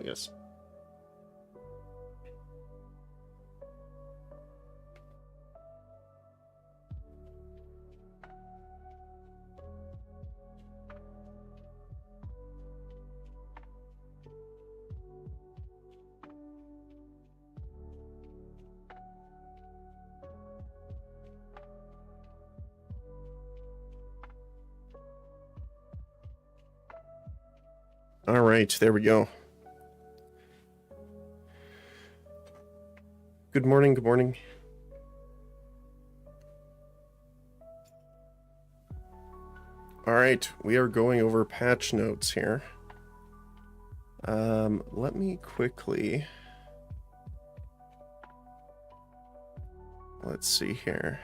guess. All right, there we go. Good morning, good morning. All right, we are going over patch notes here. Let me quickly... Let's see here.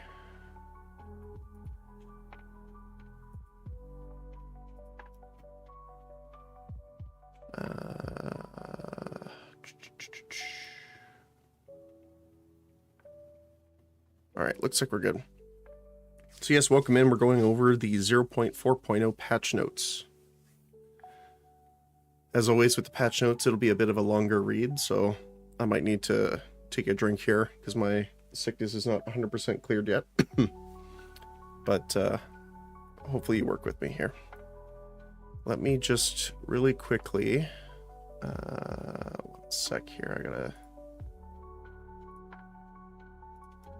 All right, looks like we're good. So yes, welcome in. We're going over the 0.4.0 patch notes. As always with the patch notes, it'll be a bit of a longer read, so I might need to take a drink here because my sickness is not 100% cleared yet. But hopefully you work with me here. Let me just really quickly... 1 sec here, I gotta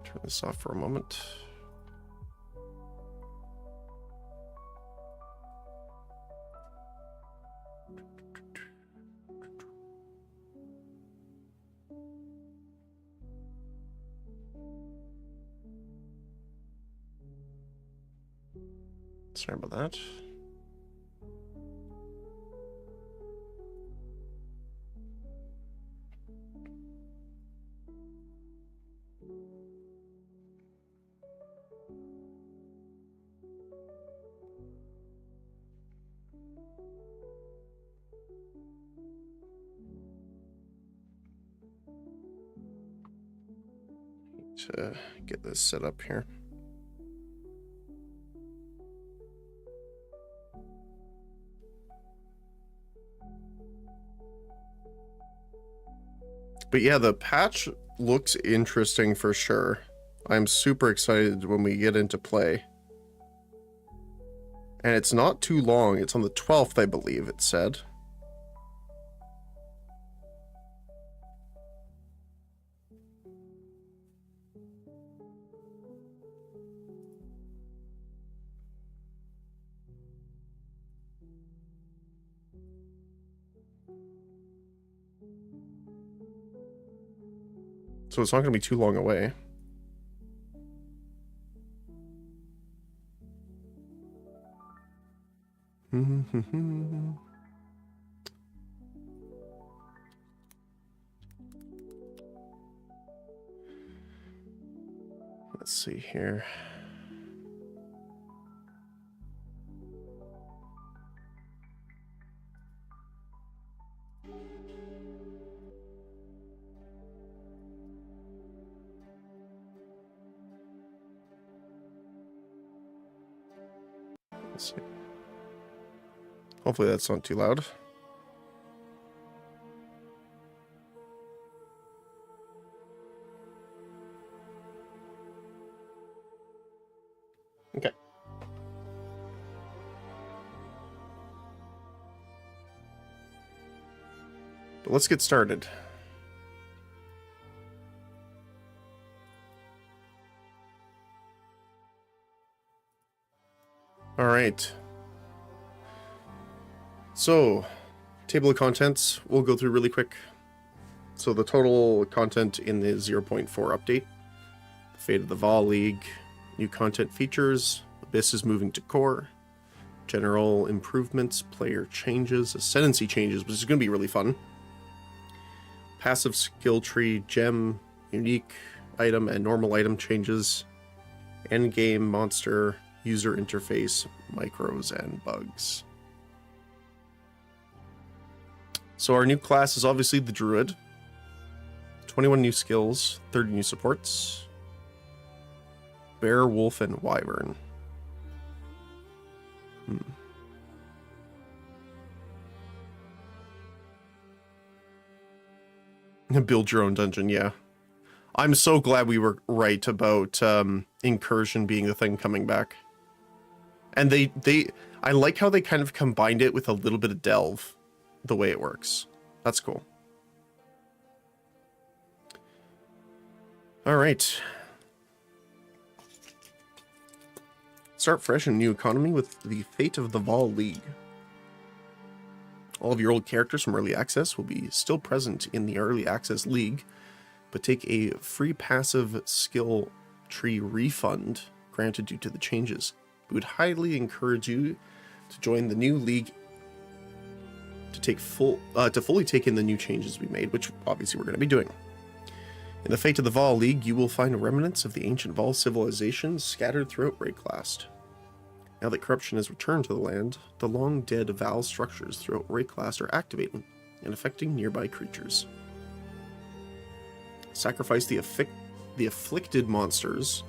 turn this off for a moment. Sorry about that. To get this set up here. But yeah, the patch looks interesting for sure. I'm super excited when we get into play. And it's not too long. It's on the 12th, I believe it said. So it's not going to be too long away. Let's see here. Let's see. Hopefully that's not too loud. Okay. But let's get started. All right. So, table of contents, we'll go through really quick. So the total content in the 0.4 update. The Fate of the Vol League. New content features. Abyss is moving to core. General improvements, player changes, ascendancy changes, which is going to be really fun. Passive skill tree, gem, unique item, and normal item changes. Endgame monster, user interface, micros, and bugs. So our new class is obviously the Druid. 21 new skills, 30 new supports. Bear, Wolf, and Wyvern. Build your own dungeon, yeah. I'm so glad we were right about incursion being the thing coming back. And I like how they kind of combined it with a little bit of delve, the way it works. That's cool. All right. Start fresh in new economy with the Fate of the Vol League. All of your old characters from Early Access will be still present in the Early Access League, but take a free passive skill tree refund granted due to the changes. We would highly encourage you to join the new league to fully take in the new changes we made, which obviously we're going to be doing. In the Fate of the Vol League, you will find remnants of the ancient Vol civilizations scattered throughout Rayclast. Now that corruption has returned to the land, the long-dead Val structures throughout Rayclast are activating and affecting nearby creatures. Sacrifice the afflicted monsters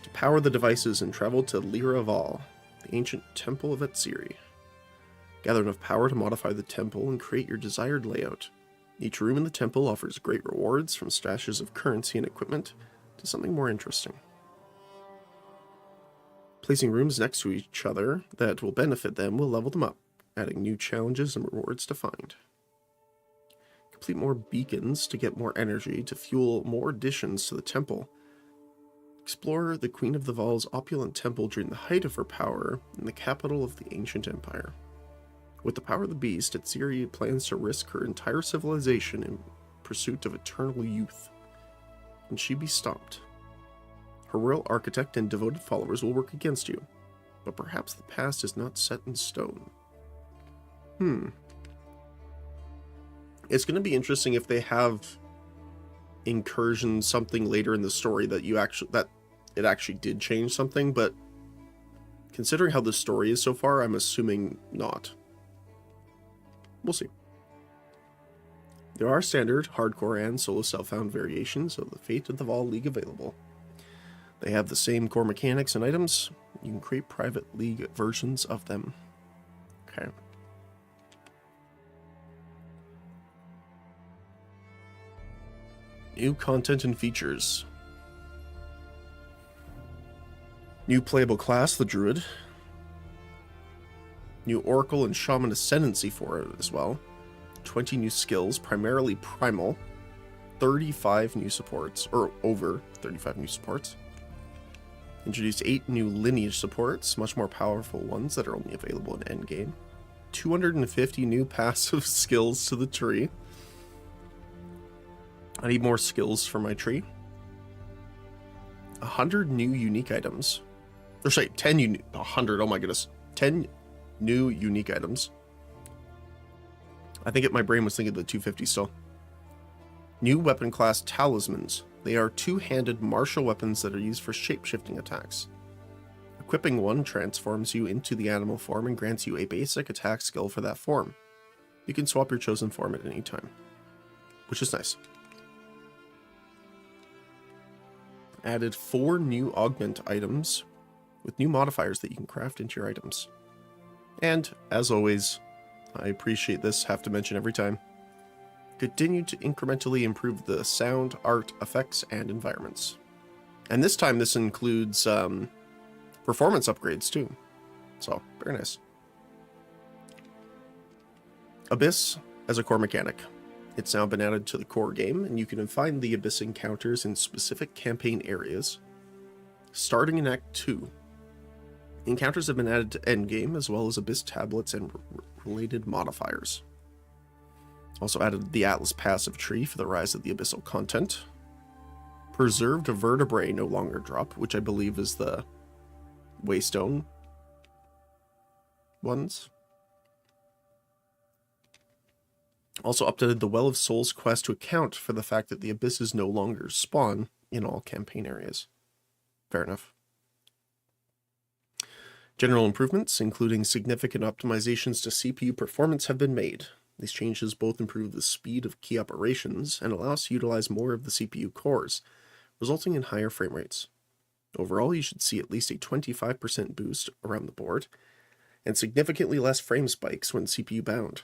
to power the devices and travel to Lyra Val, the ancient temple of Etsiri. Gather enough power to modify the temple and create your desired layout. Each room in the temple offers great rewards, from stashes of currency and equipment to something more interesting. Placing rooms next to each other that will benefit them will level them up, adding new challenges and rewards to find. Complete more beacons to get more energy to fuel more additions to the temple. Explore the Queen of the Val's opulent temple during the height of her power in the capital of the ancient empire. With the power of the beast, Etsiri plans to risk her entire civilization in pursuit of eternal youth. Can she be stopped? Her royal architect and devoted followers will work against you, but perhaps the past is not set in stone. It's going to be interesting if they have incursion something later in the story that it actually did change something, but considering how the story is so far, I'm assuming not. We'll see. There are standard, hardcore, and solo self-found variations of the Fate of the Vol League available. They have the same core mechanics and items. You can create private league versions of them. Okay. New content and features. New playable class, the Druid. New Oracle and Shaman Ascendancy for it as well. 20 new skills, primarily primal. 35 new supports, or over 35 new supports. Introduced 8 new lineage supports, much more powerful ones that are only available in endgame. 250 new passive skills to the tree. I need more skills for my tree. 100 new unique items. Or sorry, 100, oh my goodness. 10 new unique items. I think my brain was thinking of the 250 still. New weapon class talismans. They are two-handed martial weapons that are used for shape-shifting attacks. Equipping one transforms you into the animal form and grants you a basic attack skill for that form. You can swap your chosen form at any time, which is nice. Added 4 new augment items with new modifiers that you can craft into your items. And, as always, I appreciate this, have to mention every time, continue to incrementally improve the sound, art, effects, and environments. And this time this includes performance upgrades too. So, very nice. Abyss as a core mechanic. It's now been added to the core game, and you can find the Abyss encounters in specific campaign areas. Starting in Act 2. Encounters have been added to Endgame, as well as Abyss tablets and related modifiers. Also added the Atlas passive tree for the rise of the abyssal content. Preserved vertebrae no longer drop, which I believe is the Waystone ones. Also updated the Well of Souls quest to account for the fact that the abysses no longer spawn in all campaign areas. Fair enough. General improvements, including significant optimizations to CPU performance, have been made. These changes both improve the speed of key operations and allow us to utilize more of the CPU cores, resulting in higher frame rates. Overall, you should see at least a 25% boost around the board, and significantly less frame spikes when CPU bound.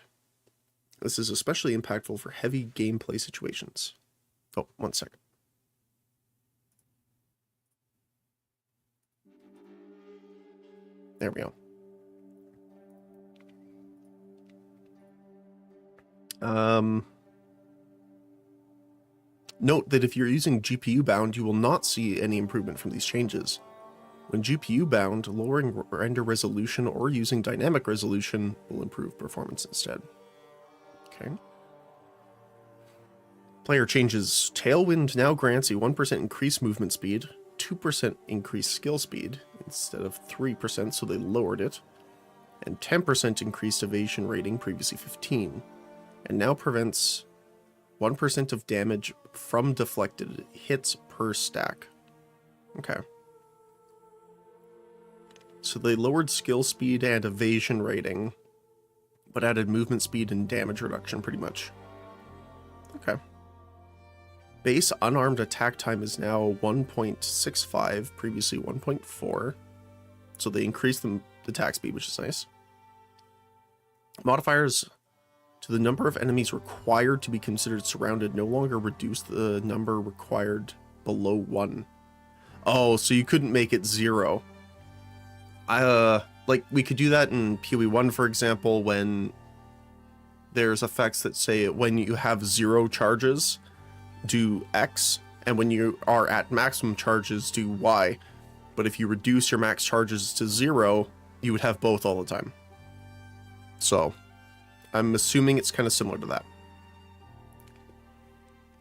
This is especially impactful for heavy gameplay situations. Oh, 1 second. There we go. Note that if you're using GPU bound, you will not see any improvement from these changes. When GPU bound, lowering render resolution or using dynamic resolution will improve performance instead. Okay. Player changes. Tailwind now grants a 1% increased movement speed, 2% increased skill speed instead of 3%, so they lowered it, and 10% increased evasion rating, previously 15, and now prevents 1% of damage from deflected hits per stack. Okay. So they lowered skill speed and evasion rating, but added movement speed and damage reduction pretty much. Okay. Base unarmed attack time is now 1.65, previously 1.4. So they increased the attack speed, which is nice. Modifiers to the number of enemies required to be considered surrounded no longer reduce the number required below 1. Oh, so you couldn't make it 0. Like, we could do that in PoE1, for example, when there's effects that say when you have 0 charges, do X, and when you are at maximum charges, do Y. But if you reduce your max charges to 0, you would have both all the time. So, I'm assuming it's kind of similar to that.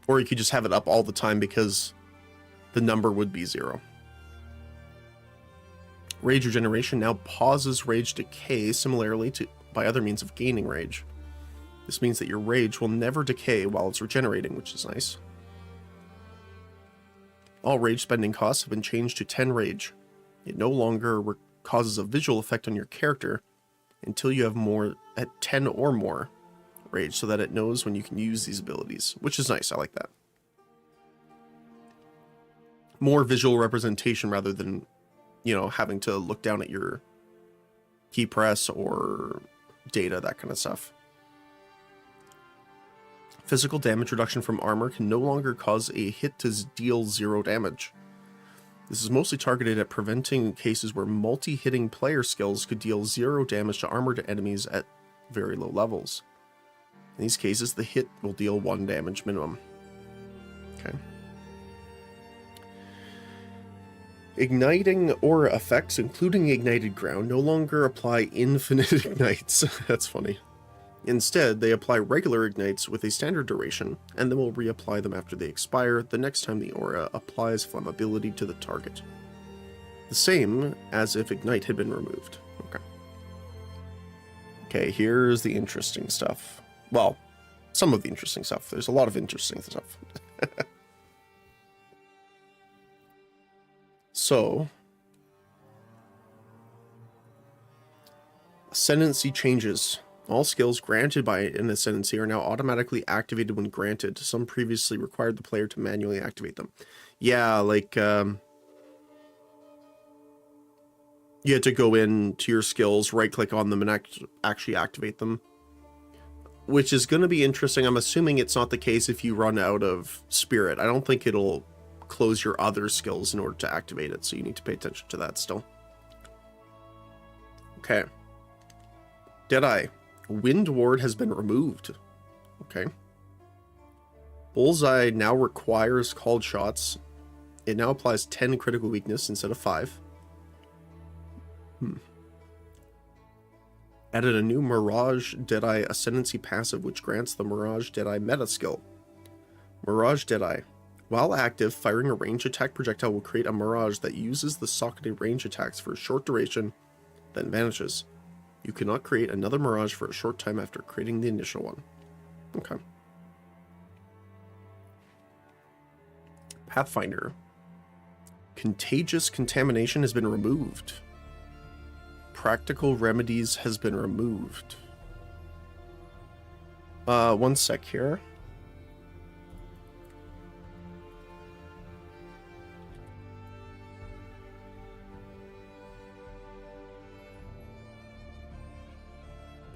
Or you could just have it up all the time because the number would be 0. Rage regeneration now pauses rage decay similarly to by other means of gaining rage. This means that your rage will never decay while it's regenerating, which is nice. All rage spending costs have been changed to 10 rage. It no longer causes a visual effect on your character until you have more at 10 or more rage, so that it knows when you can use these abilities, which is nice. I like that. More visual representation rather than, you know, having to look down at your key press or data, that kind of stuff. Physical damage reduction from armor can no longer cause a hit to deal 0 damage. This is mostly targeted at preventing cases where multi-hitting player skills could deal 0 damage to armored enemies at very low levels. In these cases, the hit will deal 1 damage minimum. Okay. Igniting aura effects, including ignited ground, no longer apply infinite ignites. That's funny. Instead, they apply regular ignites with a standard duration, and then will reapply them after they expire the next time the aura applies flammability to the target. The same as if ignite had been removed. Okay. Okay, here's the interesting stuff. Well, some of the interesting stuff. There's a lot of interesting stuff. So, ascendancy changes. All skills granted by an ascendancy are now automatically activated when granted. Some previously required the player to manually activate them. Yeah, like, you had to go into your skills, right-click on them, and actually activate them. Which is going to be interesting. I'm assuming it's not the case if you run out of spirit. I don't think it'll close your other skills in order to activate it, so you need to pay attention to that still. Okay. Deadeye. Wind Ward has been removed. Okay. Bullseye now requires called shots. It now applies 10 critical weakness instead of 5. Added a new Mirage Deadeye Ascendancy passive, which grants the Mirage Deadeye meta skill. Mirage Deadeye. While active, firing a range attack projectile will create a mirage that uses the socketed range attacks for a short duration, then vanishes. You cannot create another mirage for a short time after creating the initial one. Okay. Pathfinder. Contagious contamination has been removed. Practical remedies has been removed. 1 sec here.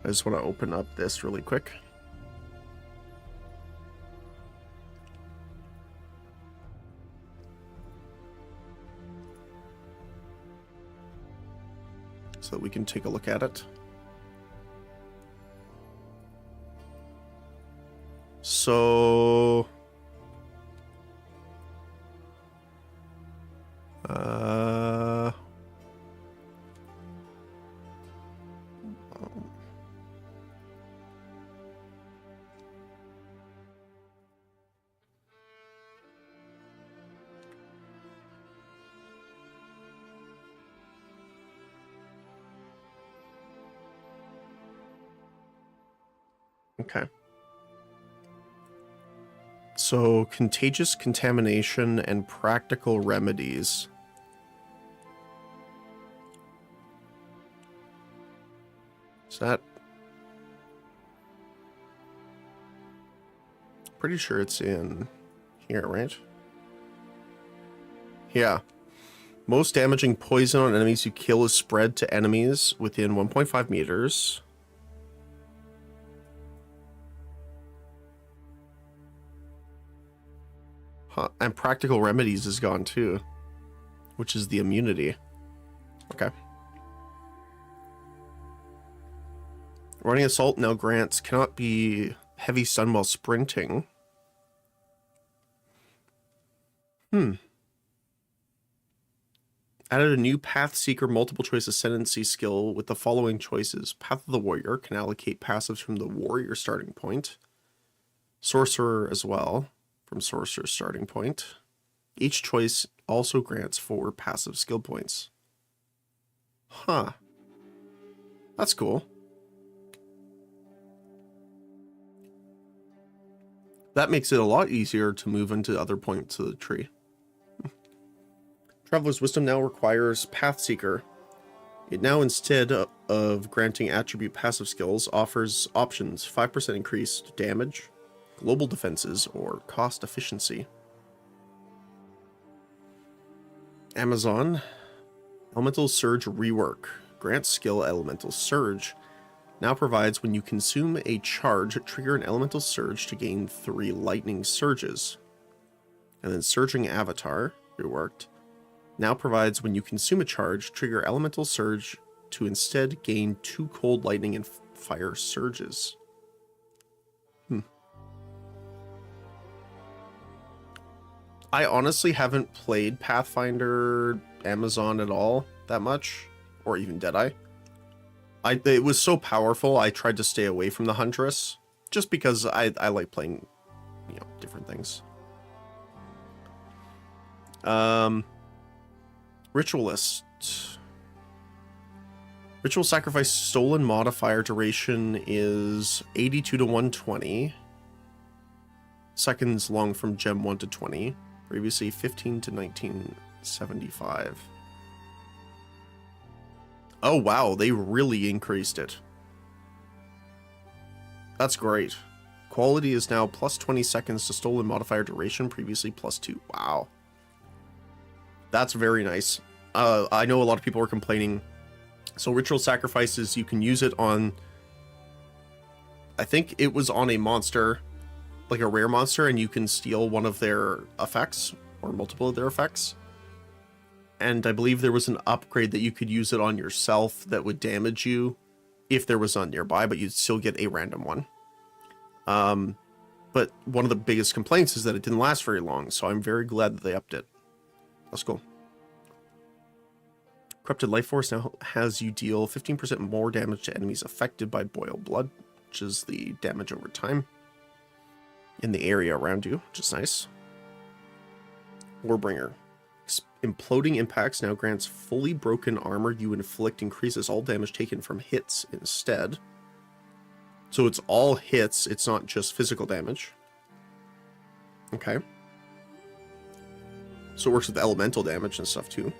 I just want to open up this really quick. so that we can take a look at it. So... Okay. So, contagious contamination and practical remedies. Is that... Pretty sure it's in here, right? Yeah. Most damaging poison on enemies you kill is spread to enemies within 1.5 meters. Huh. And practical remedies is gone too, which is the immunity. Okay. Running assault now grants cannot be heavy stun while sprinting. Added a new Path Seeker multiple choice ascendancy skill with the following choices. Path of the Warrior can allocate passives from the Warrior starting point. Sorcerer as well, from Sorcerer's starting point. Each choice also grants 4 passive skill points. Huh. That's cool. That makes it a lot easier to move into other points of the tree. Traveler's Wisdom now requires Path Seeker. It now, instead of granting attribute passive skills, offers options 5% increased damage, global defenses, or cost efficiency. Amazon. Elemental Surge Rework. Grants skill Elemental Surge. Now provides when you consume a charge, trigger an Elemental Surge to gain 3 Lightning Surges. And then Surging Avatar, reworked, now provides when you consume a charge, trigger Elemental Surge to instead gain 2 Cold Lightning and Fire Surges. I honestly haven't played Pathfinder Amazon at all that much, or even Deadeye. It was so powerful, I tried to stay away from the Huntress, just because I like playing, different things. Ritualist. Ritual Sacrifice Stolen modifier duration is 82 to 120. Seconds long from Gem 1 to 20. Previously 15 to 1975. Oh wow, they really increased it. That's great. Quality is now plus 20 seconds to stolen modifier duration, previously plus 2. Wow. That's very nice. I know a lot of people are complaining. So Ritual Sacrifices, you can use it on... I think it was on a monster, like a rare monster, and you can steal one of their effects, or multiple of their effects. And I believe there was an upgrade that you could use it on yourself that would damage you if there was none nearby, but you'd still get a random one. But one of the biggest complaints is that it didn't last very long, so I'm very glad that they upped it. That's cool. Corrupted Life Force now has you deal 15% more damage to enemies affected by Boil Blood, which is the damage over time in the area around you, which is nice. Warbringer. Imploding Impacts now grants fully broken armor you inflict increases all damage taken from hits instead. So it's all hits, it's not just physical damage. Okay. So it works with elemental damage and stuff too.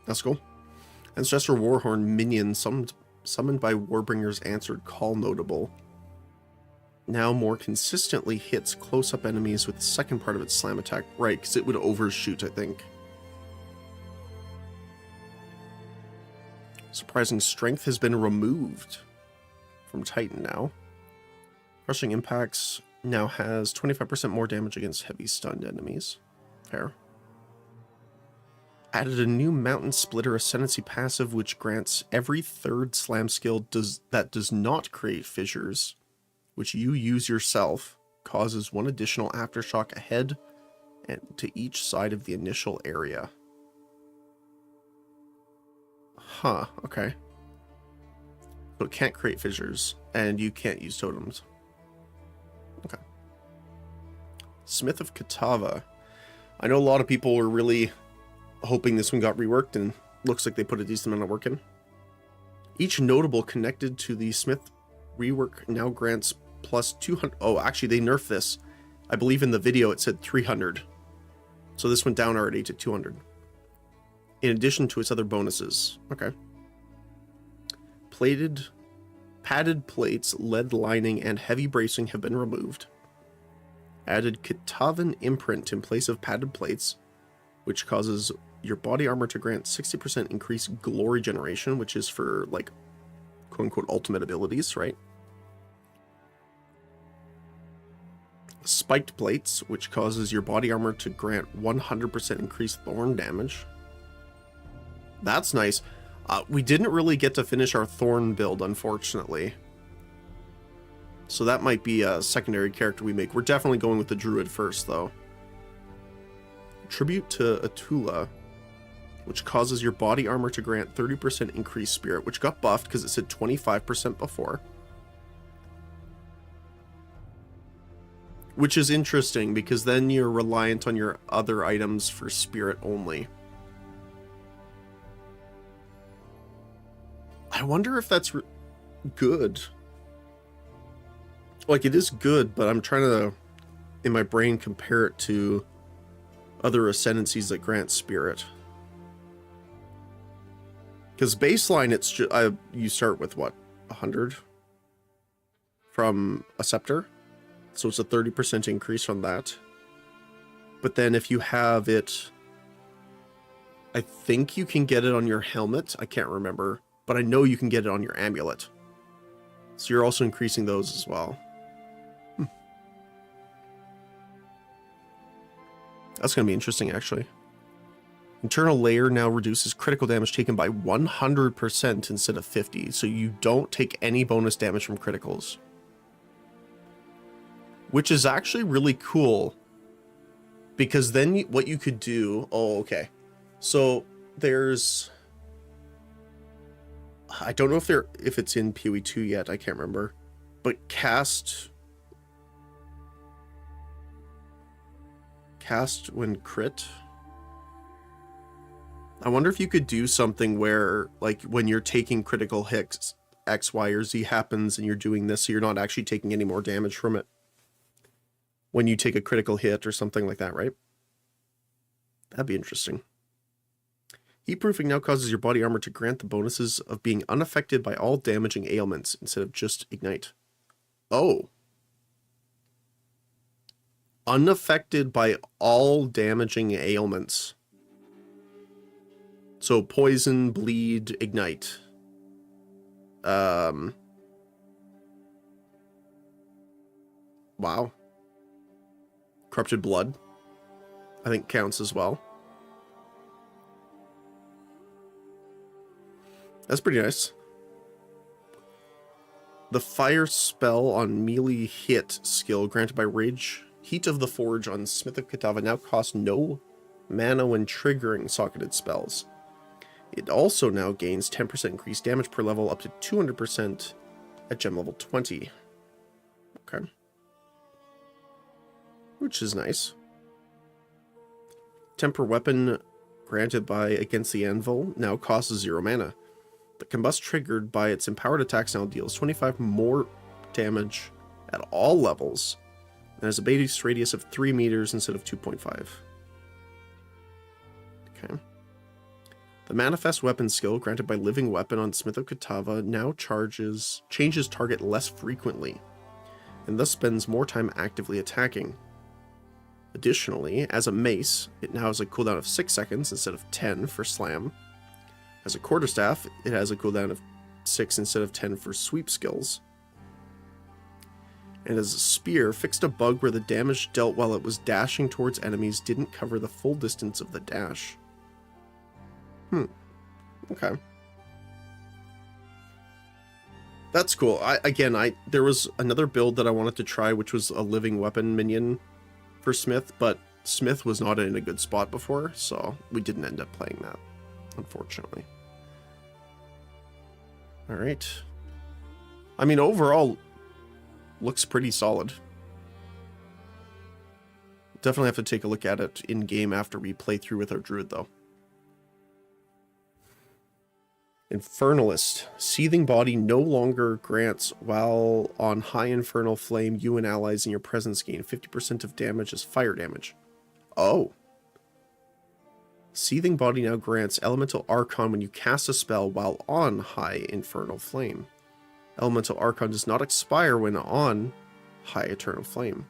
That's cool. Ancestral Warhorn minion summoned by Warbringer's answered call notable. Now more consistently hits close-up enemies with the second part of its slam attack. Right, because it would overshoot, I think. Surprising Strength has been removed from Titan now. Crushing Impacts now has 25% more damage against heavy stunned enemies. Fair. Added a new Mountain Splitter Ascendancy passive, which grants every third slam skill that does not create fissures, which you use yourself, causes one additional aftershock ahead and to each side of the initial area. Huh, okay. So it can't create fissures, and you can't use totems. Okay. Smith of Katava. I know a lot of people were really hoping this one got reworked, and looks like they put a decent amount of work in. Each notable connected to the Smith rework now grants plus 200. Oh, actually, they nerfed this. I believe in the video it said 300. So this went down already to 200. In addition to its other bonuses. Okay. Padded plates, lead lining, and heavy bracing have been removed. Added Katavan imprint in place of padded plates, which causes your body armor to grant 60% increased glory generation, which is for, like, quote-unquote ultimate abilities, right? Spiked plates, which causes your body armor to grant 100% increased thorn damage. That's nice. We didn't really get to finish our thorn build, unfortunately. So that might be a secondary character we make. We're definitely going with the druid first, though. Tribute to Atula, which causes your body armor to grant 30% increased spirit, which got buffed because it said 25% before. Which is interesting, because then you're reliant on your other items for spirit only. I wonder if that's good. Like, it is good, but I'm trying to, in my brain, compare it to other ascendancies that grant spirit. Because baseline, it's just, you start with what, 100 from a scepter, so it's a 30% increase on that. But then if you have it, I think you can get it on your helmet. I can't remember, but I know you can get it on your amulet. So you're also increasing those as well. That's going to be interesting, actually. Internal layer now reduces critical damage taken by 100% instead of 50, so you don't take any bonus damage from criticals. Which is actually really cool, because then what you could do... Oh, okay. So there's... I don't know if it's in PoE 2 yet, I can't remember. But cast when crit. I wonder if you could do something where, like, when you're taking critical hits, X, Y, or Z happens and you're doing this, so you're not actually taking any more damage from it when you take a critical hit or something like that, right? That'd be interesting. Heat proofing now causes your body armor to grant the bonuses of being unaffected by all damaging ailments instead of just ignite. Oh. Unaffected by all damaging ailments. So poison, bleed, ignite. Wow. Corrupted blood, I think, counts as well. That's pretty nice. The fire spell on melee hit skill granted by Rage Heat of the Forge on Smith of Katava now costs no mana when triggering socketed spells. It also now gains 10% increased damage per level up to 200% at gem level 20. Okay. Which is nice. Temper weapon granted by Against the Anvil now costs 0 mana. The combust triggered by its empowered attacks now deals 25 more damage at all levels and has a base radius of 3 meters instead of 2.5. Okay. The Manifest Weapon skill granted by Living Weapon on Smith of Katava now changes target less frequently and thus spends more time actively attacking. Additionally, as a mace, it now has a cooldown of 6 seconds instead of 10 for slam. As a quarterstaff, it has a cooldown of 6 instead of 10 for sweep skills. And as a spear, fixed a bug where the damage dealt while it was dashing towards enemies didn't cover the full distance of the dash. Okay. That's cool. There was another build that I wanted to try, which was a living weapon minion for Smith, but Smith was not in a good spot before, so we didn't end up playing that, unfortunately. All right. I mean, overall, looks pretty solid. Definitely have to take a look at it in game after we play through with our druid, though. Infernalist. Seething Body no longer grants while on high infernal flame, you and allies in your presence gain 50% of damage as fire damage. Oh. Seething Body now grants Elemental Archon when you cast a spell while on high infernal flame. Elemental Archon does not expire when on high eternal flame.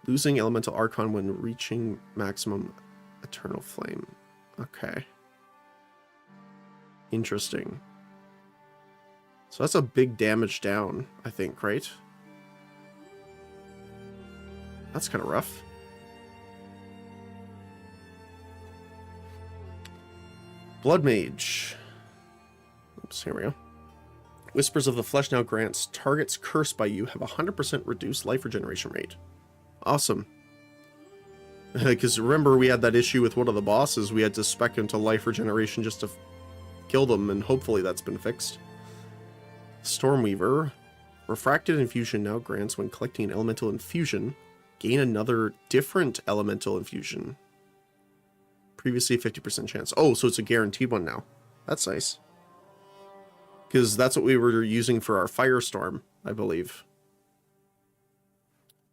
Losing Elemental Archon when reaching maximum eternal flame. Okay. Interesting. So that's a big damage down, I think, right? That's kind of rough. Blood Mage. Oops, here we go. Whispers of the Flesh now grants targets cursed by you have 100% reduced life regeneration rate. Awesome. Because remember, we had that issue with one of the bosses. We had to spec him to life regeneration just to kill them, and hopefully that's been fixed. Stormweaver. Refracted Infusion now grants when collecting an elemental infusion, gain another different elemental infusion. Previously 50% chance. Oh, so it's a guaranteed one now. That's nice. Because that's what we were using for our Firestorm, I believe.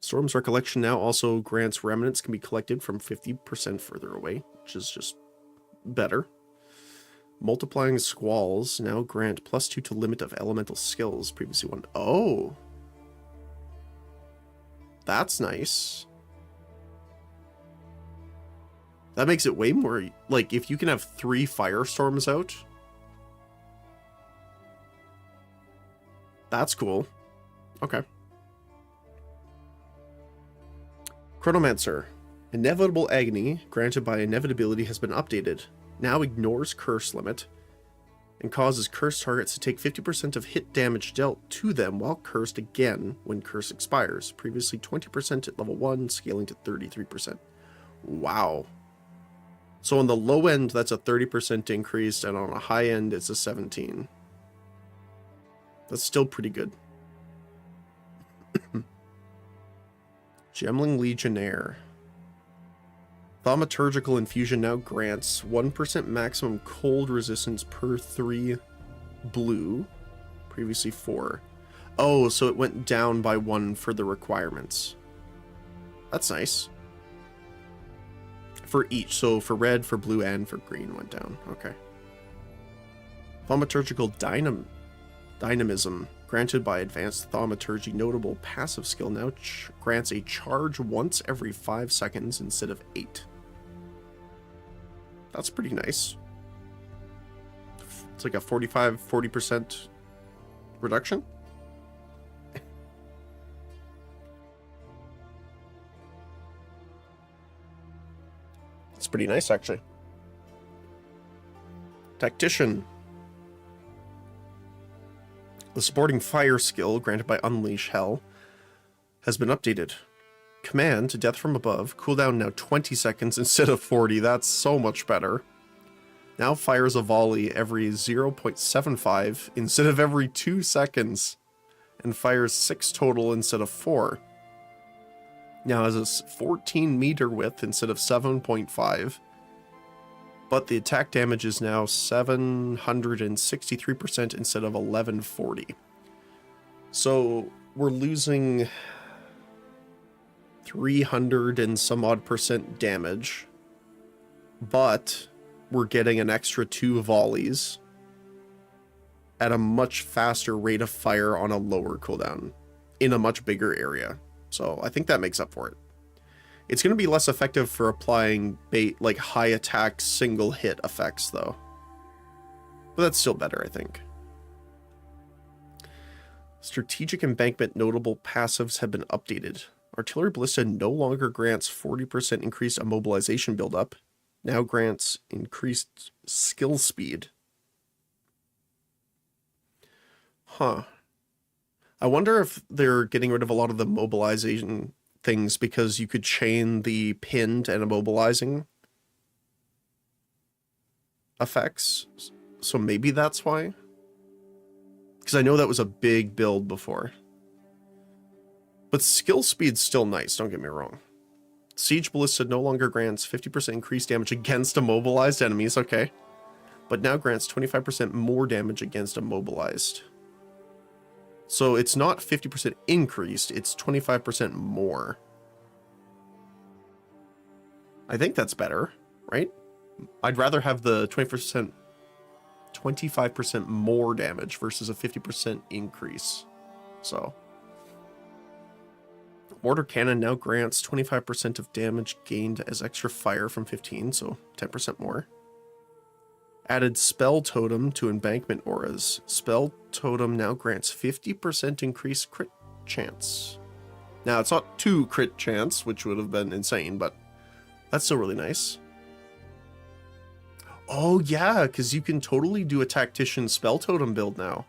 Storm's Recollection now also grants remnants can be collected from 50% further away, which is just better. Multiplying Squalls now grant +2 to limit of elemental skills, previously 1. Oh! That's nice. That makes it way more, like, if you can have 3 Firestorms out. That's cool. Okay. Chronomancer. Inevitable Agony, granted by Inevitability, has been updated. Now ignores curse limit and causes cursed targets to take 50% of hit damage dealt to them while cursed again when curse expires. Previously 20% at level 1, scaling to 33%. Wow. So on the low end, that's a 30% increase, and on a high end, it's a 17. That's still pretty good. Gemling Legionnaire. Thaumaturgical Infusion now grants 1% maximum cold resistance per 3 blue. Previously 4. Oh, so it went down by 1 for the requirements. That's nice. For each. So for red, for blue, and for green went down. Okay. Thaumaturgical Dynamism. Granted by Advanced Thaumaturgy, notable passive skill now grants a charge once every 5 seconds instead of 8. That's pretty nice. It's like a 40% reduction. It's pretty nice, actually. Tactician. The supporting fire skill, granted by Unleash Hell, has been updated. Command to Death from Above, cooldown now 20 seconds instead of 40. That's so much better. Now fires a volley every 0.75 instead of every 2 seconds, and fires 6 total instead of 4. Now has a 14 meter width instead of 7.5. But the attack damage is now 763% instead of 1140. So we're losing 300 and some odd % damage, but we're getting an extra 2 volleys at a much faster rate of fire on a lower cooldown in a much bigger area. So I think that makes up for it. It's going to be less effective for applying like high attack single hit effects though. But that's still better, I think. Strategic Embankment notable passives have been updated. Artillery Ballista no longer grants 40% increased immobilization buildup, now grants increased skill speed. Huh. I wonder if they're getting rid of a lot of the mobilization things because you could chain the pinned and immobilizing effects. So maybe that's why. Because I know that was a big build before. But skill speed's still nice, don't get me wrong. Siege Ballista no longer grants 50% increased damage against immobilized enemies, okay. But now grants 25% more damage against immobilized. So it's not 50% increased, it's 25% more. I think that's better, right? I'd rather have the 25% more damage versus a 50% increase. So Mortar Cannon now grants 25% of damage gained as extra fire from 15, so 10% more. Added Spell Totem to Embankment Auras. Spell Totem now grants 50% increased crit chance. Now, it's not 2 crit chance, which would have been insane, but that's still really nice. Oh yeah, because you can totally do a Tactician Spell Totem build now.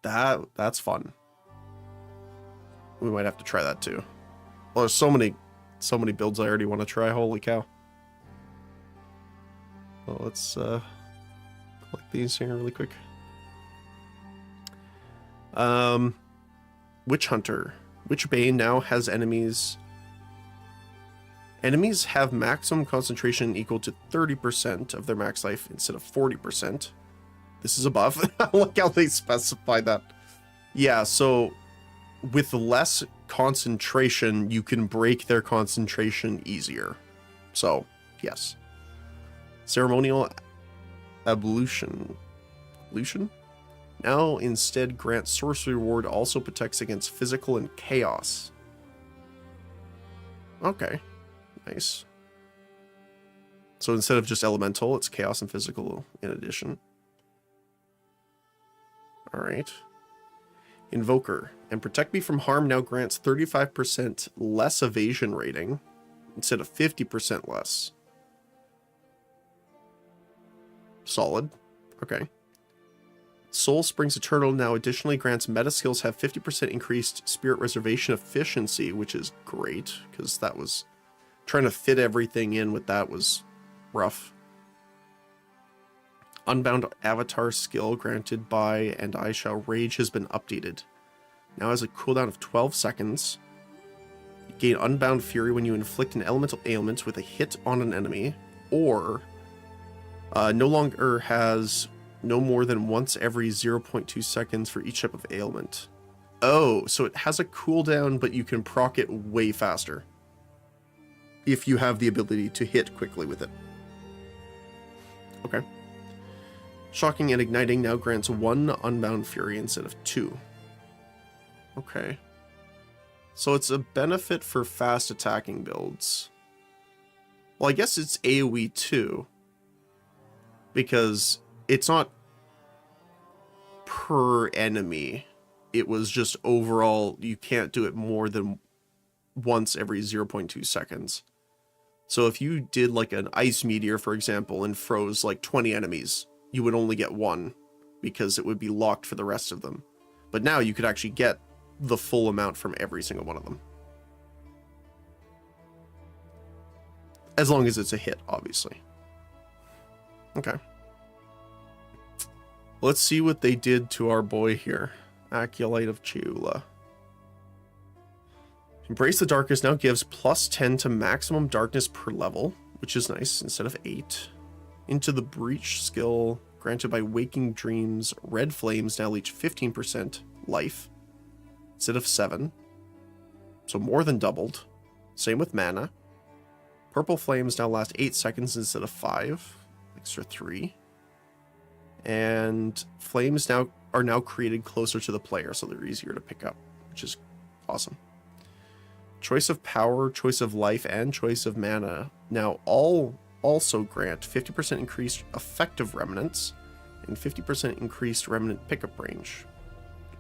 That's fun. We might have to try that too. Well, there's so many builds I already want to try. Holy cow. Well, let's collect these here really quick. Witch Hunter. Witchbane now has enemies. Enemies have maximum concentration equal to 30% of their max life instead of 40%. This is above. Look how they specify that. Yeah, so with less concentration, you can break their concentration easier. So, yes. Ceremonial Ablution. Now instead grants sorcery ward, also protects against physical and chaos. Okay. Nice. So instead of just elemental, it's chaos and physical in addition. Alright. Invoker. And Protect Me from Harm now grants 35% less evasion rating instead of 50% less. Solid. Okay. Soul Springs Eternal now additionally grants meta skills have 50% increased spirit reservation efficiency, which is great, because that was... trying to fit everything in with that was rough. Unbound Avatar skill granted by And I Shall Rage has been updated. Now has a cooldown of 12 seconds. You gain Unbound Fury when you inflict an elemental ailment with a hit on an enemy, or no longer has no more than once every 0.2 seconds for each type of ailment. Oh, so it has a cooldown, but you can proc it way faster if you have the ability to hit quickly with it. Okay. Shocking and Igniting now grants 1 Unbound Fury instead of 2. Okay. So it's a benefit for fast attacking builds. Well, I guess it's AoE too, because it's not per enemy. It was just overall, you can't do it more than once every 0.2 seconds. So if you did like an ice meteor, for example, and froze like 20 enemies, you would only get 1 because it would be locked for the rest of them. But now you could actually get the full amount from every single one of them. As long as it's a hit, obviously. Okay. Let's see what they did to our boy here. Acolyte of Chiula. Embrace the Darkness now gives +10 to maximum darkness per level, which is nice, instead of 8. Into the Breach skill granted by Waking Dreams, Red Flames now leech 15% life instead of 7. So more than doubled. Same with Mana. Purple Flames now last 8 seconds instead of 5. Extra 3. And Flames now are now created closer to the player, so they're easier to pick up, which is awesome. Choice of Power, Choice of Life, and Choice of Mana now all also grant 50% increased effective remnants and 50% increased remnant pickup range.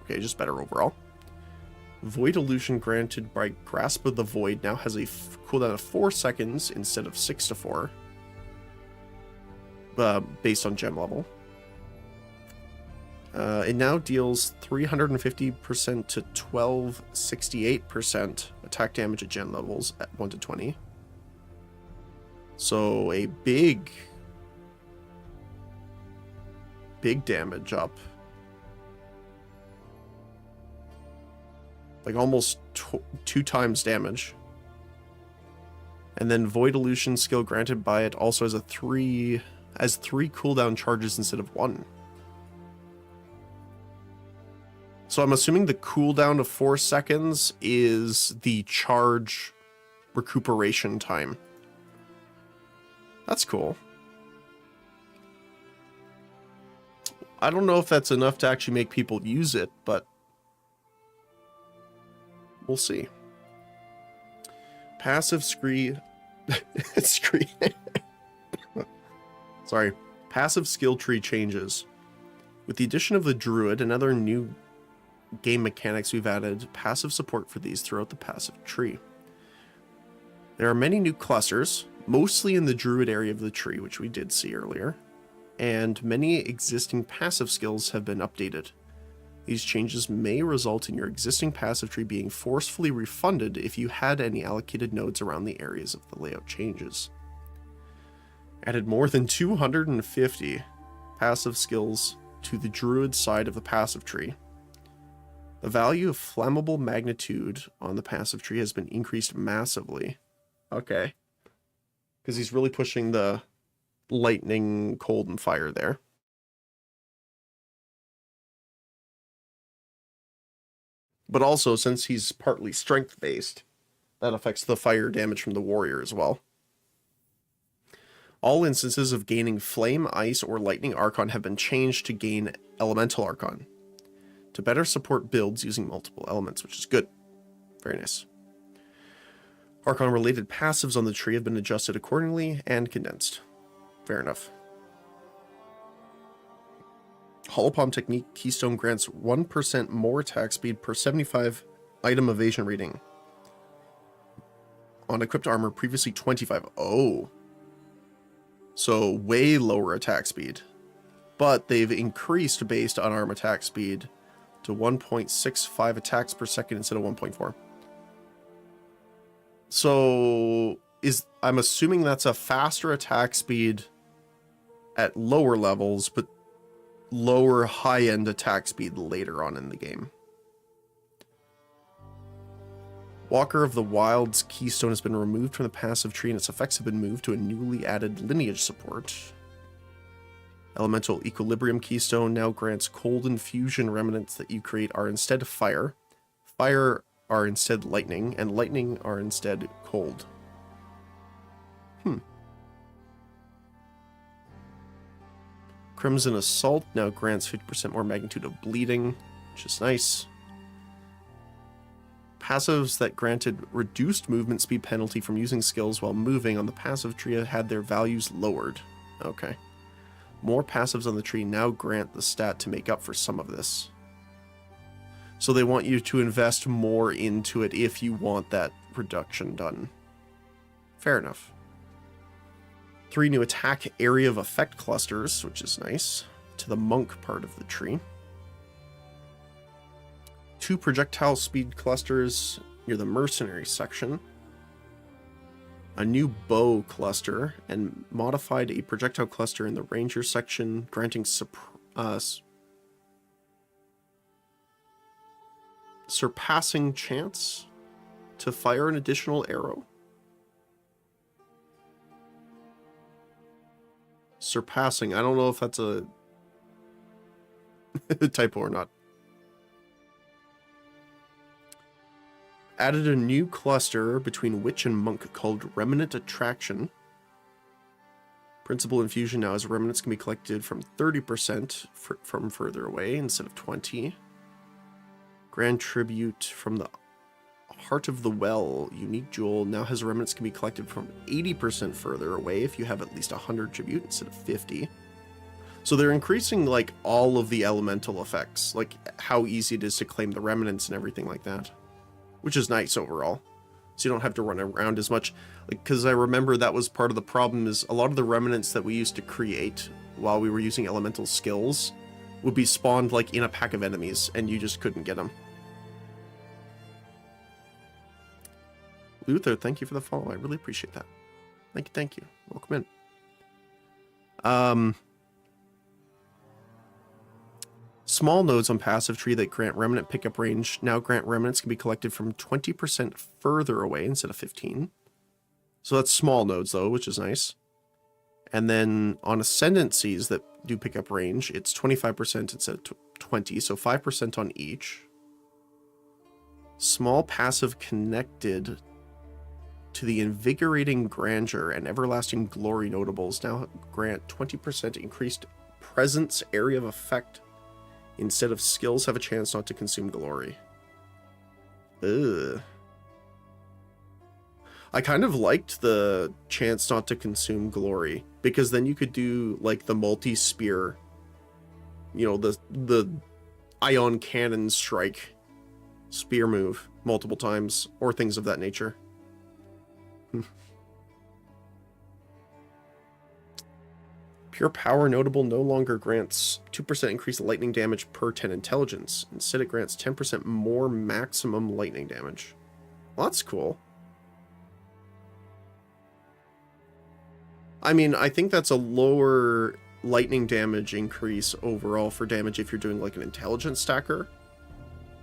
Okay, just better overall. Void Illusion granted by Grasp of the Void now has a cooldown of 4 seconds instead of 6 to 4. Based on gem level. It now deals 350% to 1268% attack damage at gem levels at 1 to 20. So a big damage up. Like almost 2 times damage. And then Void Illusion skill granted by it also has 3 cooldown charges instead of 1. So I'm assuming the cooldown of 4 seconds is the charge recuperation time. That's cool. I don't know if that's enough to actually make people use it, but we'll see. Passive scree... Sorry. Passive skill tree changes. With the addition of the Druid and other new game mechanics, we've added passive support for these throughout the passive tree. There are many new clusters, mostly in the Druid area of the tree, which we did see earlier, and many existing passive skills have been updated. These changes may result in your existing passive tree being forcefully refunded if you had any allocated nodes around the areas of the layout changes. Added more than 250 passive skills to the Druid side of the passive tree. The value of flammable magnitude on the passive tree has been increased massively. Okay. Because he's really pushing the lightning, cold, and fire there. But also, since he's partly strength-based, that affects the fire damage from the warrior as well. All instances of gaining Flame, Ice, or Lightning Archon have been changed to gain Elemental Archon, to better support builds using multiple elements, which is good. Very nice. Archon-related passives on the tree have been adjusted accordingly and condensed. Fair enough. Holopalm Technique Keystone grants 1% more attack speed per 75 item evasion rating. On equipped armor, previously 25. Oh. So way lower attack speed. But they've increased based on arm attack speed to 1.65 attacks per second instead of 1.4. So I'm assuming that's a faster attack speed at lower levels, but lower high-end attack speed later on in the game. Walker of the Wild's Keystone has been removed from the passive tree and its effects have been moved to a newly added lineage support. Elemental Equilibrium Keystone now grants cold infusion remnants that you create are instead fire. Fire are instead lightning, and lightning are instead cold. Crimson Assault now grants 50% more magnitude of bleeding, which is nice. Passives that granted reduced movement speed penalty from using skills while moving on the passive tree had their values lowered. Okay. More passives on the tree now grant the stat to make up for some of this. So they want you to invest more into it if you want that reduction done. Fair enough. 3 new attack area of effect clusters, which is nice, to the monk part of the tree. 2 projectile speed clusters near the mercenary section. A new bow cluster, and modified a projectile cluster in the ranger section, granting surpassing chance to fire an additional arrow. Surpassing. I don't know if that's a typo or not. Added a new cluster between Witch and Monk called Remnant Attraction. Principal Infusion now has remnants can be collected from 30% from further away instead of 20. Grand Tribute from the Heart of the Well unique jewel now has remnants can be collected from 80% further away if you have at least 100 tribute instead of 50. So they're increasing like all of the elemental effects, like how easy it is to claim the remnants and everything like that, which is nice overall. So you don't have to run around as much. Like, because I remember that was part of the problem, is a lot of the remnants that we used to create while we were using elemental skills would be spawned like in a pack of enemies, and you just couldn't get them. Luther, thank you for the follow. I really appreciate that. Thank you. Welcome in. Small nodes on passive tree that grant remnant pickup range now grant remnants can be collected from 20% further away instead of 15. So that's small nodes though, which is nice. And then on ascendancies that do pickup range, it's 25% instead of 20, so 5% on each. Small passive connected to the invigorating grandeur and everlasting glory notables now grant 20% increased presence area of effect. Instead of skills have a chance not to consume glory. Ugh. I kind of liked the chance not to consume glory, because then you could do like the multi-spear, you know, the ion cannon strike spear move multiple times, or things of that nature. Pure power notable no longer grants 2% increased lightning damage per 10 intelligence. Instead, it grants 10% more maximum lightning damage. Well, that's cool. I mean, I think that's a lower lightning damage increase overall for damage if you're doing like an intelligence stacker.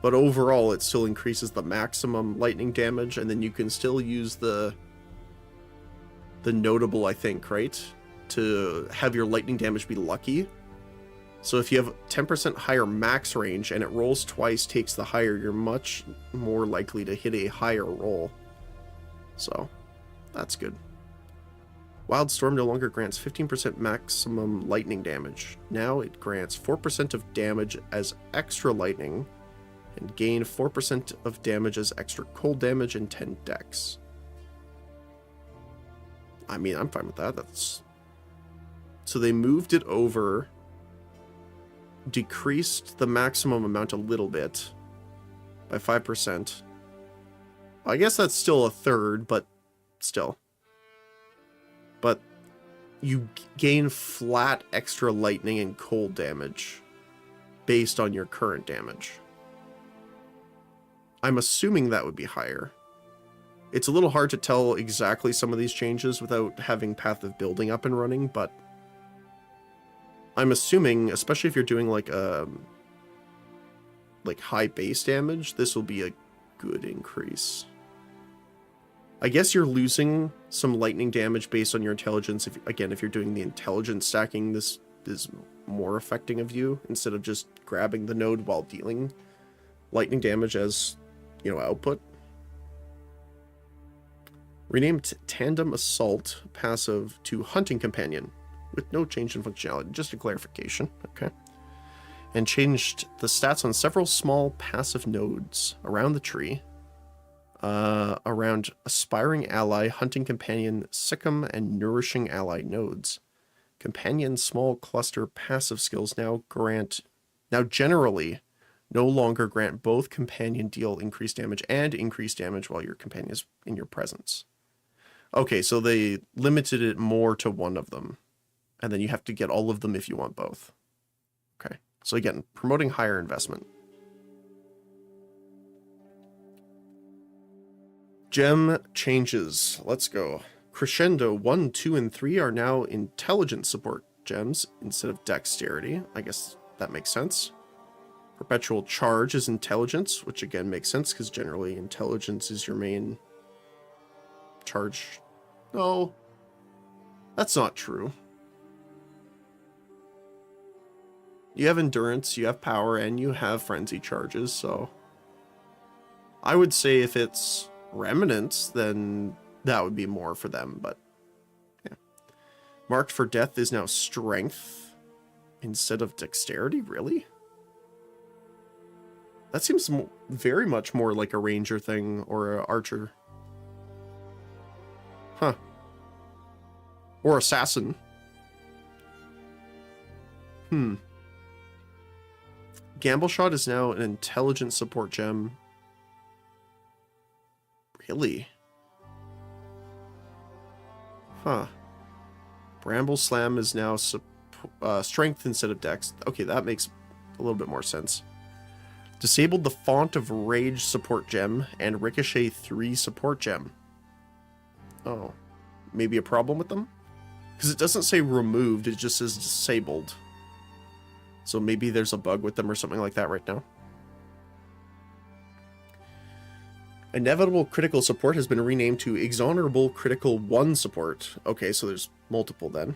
But overall, it still increases the maximum lightning damage, and then you can still use the notable, I think, right? To have your lightning damage be lucky. So if you have 10% higher max range and it rolls twice, takes the higher, you're much more likely to hit a higher roll. So that's good. Wildstorm no longer grants 15% maximum lightning damage. Now it grants 4% of damage as extra lightning and gain 4% of damage as extra cold damage and 10 dex. I mean, I'm fine with that. That's... So they moved it over, decreased the maximum amount a little bit by 5%. I guess that's still a third, but still. But you gain flat extra lightning and cold damage based on your current damage. I'm assuming that would be higher. It's a little hard to tell exactly some of these changes without having Path of Building up and running, but I'm assuming, especially if you're doing like high base damage, this will be a good increase. I guess you're losing some lightning damage based on your intelligence. If you're doing the intelligence stacking, this is more affecting of you instead of just grabbing the node while dealing lightning damage as, you know, output. Renamed Tandem Assault passive to Hunting Companion with no change in functionality, just a clarification, okay? And changed the stats on several small passive nodes around the tree, around Aspiring Ally, Hunting Companion, Sikkim, and Nourishing Ally nodes. Companion small cluster passive skills now generally no longer grant both companion deal increased damage and increased damage while your companion is in your presence. Okay, so they limited it more to one of them. And then you have to get all of them if you want both. Okay, so again, promoting higher investment. Gem changes. Let's go. Crescendo 1, 2, and 3 are now intelligence support gems instead of dexterity. I guess that makes sense. Perpetual Charge is intelligence, which again makes sense because generally intelligence is your main charge. No, that's not true. You have endurance, you have power, and you have frenzy charges, so I would say if it's remnants, then that would be more for them, but yeah. Marked for Death is now strength instead of dexterity, really? That seems very much more like a ranger thing or an archer. Huh. Or assassin. Hmm. Gamble Shot is now an intelligent support gem. Really? Huh. Bramble Slam is now strength instead of dex. Okay, that makes a little bit more sense. Disabled the Font of Rage support gem and Ricochet 3 support gem. Oh. Maybe a problem with them? Because it doesn't say removed, it just says disabled. So maybe there's a bug with them or something like that right now. Inevitable Critical Support has been renamed to Exonerable Critical 1 Support. Okay, so there's multiple then.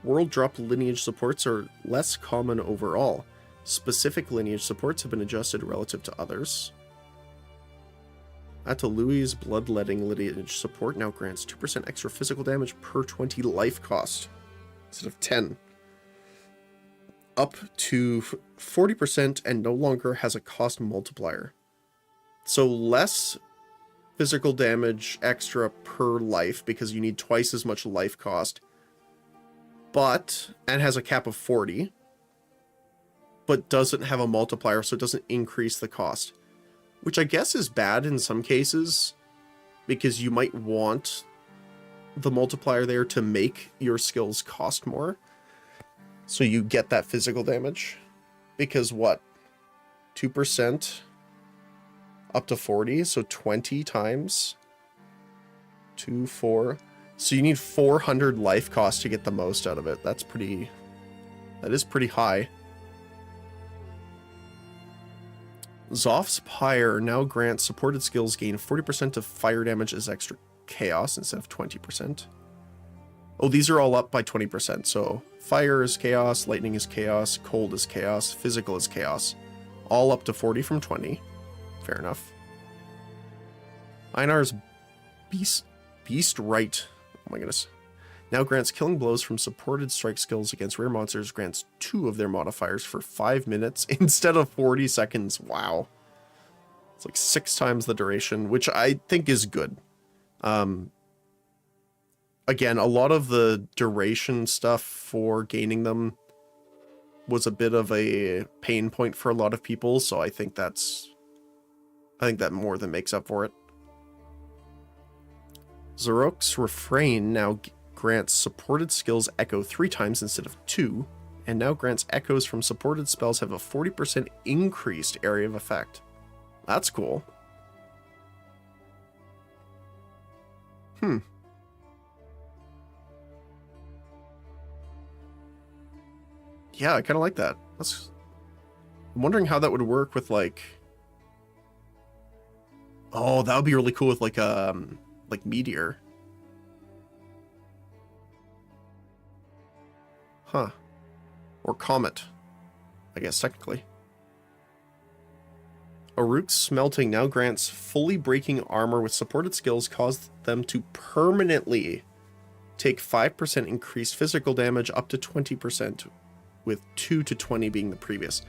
World Drop Lineage supports are less common overall. Specific lineage supports have been adjusted relative to others. Atalui's Bloodletting lineage support now grants 2% extra physical damage per 20 life cost, instead of 10. Up to 40% and no longer has a cost multiplier. So less physical damage extra per life because you need twice as much life cost. And has a cap of 40. But doesn't have a multiplier, so it doesn't increase the cost. Which I guess is bad in some cases, because you might want the multiplier there to make your skills cost more. So you get that physical damage. Because what? 2% up to 40, so 20 times 2, 4. So you need 400 life cost to get the most out of it. That is pretty high. Zoph's Pyre now grants supported skills gain 40% of fire damage as extra chaos instead of 20%. Oh, these are all up by 20%. So fire is chaos, lightning is chaos, cold is chaos, physical is chaos. All up to 40 from 20. Fair enough. Einar's Beast Right. Oh my goodness. Now grants killing blows from supported strike skills against rare monsters, grants 2 of their modifiers for 5 minutes instead of 40 seconds. Wow. It's like 6 times the duration, which I think is good. Again, a lot of the duration stuff for gaining them was a bit of a pain point for a lot of people, so I think that more than makes up for it. Zarok's Refrain now grants supported skills echo 3 times instead of 2, and now grants echoes from supported spells have a 40% increased area of effect. That's cool. Yeah, I kind of like that. I'm wondering how that would work with like... Oh, that would be really cool with like Meteor. Huh. Or Comet, I guess, technically. Aruk's Smelting now grants fully breaking armor with supported skills cause them to permanently take 5% increased physical damage up to 20%, with 2 to 20 being the previous.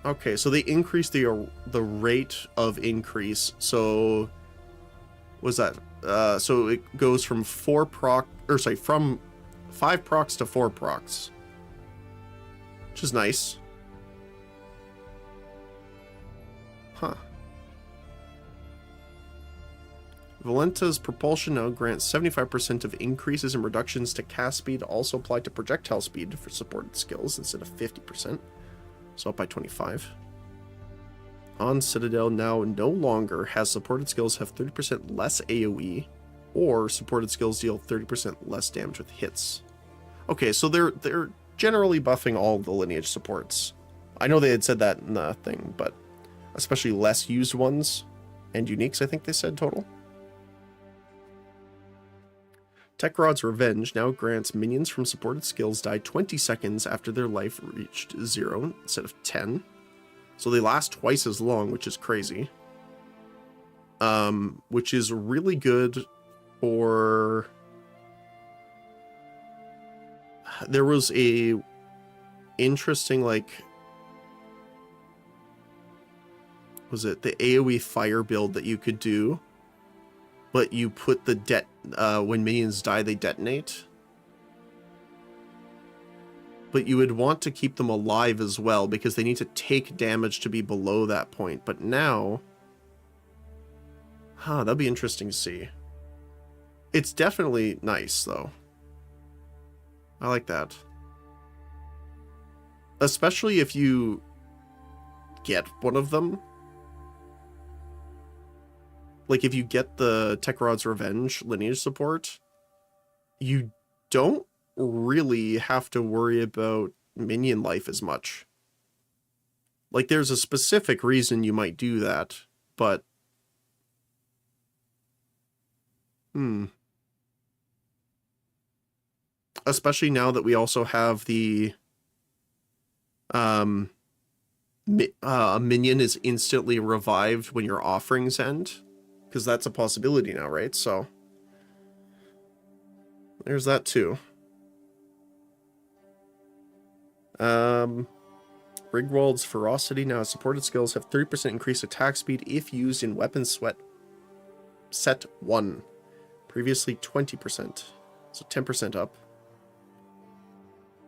Okay, so they increased the rate of increase. So, what's that? So it goes from from 5 procs to 4 procs, which is nice. Huh. Valenta's Propulsion now grants 75% of increases and reductions to cast speed, also applied to projectile speed for supported skills instead of 50%. So up by 25. On Citadel now no longer has supported skills have 30% less AoE, or supported skills deal 30% less damage with hits. Okay, so they're generally buffing all the lineage supports. I know they had said that in the thing, but especially less used ones and uniques, I think they said total. Tekrod's Revenge now grants minions from supported skills die 20 seconds after their life reached 0 instead of 10. So they last twice as long, which is crazy. Which is really good for... There was a interesting, like... Was it the AoE fire build that you could do? But you put the when minions die, they detonate. but you would want to keep them alive as well because they need to take damage to be below that point. But now, that'd be interesting to see. It's definitely nice, though. I like that. Especially if you get one of them. Like, if you get the Tekrod's Revenge lineage support, you don't really have to worry about minion life as much. Like, there's a specific reason you might do that, but... Especially now that we also have the... a minion is instantly revived when your offerings end. Because that's a possibility now, right? So... there's that too. Rigwald's Ferocity now has supported skills have 30% increased attack speed if used in Weapon Sweat Set 1. Previously 20%. So 10% up.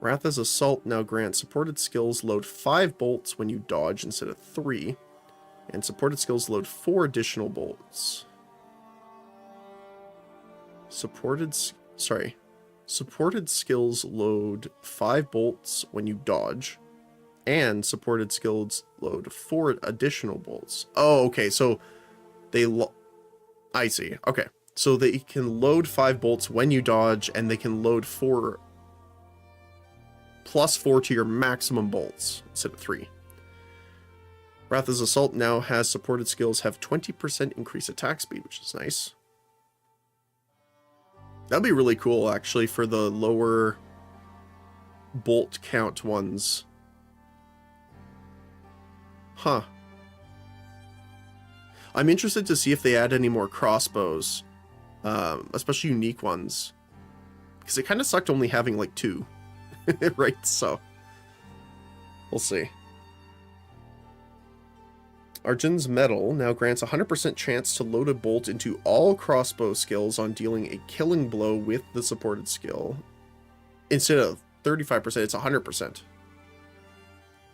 Wratha's Assault now grants supported skills load 5 bolts when you dodge instead of 3. And supported skills load 4 additional bolts. Supported skills load 5 bolts when you dodge, and supported skills load 4 additional bolts. Oh, okay, so I see. Okay, so they can load 5 bolts when you dodge, and they can load 4 plus 4 to your maximum bolts instead of 3. Wratha's Assault now has supported skills have 20% increased attack speed, which is nice. That'd be really cool, actually, for the lower bolt count ones. Huh. I'm interested to see if they add any more crossbows, especially unique ones. Because it kind of sucked only having, like, 2. Right, so... we'll see. Arjun's Medal now grants 100% chance to load a bolt into all crossbow skills on dealing a killing blow with the supported skill. Instead of 35%, it's 100%.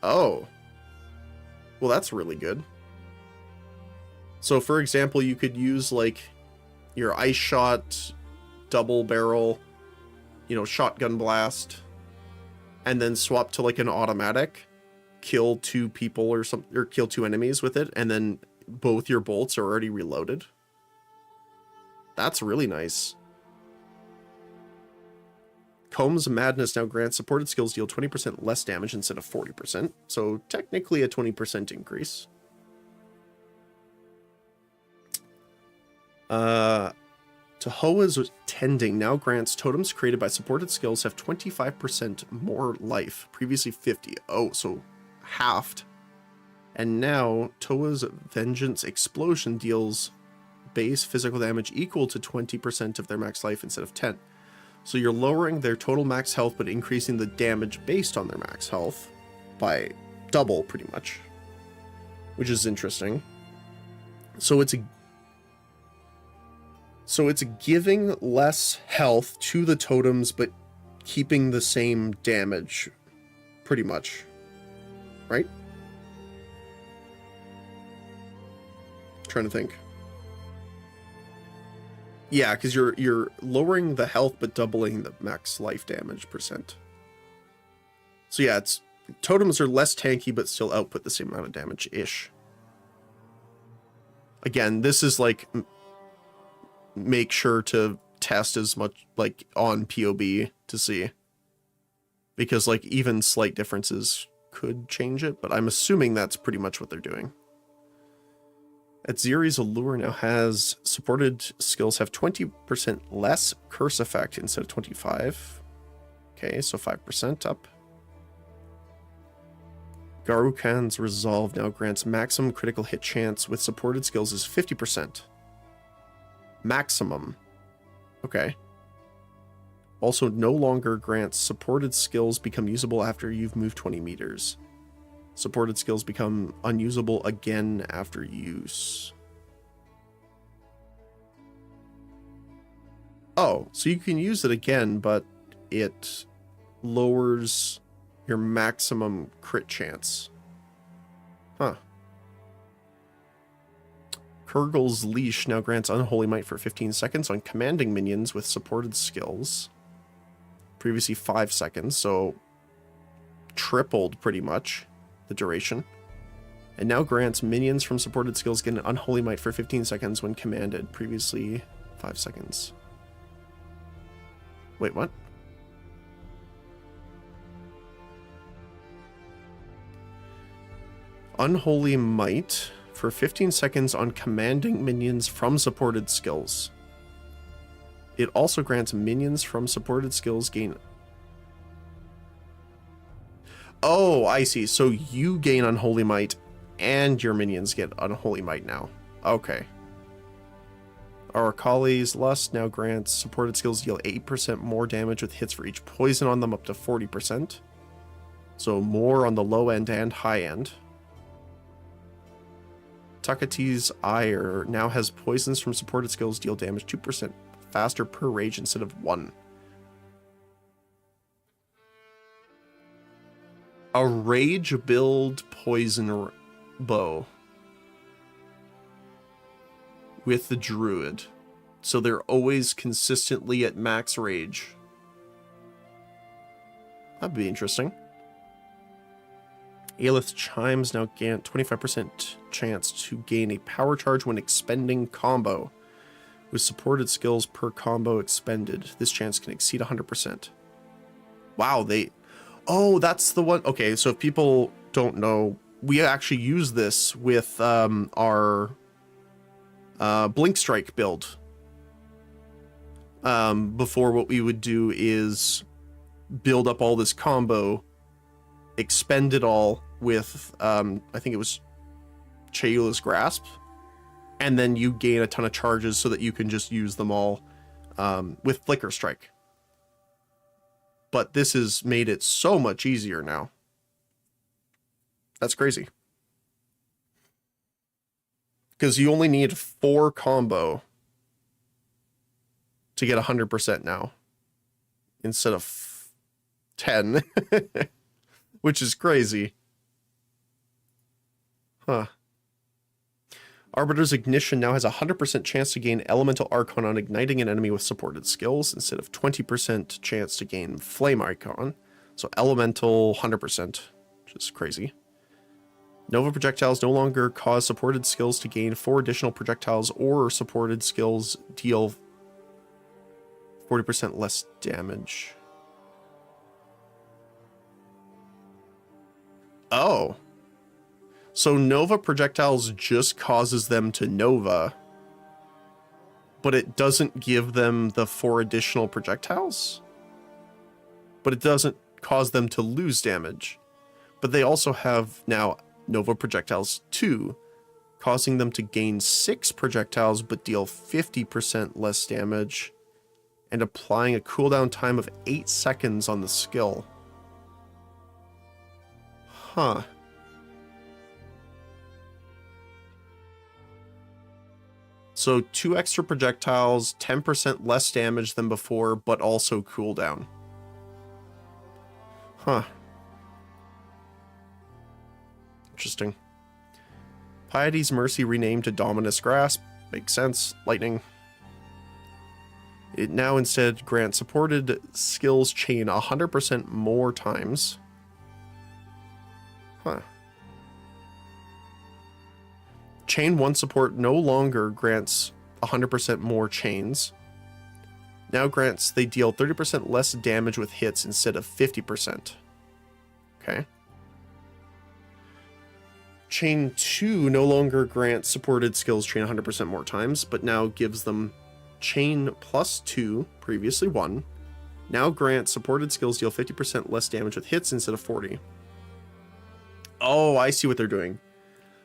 Oh. Well, that's really good. So, for example, you could use, like, your Ice Shot, double barrel, shotgun blast, and then swap to, like, an automatic. Kill 2 people or something, or kill 2 enemies with it, and then both your bolts are already reloaded. That's really nice. Comb's Madness now grants supported skills deal 20% less damage instead of 40%, so technically a 20% increase. Tahoa's Tending now grants totems created by supported skills have 25% more life, previously 50. Oh, so halved. And now Toa's Vengeance Explosion deals base physical damage equal to 20% of their max life instead of 10. So you're lowering their total max health but increasing the damage based on their max health by double, pretty much. Which is interesting. So it's giving less health to the totems but keeping the same damage, pretty much. Right? Trying to think. Yeah, because you're lowering the health but doubling the max life damage percent. So yeah, totems are less tanky but still output the same amount of damage-ish. Again, this is like make sure to test as much like on POB to see. Because like even slight differences could change it, but I'm assuming that's pretty much what they're doing. Atziri's Allure now has supported skills have 20% less curse effect instead of 25. Okay, so 5% up. Garukan's Resolve now grants maximum critical hit chance with supported skills is 50%. Maximum. Okay. Also no longer grants supported skills become usable after you've moved 20 meters. Supported skills become unusable again after use. Oh, so you can use it again, but it lowers your maximum crit chance. Huh. Kurgel's Leash now grants Unholy Might for 15 seconds on commanding minions with supported skills. Previously 5 seconds, so tripled pretty much the duration. And now grants minions from supported skills get an Unholy Might for 15 seconds when commanded. Previously 5 seconds. Wait, what? Unholy Might for 15 seconds on commanding minions from supported skills. It also grants minions from supported skills gain... Oh, I see. So you gain Unholy Might and your minions get Unholy Might now. Okay. Arakali's Lust now grants supported skills deal 8% more damage with hits for each poison on them up to 40%. So more on the low end and high end. Takati's Ire now has poisons from supported skills deal damage 2% faster per rage instead of 1. A rage build poison bow with the druid. So they're always consistently at max rage. That'd be interesting. Aelith's Chimes now grant 25% chance to gain a power charge when expending combo. With supported skills per combo expended, this chance can exceed 100%. Wow, they... Oh, that's the one... Okay, so if people don't know, we actually use this with our Blink Strike build. Before, what we would do is build up all this combo, expend it all with, I think it was Chayula's Grasp, and then you gain a ton of charges so that you can just use them all with Flicker Strike. But this has made it so much easier now. That's crazy. Because you only need 4 combo to get 100% now, instead of 10, which is crazy. Huh. Arbiter's Ignition now has a 100% chance to gain Elemental Archon on igniting an enemy with supported skills, instead of 20% chance to gain Flame Archon. So Elemental 100%, which is crazy. Nova projectiles no longer cause supported skills to gain 4 additional projectiles, or supported skills deal 40% less damage. Oh. So Nova projectiles just causes them to Nova, but it doesn't give them the 4 additional projectiles? But it doesn't cause them to lose damage. But they also have now Nova projectiles 2, causing them to gain 6 projectiles but deal 50% less damage, and applying a cooldown time of 8 seconds on the skill. Huh. So 2 extra projectiles, 10% less damage than before, but also cooldown. Huh. Interesting. Piety's Mercy renamed to Dominus Grasp. Makes sense. Lightning. It now instead grants supported skills chain 100% more times. Huh. Chain 1 support no longer grants 100% more chains. Now grants they deal 30% less damage with hits instead of 50%. Okay. Chain 2 no longer grants supported skills chain 100% more times, but now gives them chain plus 2, previously 1. Now grants supported skills deal 50% less damage with hits instead of 40. Oh, I see what they're doing.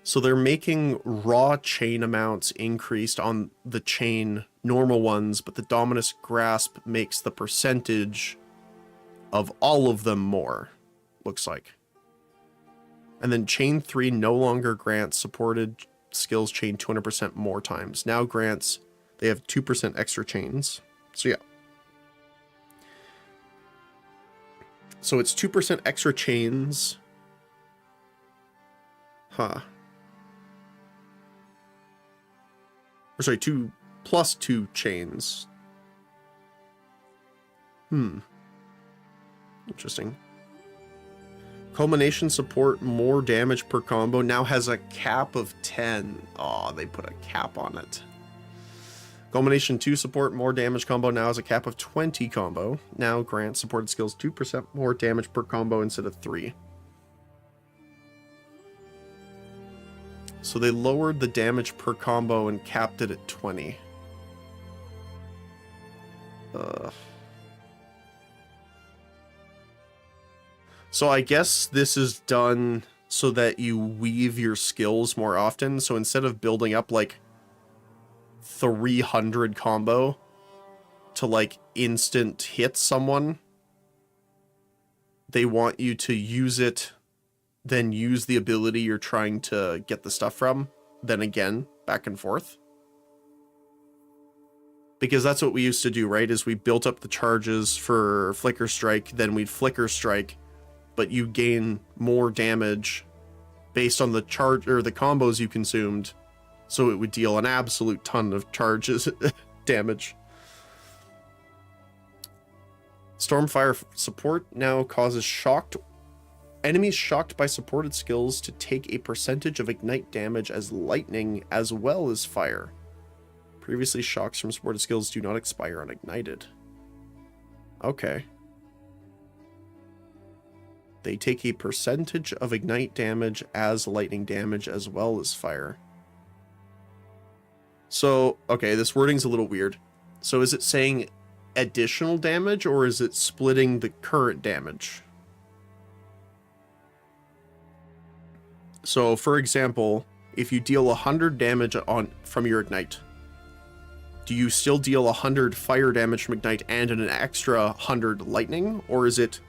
So they're making raw chain amounts increased on the chain normal ones, but the Dominus Grasp makes the percentage of all of them more, looks like. And then chain 3 no longer grants supported skills chain 200% more times. Now grants, they have 2% extra chains. So yeah. So it's 2% extra chains. Huh. Or sorry, 2 plus 2 chains. Interesting. Culmination support, more damage per combo, now has a cap of 10. Oh, they put a cap on it. Culmination 2 support, more damage combo, now has a cap of 20 combo. Now grants supported skills 2% more damage per combo instead of 3. So they lowered the damage per combo and capped it at 20. So I guess this is done so that you weave your skills more often. So instead of building up like 300 combo to like instant hit someone, they want you to use it, then use the ability you're trying to get the stuff from, then again, back and forth. Because that's what we used to do, right? Is we built up the charges for Flicker Strike, then we'd Flicker Strike, but you gain more damage based on the charge or the combos you consumed, so it would deal an absolute ton of charges damage. Stormfire support now causes enemies shocked by supported skills to take a percentage of ignite damage as lightning as well as fire. Previously, shocks from supported skills do not expire unignited. Okay. They take a percentage of ignite damage as lightning damage as well as fire. So, okay, this wording's a little weird. So is it saying additional damage or is it splitting the current damage? So, for example, if you deal 100 damage from your ignite, do you still deal 100 fire damage from ignite and an extra 100 lightning, or is it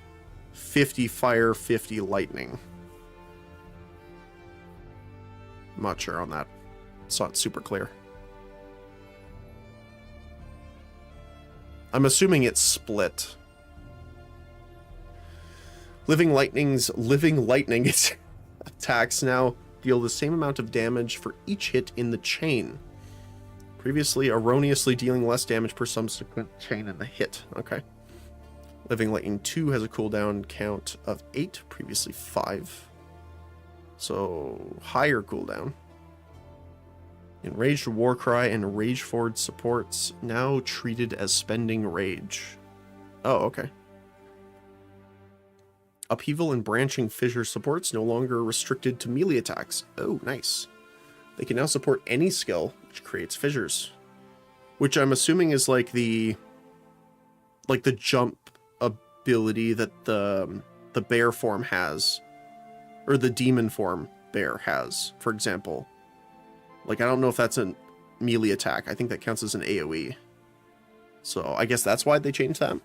50 fire, 50 lightning? I'm not sure on that. It's not super clear. I'm assuming it's split. Living lightning attacks now deal the same amount of damage for each hit in the chain. Previously erroneously dealing less damage per subsequent chain in the hit. Okay. Living Lightning 2 has a cooldown count of 8, previously 5. So, higher cooldown. Enraged Warcry and Rage Forward supports now treated as spending rage. Oh, okay. Upheaval and Branching Fissure supports no longer restricted to melee attacks. Oh, nice. They can now support any skill which creates fissures, which I'm assuming is like the jump ability that the bear form has, or the demon form bear has, for example. Like, I don't know if that's a melee attack. I think that counts as an AoE. So I guess that's why they changed that.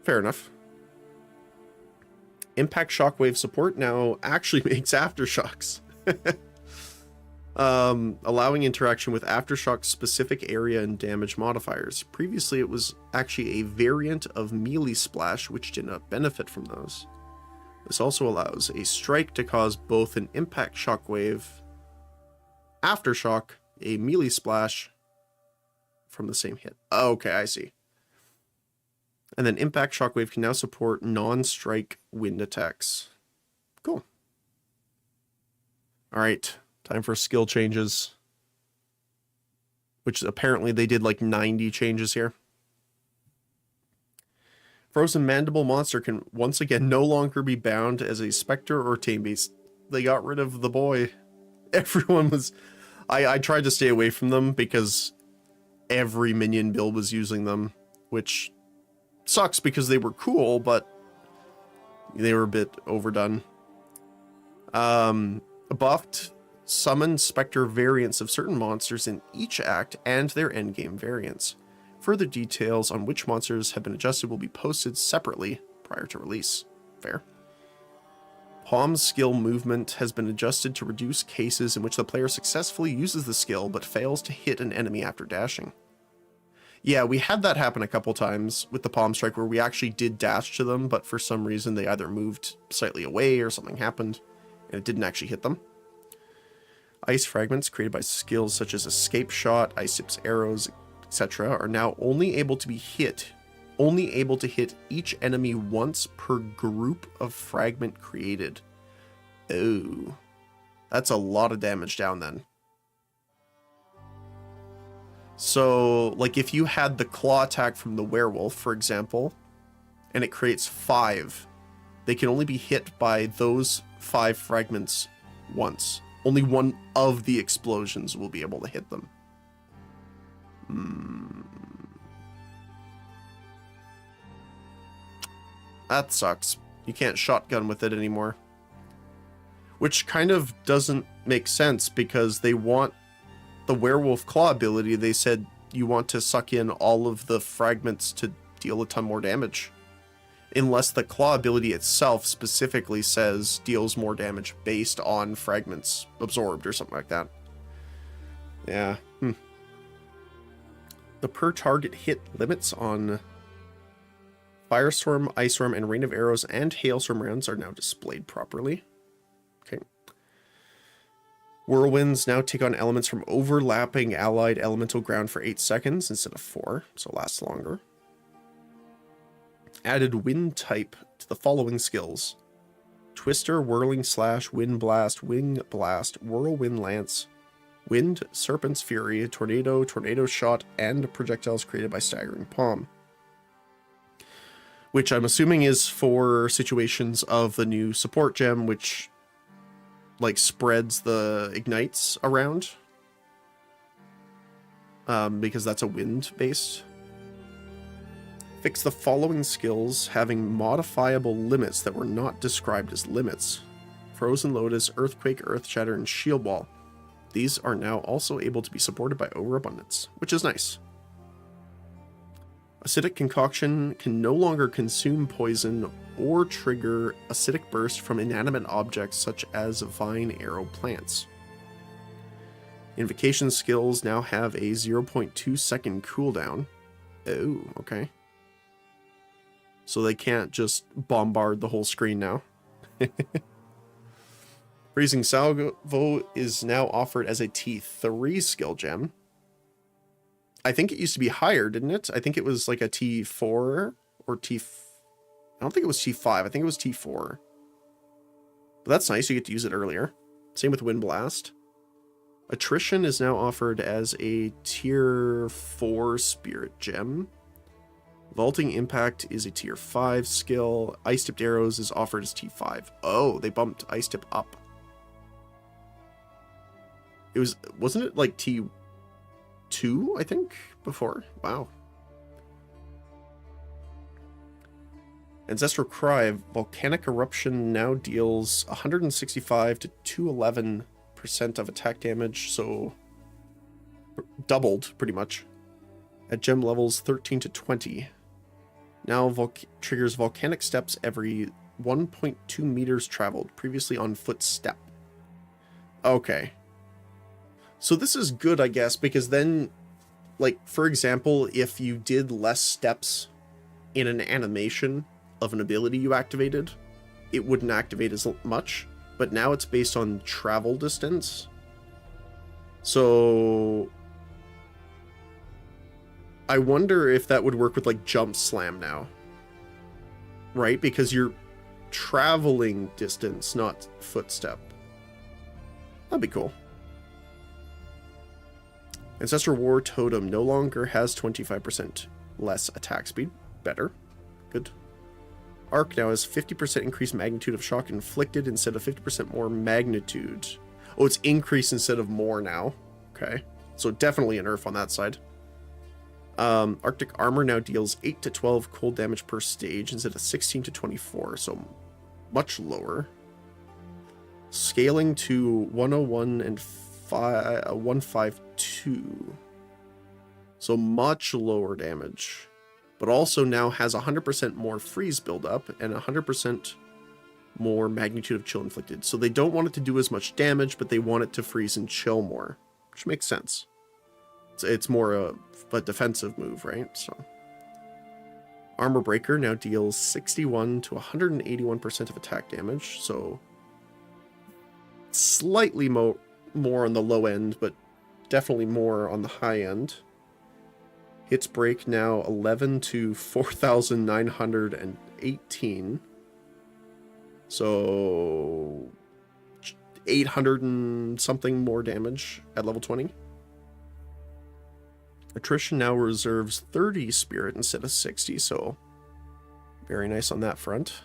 Fair enough. Impact Shockwave support now actually makes aftershocks. Allowing interaction with aftershock specific area and damage modifiers. Previously, it was actually a variant of Melee Splash, which did not benefit from those. This also allows a strike to cause both an Impact Shockwave, Aftershock, a Melee Splash from the same hit. Okay, I see. And then Impact Shockwave can now support non-strike wind attacks. Cool. Alright, time for skill changes. Which apparently they did like 90 changes here. Frozen Mandible Monster can once again no longer be bound as a Spectre or Tame Beast. They got rid of the boy. Everyone was... I tried to stay away from them because every minion build was using them, which... sucks because they were cool, but they were a bit overdone. Buffed summon Spectre variants of certain monsters in each act and their endgame variants. Further details on which monsters have been adjusted will be posted separately prior to release. Fair. Palm skill movement has been adjusted to reduce cases in which the player successfully uses the skill but fails to hit an enemy after dashing. Yeah, we had that happen a couple times with the Palm Strike where we actually did dash to them, but for some reason they either moved slightly away or something happened and it didn't actually hit them. Ice fragments created by skills such as escape shot, ice tips, arrows, etc. are now only able to hit each enemy once per group of fragment created. Oh, that's a lot of damage down then. So, like if you had the claw attack from the werewolf, for example, and it creates 5, they can only be hit by those 5 fragments once. Only one of the explosions will be able to hit them. That sucks. You can't shotgun with it anymore. Which kind of doesn't make sense because they want the werewolf claw ability. They said you want to suck in all of the fragments to deal a ton more damage. Unless the claw ability itself specifically says deals more damage based on fragments absorbed or something like that. Yeah. The per target hit limits on Firestorm, Ice Storm, and Rain of Arrows and Hailstorm rounds are now displayed properly. Okay. Whirlwinds now take on elements from overlapping allied elemental ground for 8 seconds instead of 4, so lasts longer. Added wind type to the following skills: Twister, Whirling Slash, Wind Blast, Wing Blast, Whirlwind Lance, Wind, Serpent's Fury, Tornado, Tornado Shot, and projectiles created by Staggering Palm. Which I'm assuming is for situations of the new support gem, which like spreads the ignites around. Because that's a wind based. Fix the following skills having modifiable limits that were not described as limits: Frozen Lotus, Earthquake, Earth Shatter, and Shield Wall. These are now also able to be supported by Overabundance, which is nice. Acidic Concoction can no longer consume poison or trigger acidic burst from inanimate objects such as vine arrow plants. Invocation skills now have a 0.2 second cooldown. Oh, okay. So they can't just bombard the whole screen now. Freezing Salvo is now offered as a T3 skill gem. I think it used to be higher, didn't it? I think it was like a T4 or I don't think it was T5. I think it was T4. But that's nice. You get to use it earlier. Same with Wind Blast. Attrition is now offered as a Tier 4 Spirit Gem. Vaulting Impact is a Tier 5 skill. Ice Tipped Arrows is offered as T5. Oh, they bumped Ice Tip up. Wasn't it like T2, I think, before? Wow. Ancestral Cry, Volcanic Eruption now deals 165 to 211% of attack damage, so doubled, pretty much, at gem levels 13 to 20. Now triggers volcanic steps every 1.2 meters traveled, previously on foot step. Okay. So this is good, I guess, because then, like, for example, if you did less steps in an animation of an ability you activated, it wouldn't activate as much, but now it's based on travel distance. So I wonder if that would work with like Jump Slam now, right? Because you're traveling distance, not footstep. That'd be cool. Ancestral War Totem no longer has 25% less attack speed. Better. Good. Arc now has 50% increased magnitude of shock inflicted instead of 50% more magnitude. Oh, it's increased instead of more now. Okay. So definitely a nerf on that side. Arctic Armor now deals 8 to 12 cold damage per stage instead of 16 to 24, so much lower. Scaling to 101 and 152. So much lower damage. But also now has 100% more freeze buildup and 100% more magnitude of chill inflicted. So they don't want it to do as much damage, but they want it to freeze and chill more, which makes sense. It's more a defensive move, right? So Armor Breaker now deals 61 to 181% of attack damage, so slightly more on the low end, but definitely more on the high end. Hits break now 11 to 4,918. So 800 and something more damage at level 20. Attrition now reserves 30 spirit instead of 60, so very nice on that front.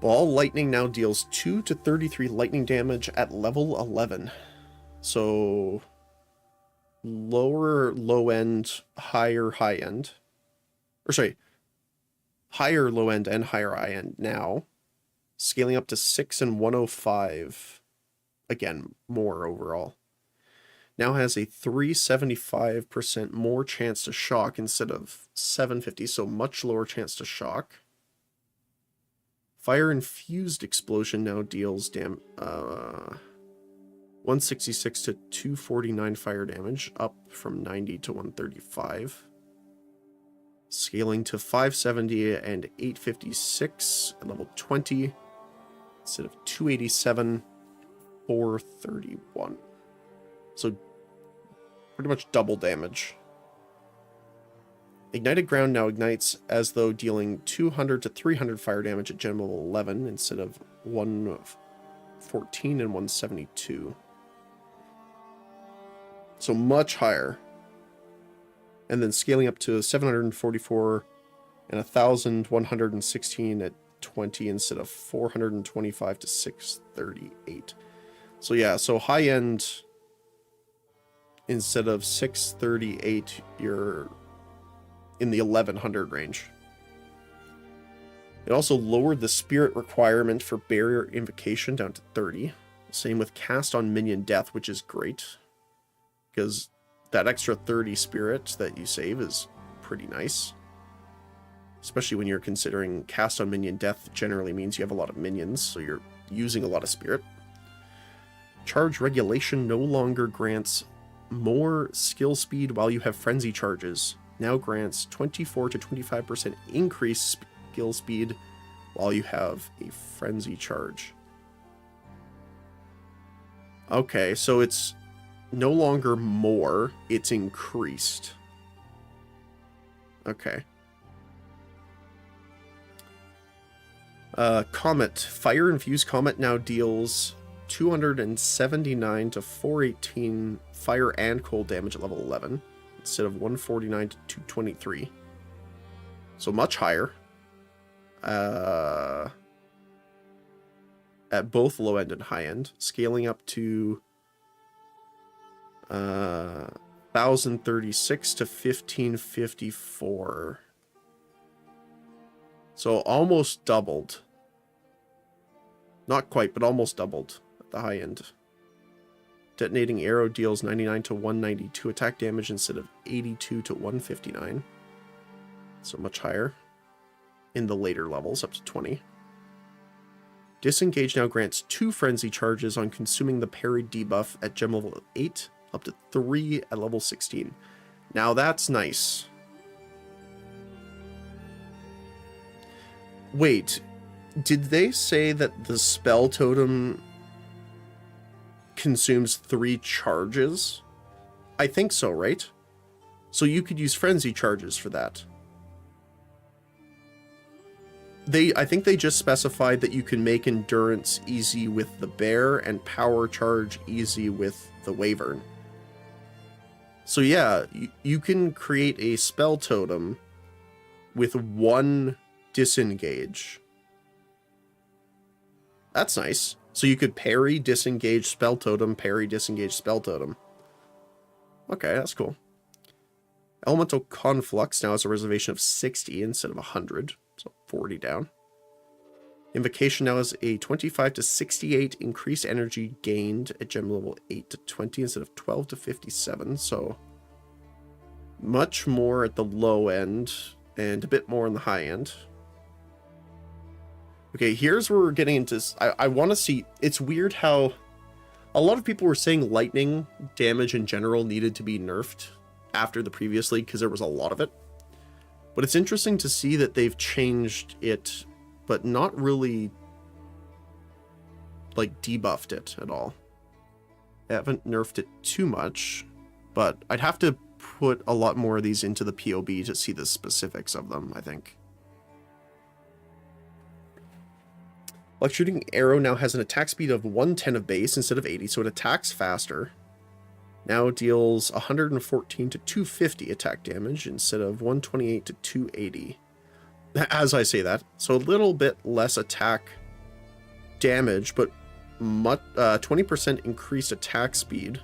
Ball Lightning now deals 2 to 33 lightning damage at level 11. So lower low end, higher high end. Or sorry, higher low end and higher high end now. Scaling up to 6 and 105. Again, more overall. Now has a 375% more chance to shock instead of 750, so much lower chance to shock. Fire Infused Explosion now deals 166 to 249 fire damage, up from 90 to 135. Scaling to 570 and 856 at level 20, instead of 287, 431. So pretty much double damage. Ignited Ground now ignites as though dealing 200 to 300 fire damage at gem level 11 instead of 114 and 172. So much higher. And then scaling up to 744 and 1,116 at 20 instead of 425 to 638. So yeah, so high end, instead of 638, you're in the 1100 range. It also lowered the spirit requirement for barrier invocation down to 30. Same with cast on minion death, which is great, because that extra 30 spirit that you save is pretty nice. Especially when you're considering cast on minion death generally means you have a lot of minions, so you're using a lot of spirit. Charge regulation no longer grants more skill speed while you have frenzy charges. Now grants 24 to 25% increased skill speed while you have a frenzy charge. Okay, so it's no longer more, it's increased. Okay. Comet. Fire Infused Comet now deals 279 to 418 fire and cold damage at level 11 instead of 149 to 223. So much higher. At both low end and high end, scaling up to 1,036 to 1,554. So almost doubled. Not quite, but almost doubled at the high end. Detonating Arrow deals 99 to 192 attack damage instead of 82 to 159. So much higher. In the later levels, up to 20. Disengage now grants 2 frenzy charges on consuming the parry debuff at gem level 8, up to 3 at level 16. Now that's nice. Wait, did they say that the spell totem consumes 3 charges? I think so, right? So you could use frenzy charges for that. I think they just specified that you can make endurance easy with the bear and power charge easy with the wyvern. So yeah, you can create a spell totem with 1 disengage. That's nice. So you could parry, disengage, spell totem, parry, disengage, spell totem. Okay, that's cool. Elemental Conflux now has a reservation of 60 instead of 100. So 40 down. Invocation now has a 25 to 68 increased energy gained at gem level 8 to 20 instead of 12 to 57. So much more at the low end and a bit more on the high end. Okay, here's where we're getting into... I want to see... It's weird how... A lot of people were saying lightning damage in general needed to be nerfed after the previous league because there was a lot of it. But it's interesting to see that they've changed it, but not really, like, debuffed it at all. They haven't nerfed it too much, but I'd have to put a lot more of these into the POB to see the specifics of them, I think. Electric shooting arrow now has an attack speed of 110 of base instead of 80, so it attacks faster. Now deals 114 to 250 attack damage instead of 128 to 280. As I say that, so a little bit less attack damage, but 20% increased attack speed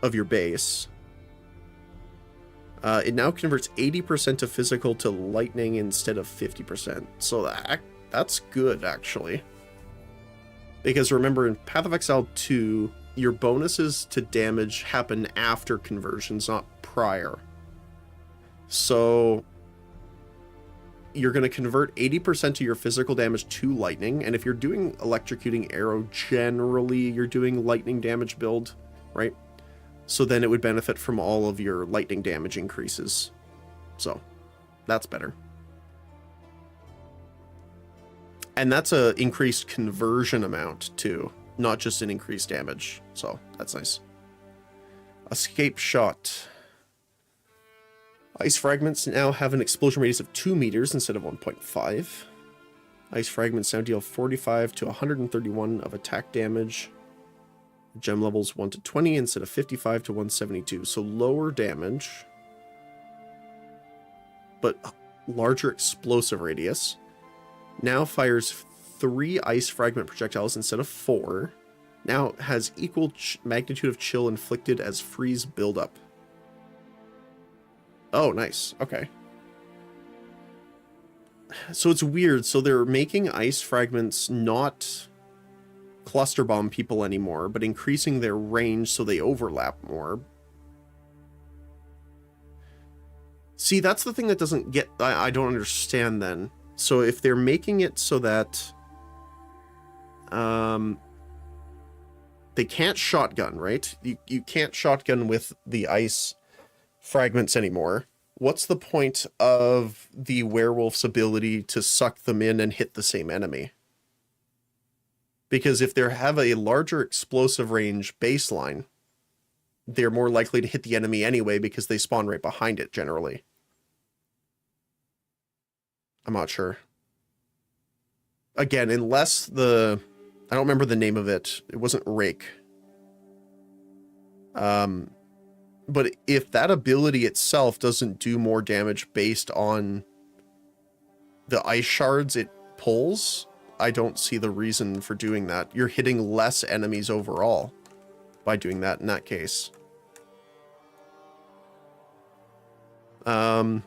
of your base. It now converts 80% of physical to lightning instead of 50%. So that's good, actually. Because remember, in Path of Exile 2, your bonuses to damage happen after conversions, not prior. So you're going to convert 80% of your physical damage to lightning, and if you're doing electrocuting arrow, generally you're doing lightning damage build, right? So then it would benefit from all of your lightning damage increases. So that's better. And that's a increased conversion amount too, not just an increased damage. So that's nice. Escape shot. Ice fragments now have an explosion radius of 2 meters instead of 1.5. Ice fragments now deal 45 to 131 of attack damage. Gem levels 1 to 20 instead of 55 to 172. So lower damage, but larger explosive radius. Now fires 3 ice fragment projectiles instead of 4. Now has equal magnitude of chill inflicted as freeze buildup. Oh, nice. Okay. So it's weird. So they're making ice fragments not cluster bomb people anymore, but increasing their range so they overlap more. See, that's the thing that doesn't get... I don't understand then. So if they're making it so that they can't shotgun, right? You can't shotgun with the ice fragments anymore. What's the point of the werewolf's ability to suck them in and hit the same enemy? Because if they have a larger explosive range baseline, they're more likely to hit the enemy anyway because they spawn right behind it generally. I'm not sure. Again, unless the... I don't remember the name of it. It wasn't Rake. But if that ability itself doesn't do more damage based on the ice shards it pulls, I don't see the reason for doing that. You're hitting less enemies overall by doing that in that case. It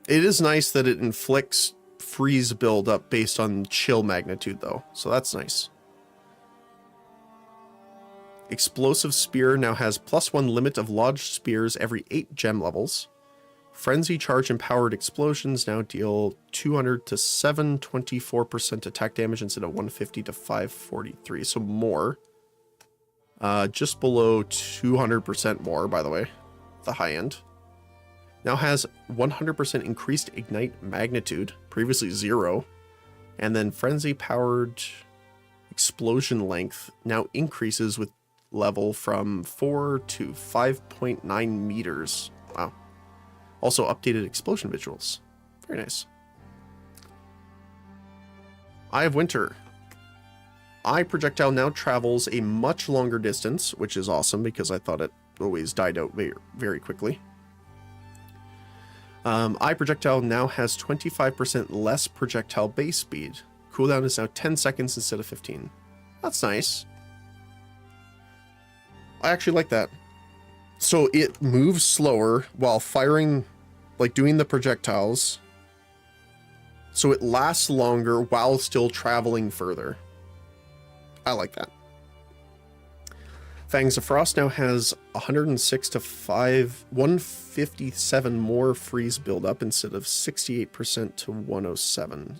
is nice that it inflicts freeze buildup based on chill magnitude, though, so that's nice. Explosive Spear now has +1 limit of lodged spears every 8 gem levels. Frenzy Charge Empowered Explosions now deal 200 to 724% attack damage instead of 150 to 543, so more. Just below 200% more, by the way, the high end. Now has 100% increased ignite magnitude, previously 0. And then Frenzy Powered Explosion length now increases with level from 4 to 5.9 meters. Wow. Also updated explosion visuals. Very nice. Eye of Winter. Eye projectile now travels a much longer distance, which is awesome because I thought it always died out very, very quickly. Eye projectile now has 25% less projectile base speed. Cooldown is now 10 seconds instead of 15. That's nice. I actually like that. So it moves slower while firing, like doing the projectiles. So it lasts longer while still traveling further. I like that. Fangs of Frost now has 106 to 157 more freeze buildup instead of 68% to 107.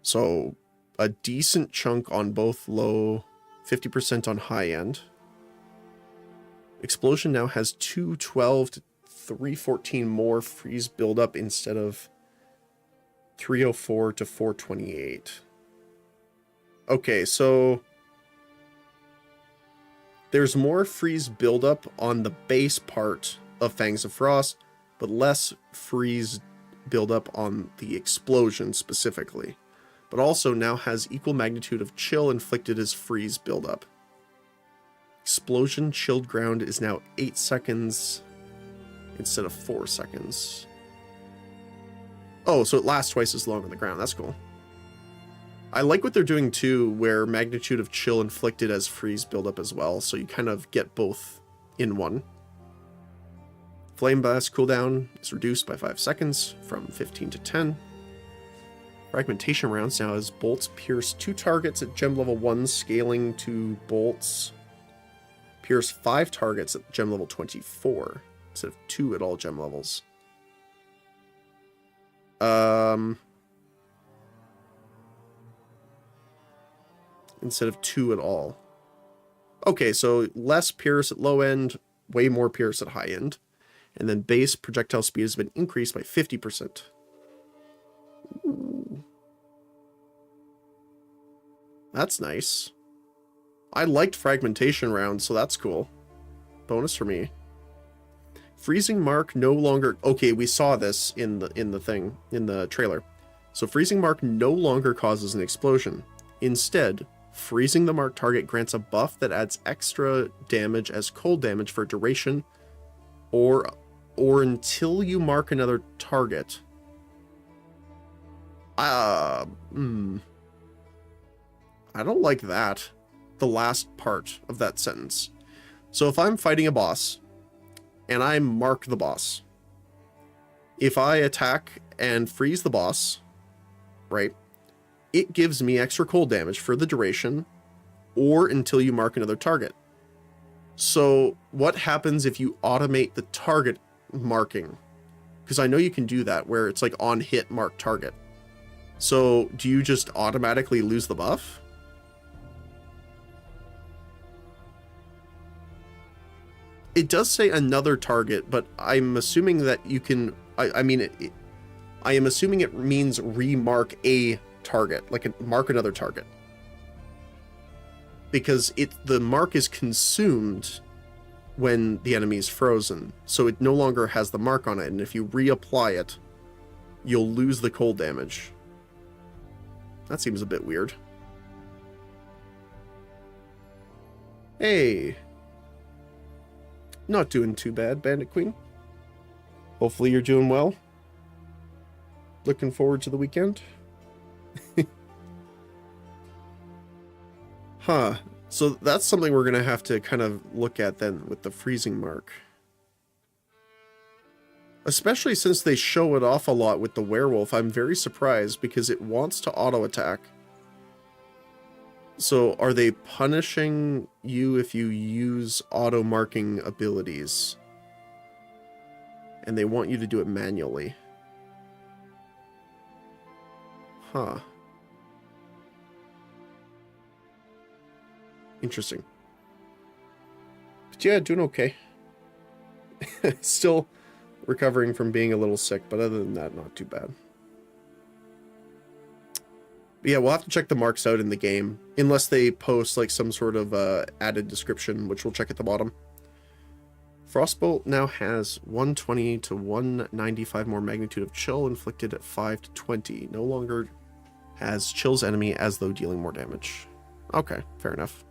So a decent chunk on both low, 50% on high end. Explosion now has 212 to 314 more freeze buildup instead of 304 to 428. Okay, so there's more freeze buildup on the base part of Fangs of Frost, but less freeze buildup on the explosion specifically. But also now has equal magnitude of chill inflicted as freeze buildup. Explosion chilled ground is now 8 seconds instead of 4 seconds. Oh, so it lasts twice as long on the ground. That's cool. I like what they're doing too, where magnitude of chill inflicted as freeze buildup as well, so you kind of get both in one. Flame Blast cooldown is reduced by 5 seconds from 15 to 10. Fragmentation rounds now has bolts pierce 2 targets at gem level 1, scaling to bolts pierce 5 targets at gem level 24, instead of 2 at all gem levels. Instead of 2 at all. Okay, so less pierce at low end, way more pierce at high end. And then base projectile speed has been increased by 50%. Ooh. That's nice. I liked fragmentation rounds, so that's cool. Bonus for me. Freezing mark no longer... Okay, we saw this in the trailer. So freezing mark no longer causes an explosion. Instead, freezing the marked target grants a buff that adds extra damage as cold damage for duration, or until you mark another target. I don't like that. The last part of that sentence. So if I'm fighting a boss, and I mark the boss, if I attack and freeze the boss, right, it gives me extra cold damage for the duration, or until you mark another target. So what happens if you automate the target marking? Because I know you can do that, where it's like on hit mark target. So do you just automatically lose the buff? It does say another target, but I'm assuming that you can... I am assuming it means remark a target, like mark another target. Because the mark is consumed when the enemy is frozen, so it no longer has the mark on it, and if you reapply it, you'll lose the cold damage. That seems a bit weird. Hey. Not doing too bad, Bandit Queen. Hopefully you're doing well. Looking forward to the weekend. Huh. So that's something we're going to have to kind of look at then with the freezing mark. Especially since they show it off a lot with the werewolf, I'm very surprised because it wants to auto attack. So are they punishing you if you use auto marking abilities? And they want you to do it manually. Huh. Interesting. But yeah, doing okay. Still recovering from being a little sick, but other than that, not too bad. But yeah, we'll have to check the marks out in the game, unless they post like some sort of added description, which we'll check at the bottom. Frostbolt now has 120 to 195 more magnitude of chill inflicted at 5 to 20. No longer has chills enemy as though dealing more damage. Okay, fair enough.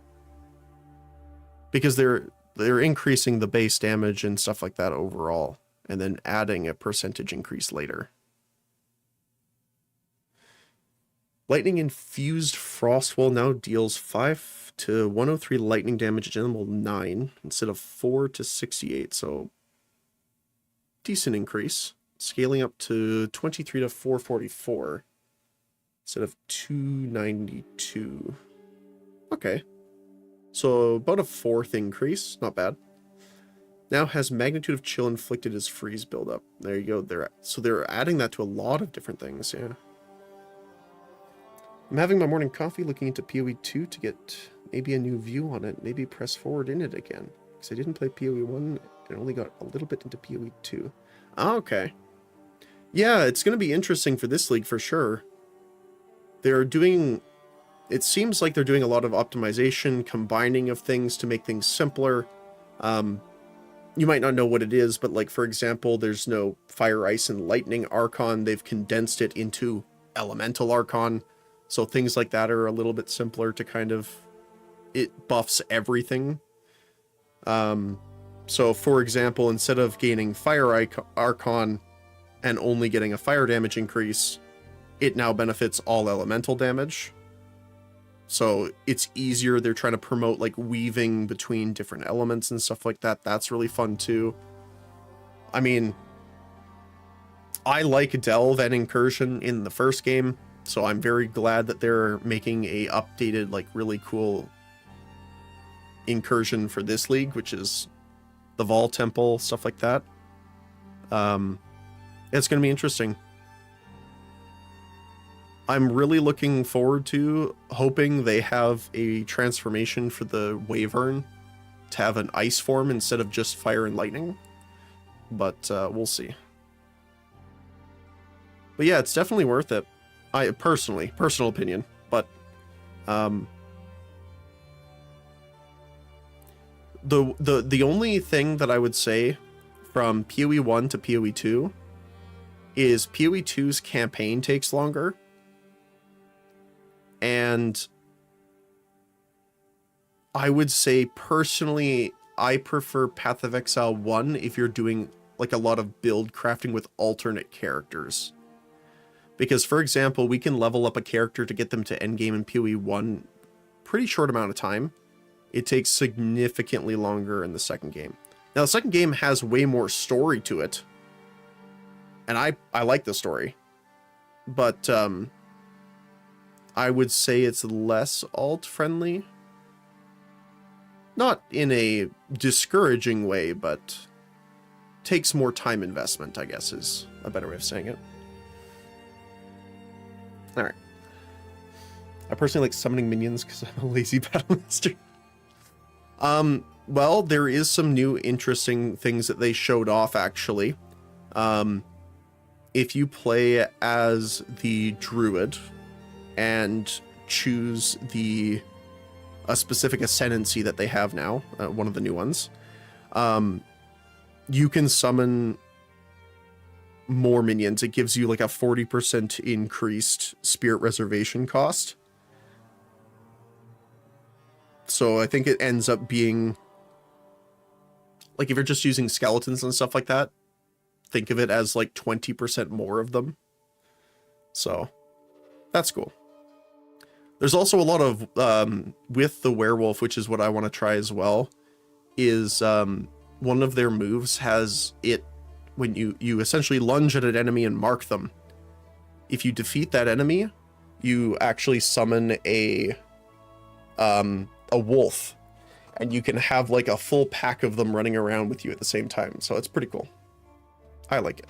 Because they're increasing the base damage and stuff like that overall, and then adding a percentage increase later. Lightning infused Frostwall now deals 5 to 103 lightning damage at level 9 instead of 4 to 68, so decent increase. Scaling up to 23 to 444 instead of 292. Okay. So about a 4th increase, not bad. Now has magnitude of chill inflicted as freeze buildup. There you go. So they're adding that to a lot of different things, yeah. I'm having my morning coffee looking into PoE 2 to get maybe a new view on it, maybe press forward in it again. Because I didn't play PoE 1 and only got a little bit into PoE 2. Oh, okay. Yeah, it's going to be interesting for this league for sure. They're doing... It seems like they're doing a lot of optimization, combining of things to make things simpler. You might not know what it is, but like, for example, there's no Fire, Ice, and Lightning Archon. They've condensed it into Elemental Archon. So things like that are a little bit simpler to kind of... It buffs everything. So, for example, instead of gaining Fire Archon and only getting a fire damage increase, it now benefits all elemental damage. So it's easier. They're trying to promote like weaving between different elements and stuff like that. That's really fun too. I mean, I like Delve and Incursion in the first game, so I'm very glad that they're making a updated, like really cool Incursion for this league, which is the Vol Temple, stuff like that. It's going to be interesting. I'm really looking forward to hoping they have a transformation for the Wyvern to have an ice form instead of just fire and lightning. But we'll see. But yeah, it's definitely worth it. Personal opinion. But the only thing that I would say from PoE 1 to PoE 2 is PoE 2's campaign takes longer. And I would say personally, I prefer Path of Exile 1 if you're doing like a lot of build crafting with alternate characters. Because, for example, we can level up a character to get them to endgame in PoE 1 pretty short amount of time. It takes significantly longer in the second game. Now, the second game has way more story to it. And I like the story. But, I would say it's less alt-friendly. Not in a discouraging way, but takes more time investment, I guess, is a better way of saying it. Alright. I personally like summoning minions because I'm a lazy battle master. Well, there is some new interesting things that they showed off, actually. If you play as the Druid and choose a specific ascendancy that they have now, one of the new ones, you can summon more minions. It gives you like a 40% increased spirit reservation cost. So I think it ends up being like, if you're just using skeletons and stuff like that, think of it as like 20% more of them. So that's cool. There's also a lot of, with the werewolf, which is what I want to try as well, is one of their moves has it, when you essentially lunge at an enemy and mark them. If you defeat that enemy, you actually summon a wolf, and you can have like a full pack of them running around with you at the same time. So it's pretty cool. I like it.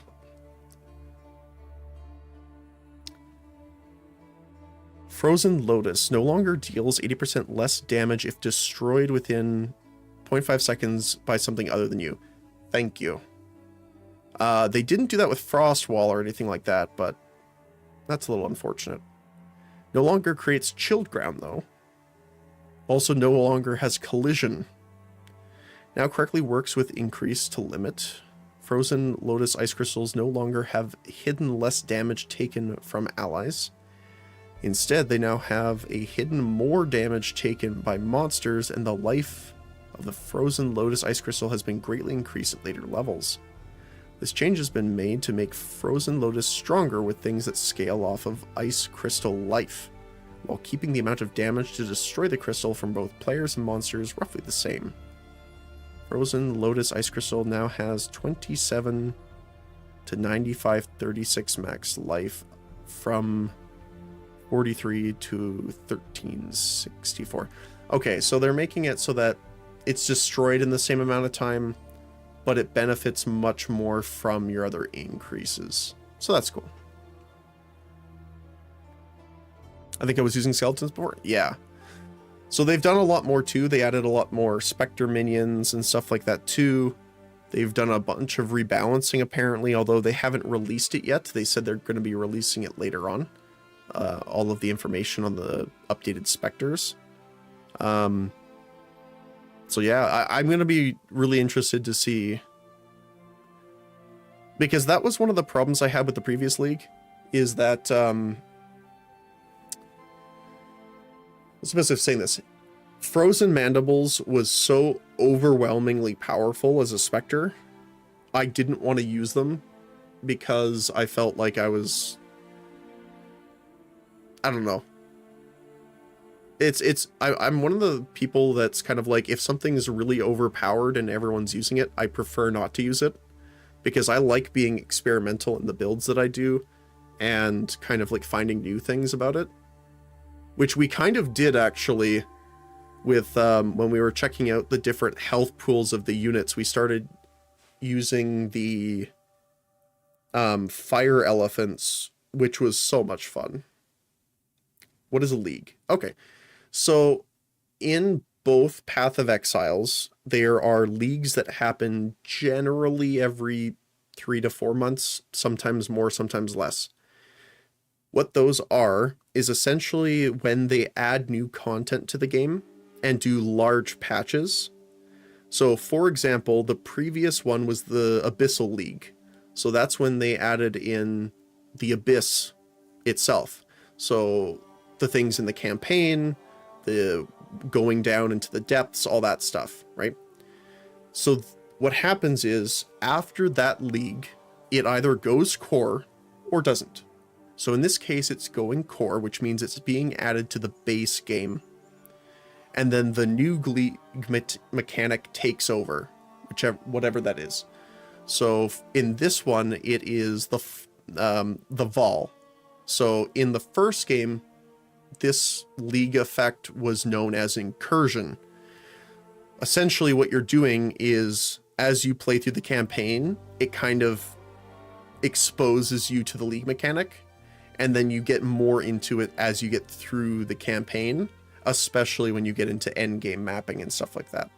Frozen Lotus no longer deals 80% less damage if destroyed within 0.5 seconds by something other than you. Thank you. They didn't do that with Frost Wall or anything like that, but that's a little unfortunate. No longer creates Chilled Ground, though. Also no longer has Collision. Now correctly works with Increase to Limit. Frozen Lotus Ice Crystals no longer have hidden less damage taken from allies. Instead, they now have a hidden more damage taken by monsters, and the life of the Frozen Lotus Ice Crystal has been greatly increased at later levels. This change has been made to make Frozen Lotus stronger with things that scale off of Ice Crystal life, while keeping the amount of damage to destroy the crystal from both players and monsters roughly the same. Frozen Lotus Ice Crystal now has 27 to 9536 max life from 43 to 1364. Okay, so they're making it so that it's destroyed in the same amount of time, but it benefits much more from your other increases. So that's cool. I think I was using skeletons before. Yeah. So they've done a lot more too. They added a lot more Spectre minions and stuff like that too. They've done a bunch of rebalancing apparently, although they haven't released it yet. They said they're going to be releasing it later on. All of the information on the updated Spectres. So yeah, I'm going to be really interested to see. Because that was one of the problems I had with the previous league, is that... I'm supposed to saying this. Frozen Mandibles was so overwhelmingly powerful as a Spectre, I didn't want to use them because I felt like I was... I don't know. I'm one of the people that's kind of like, if something's really overpowered and everyone's using it, I prefer not to use it. Because I like being experimental in the builds that I do and kind of like finding new things about it. Which we kind of did actually with when we were checking out the different health pools of the units. We started using the fire elephants, which was so much fun. What is a league? Okay, so in both Path of Exiles, there are leagues that happen generally every 3 to 4 months, sometimes more, sometimes less. What those are is essentially when they add new content to the game and do large patches. So for example, the previous one was the Abyssal League. So that's when they added in the Abyss itself. So the things in the campaign, the going down into the depths, all that stuff, right? So what happens is after that league, it either goes core or doesn't. So in this case, it's going core, which means it's being added to the base game. And then the new league mechanic takes over, whatever that is. So in this one, it is the Vol. So in the first game, this league effect was known as Incursion. Essentially what you're doing is, as you play through the campaign, it kind of exposes you to the league mechanic, and then you get more into it as you get through the campaign, especially when you get into end game mapping and stuff like that.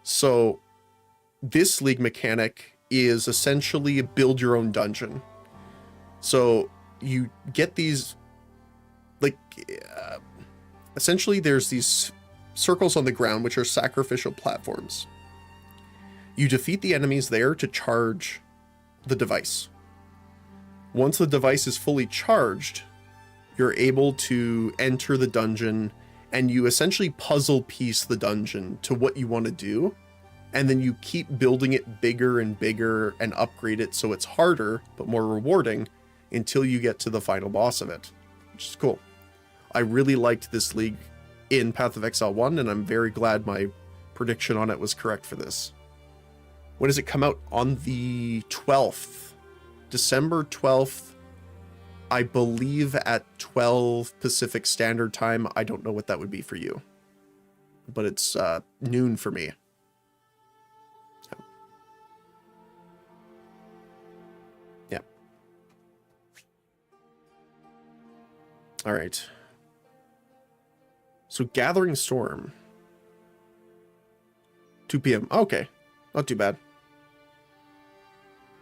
So this league mechanic is essentially build your own dungeon. So you get these, like, essentially there's these circles on the ground, which are sacrificial platforms. You defeat the enemies there to charge the device. Once the device is fully charged, you're able to enter the dungeon, and you essentially puzzle piece the dungeon to what you want to do, and then you keep building it bigger and bigger and upgrade it so it's harder but more rewarding until you get to the final boss of it, which is cool. I really liked this league in Path of Exile 1, and I'm very glad my prediction on it was correct for this. When does it come out? On the 12th. December 12th, I believe at 12 Pacific Standard Time. I don't know what that would be for you, but it's noon for me. Yeah. All right. So Gathering Storm. 2 p.m. Okay. Not too bad.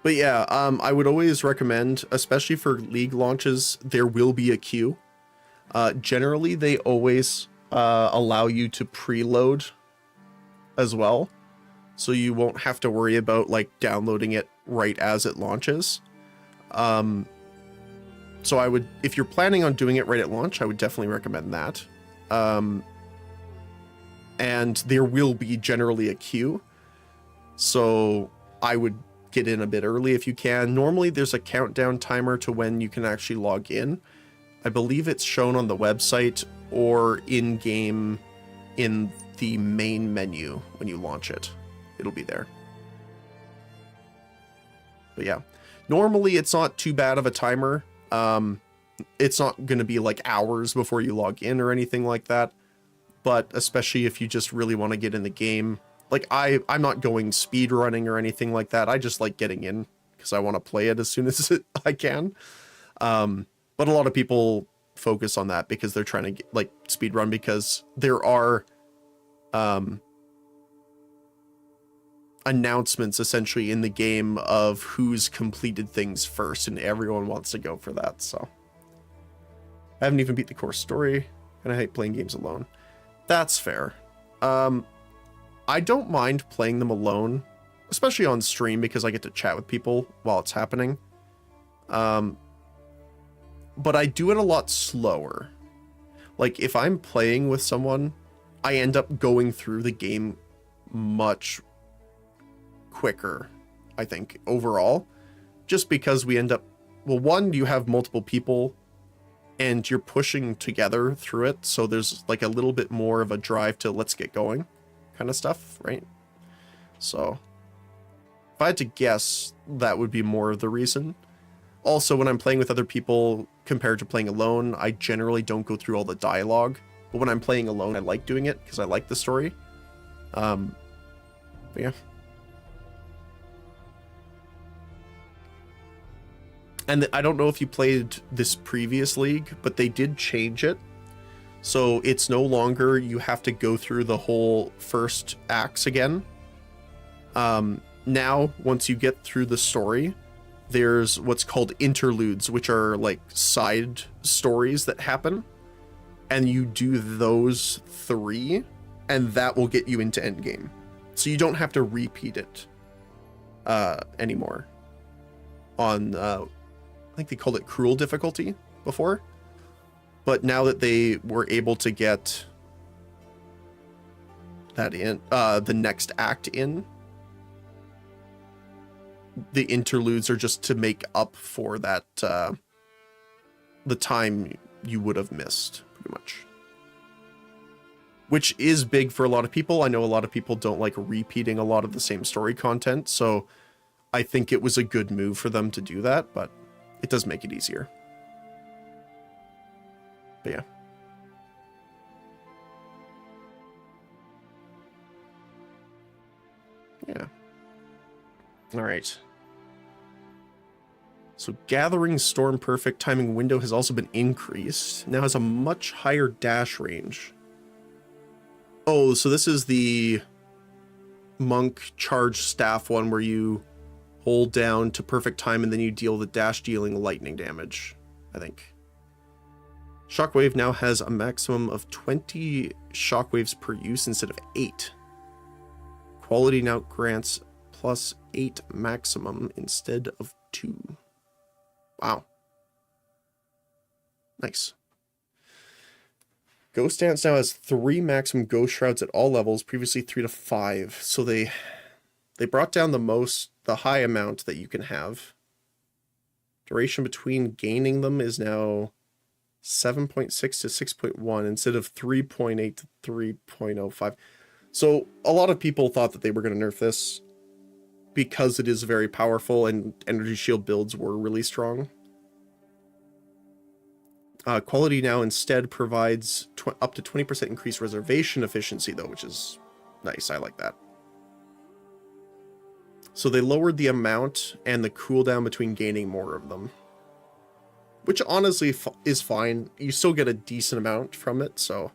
But yeah, I would always recommend, especially for league launches, there will be a queue. Generally, they always allow you to preload as well. So you won't have to worry about like downloading it right as it launches. So I would, if you're planning on doing it right at launch, I would definitely recommend that. And there will be generally a queue. So I would get in a bit early if you can. Normally there's a countdown timer to when you can actually log in. I believe it's shown on the website or in-game in the main menu when you launch it. It'll be there. But yeah, normally it's not too bad of a timer. It's not going to be like hours before you log in or anything like that. but especially if you just really want to get in the game. Like I'm not going speed running or anything like that. I just like getting in because I want to play it as soon as I can. But a lot of people focus on that because they're trying to get, like, speed run, because there are announcements essentially in the game of who's completed things first, and everyone wants to go for that. So I haven't even beat the core story, and I hate playing games alone. That's fair. I don't mind playing them alone, especially on stream, because I get to chat with people while it's happening. But I do it a lot slower. Like, if I'm playing with someone, I end up going through the game much quicker, I think, overall. Just because we end up... Well, one, you have multiple people, and you're pushing together through it, so there's, like, a little bit more of a drive to let's get going kind of stuff, right? So, if I had to guess, that would be more of the reason. Also, when I'm playing with other people compared to playing alone, I generally don't go through all the dialogue. But when I'm playing alone, I like doing it because I like the story. But yeah. And I don't know if you played this previous league, but they did change it. So it's no longer you have to go through the whole first acts again. Now, once you get through the story, there's what's called interludes, which are like side stories that happen. And you do those 3, and that will get you into endgame. So you don't have to repeat it anymore. On, I think they called it cruel difficulty before. But now that they were able to get that in, the next act in, the interludes are just to make up for that, the time you would have missed, pretty much. Which is big for a lot of people. I know a lot of people don't like repeating a lot of the same story content, so I think it was a good move for them to do that, but it does make it easier. But yeah. Yeah. All right. So Gathering Storm Perfect timing window has also been increased. Now has a much higher dash range. Oh, so this is the monk charge staff one where you hold down to perfect time and then you deal the dash dealing lightning damage, I think. Shockwave now has a maximum of 20 shockwaves per use instead of 8. Quality now grants plus 8 maximum instead of 2. Wow. Nice. Ghost Dance now has 3 maximum ghost shrouds at all levels, previously 3 to 5. So they brought down the high amount that you can have. Duration between gaining them is now 7.6 to 6.1 instead of 3.8 to 3.05. So a lot of people thought that they were going to nerf this because it is very powerful and energy shield builds were really strong. Quality now instead provides up to 20% increased reservation efficiency though, which is nice. I like that. So they lowered the amount and the cooldown between gaining more of them, which honestly is fine. You still get a decent amount from it, so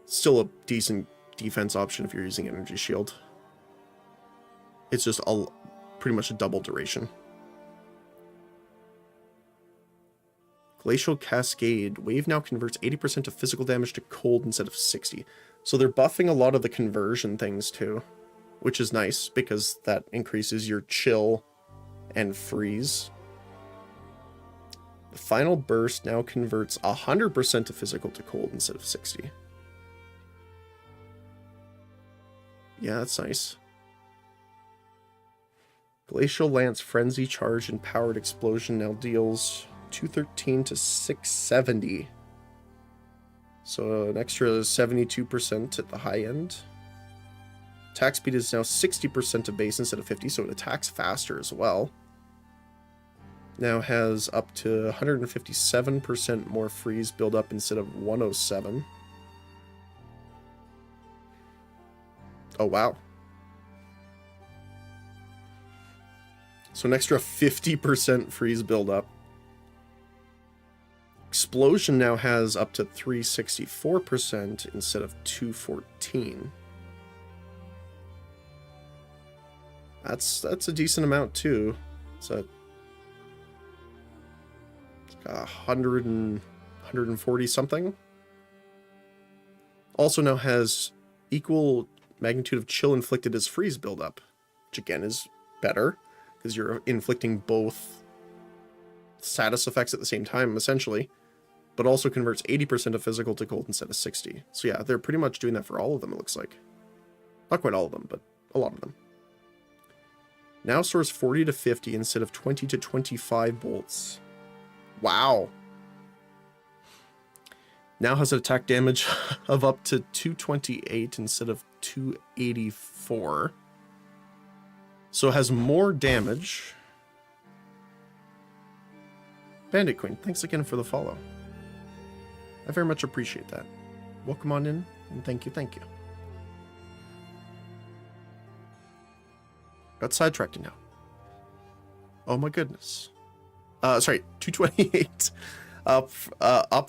still a decent defense option if you're using energy shield. It's just pretty much a double duration. Glacial Cascade. Wave now converts 80% of physical damage to cold instead of 60. So they're buffing a lot of the conversion things too, which is nice because that increases your chill and freeze. The final burst now converts 100% of physical to cold instead of 60. Yeah, that's nice. Glacial Lance Frenzy Charge and Powered Explosion now deals 213 to 670. So an extra 72% at the high end. Attack speed is now 60% of base instead of 50, so it attacks faster as well. Now has up to 157% more freeze build up instead of 107. Oh, wow. So an extra 50% freeze buildup. Explosion now has up to 364% instead of 214. That's a decent amount too. It's a 140 something. Also now has equal magnitude of chill inflicted as freeze buildup, which again is better because you're inflicting both status effects at the same time essentially, but also converts 80% of physical to cold instead of 60. So yeah, they're pretty much doing that for all of them, it looks like. Not quite all of them, but a lot of them. Now stores 40 to 50 instead of 20 to 25 bolts. Wow. Now has an attack damage of up to 228 instead of 284. So it has more damage. Bandit Queen, thanks again for the follow. I very much appreciate that. Welcome on in, and thank you, thank you. Got sidetracked now. Oh my goodness. Sorry, 228 up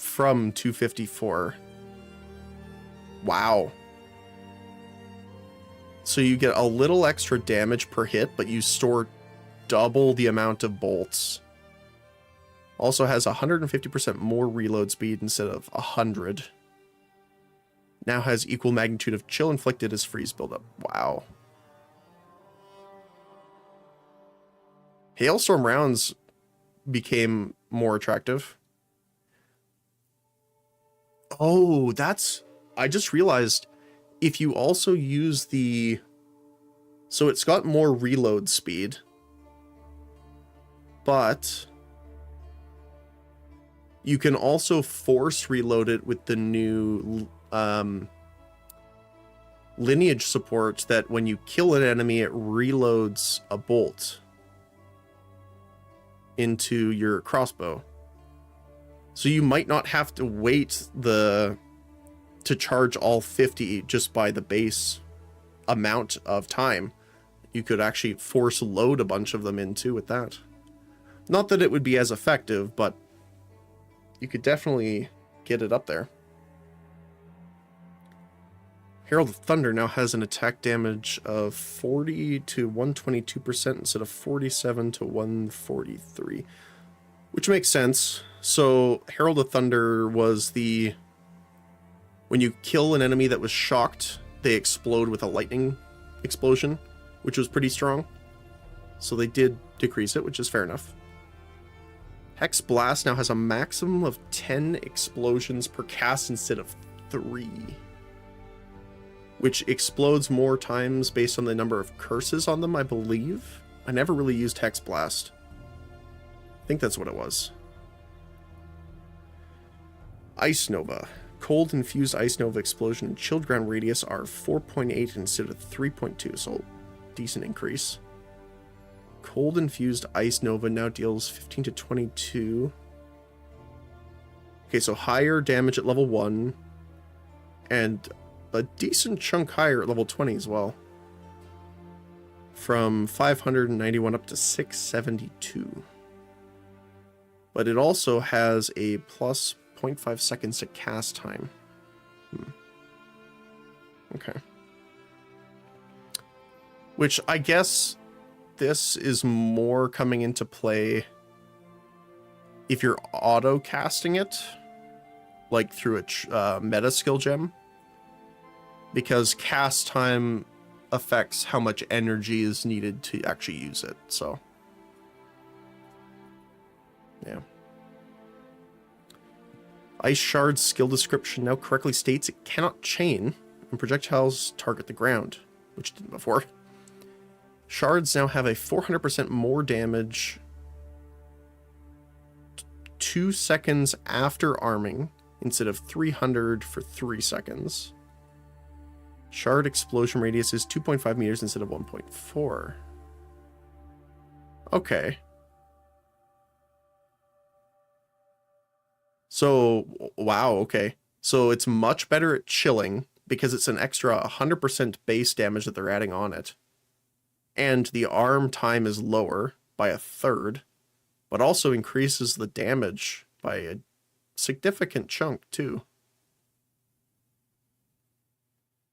from 254. Wow. So you get a little extra damage per hit, but you store double the amount of bolts. Also has 150% more reload speed instead of 100. Now has equal magnitude of chill inflicted as freeze buildup. Wow. Hailstorm rounds became more attractive. Oh, I just realized if you also use the, so it's got more reload speed, but you can also force reload it with the new lineage support that when you kill an enemy, it reloads a bolt into your crossbow. So you might not have to wait to charge all 50 just by the base amount of time. You could actually force load a bunch of them in too with that. Not that it would be as effective, but you could definitely get it up there. Herald of Thunder now has an attack damage of 40 to 122% instead of 47 to 143, which makes sense. So Herald of Thunder was when you kill an enemy that was shocked, they explode with a lightning explosion, which was pretty strong. So they did decrease it, which is fair enough. Hex Blast now has a maximum of 10 explosions per cast instead of 3. Which explodes more times based on the number of curses on them, I believe. I never really used Hex Blast. I think that's what it was. Ice Nova. Cold infused Ice Nova explosion and chilled ground radius are 4.8 instead of 3.2, so decent increase. Cold infused Ice Nova now deals 15 to 22. Okay, so higher damage at level 1 and a decent chunk higher at level 20 as well. From 591 up to 672. But it also has a plus 0.5 seconds to cast time. Okay. Which I guess this is more coming into play if you're auto casting it, like through a meta skill gem. Because cast time affects how much energy is needed to actually use it, so. Yeah. Ice Shard's skill description now correctly states it cannot chain, and projectiles target the ground, which it didn't before. Shards now have a 400% more damage 2 seconds after arming, instead of 300 for 3 seconds. Shard explosion radius is 2.5 meters instead of 1.4. Okay. So, wow, okay. So it's much better at chilling, because it's an extra 100% base damage that they're adding on it. And the arm time is lower by a third, but also increases the damage by a significant chunk too.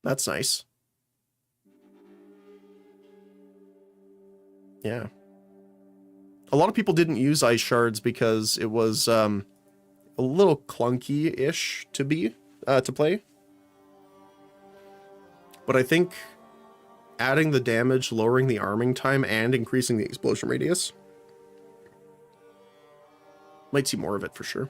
That's nice. Yeah. A lot of people didn't use ice shards because it was a little clunky-ish to play. But I think adding the damage, lowering the arming time, and increasing the explosion radius might see more of it for sure.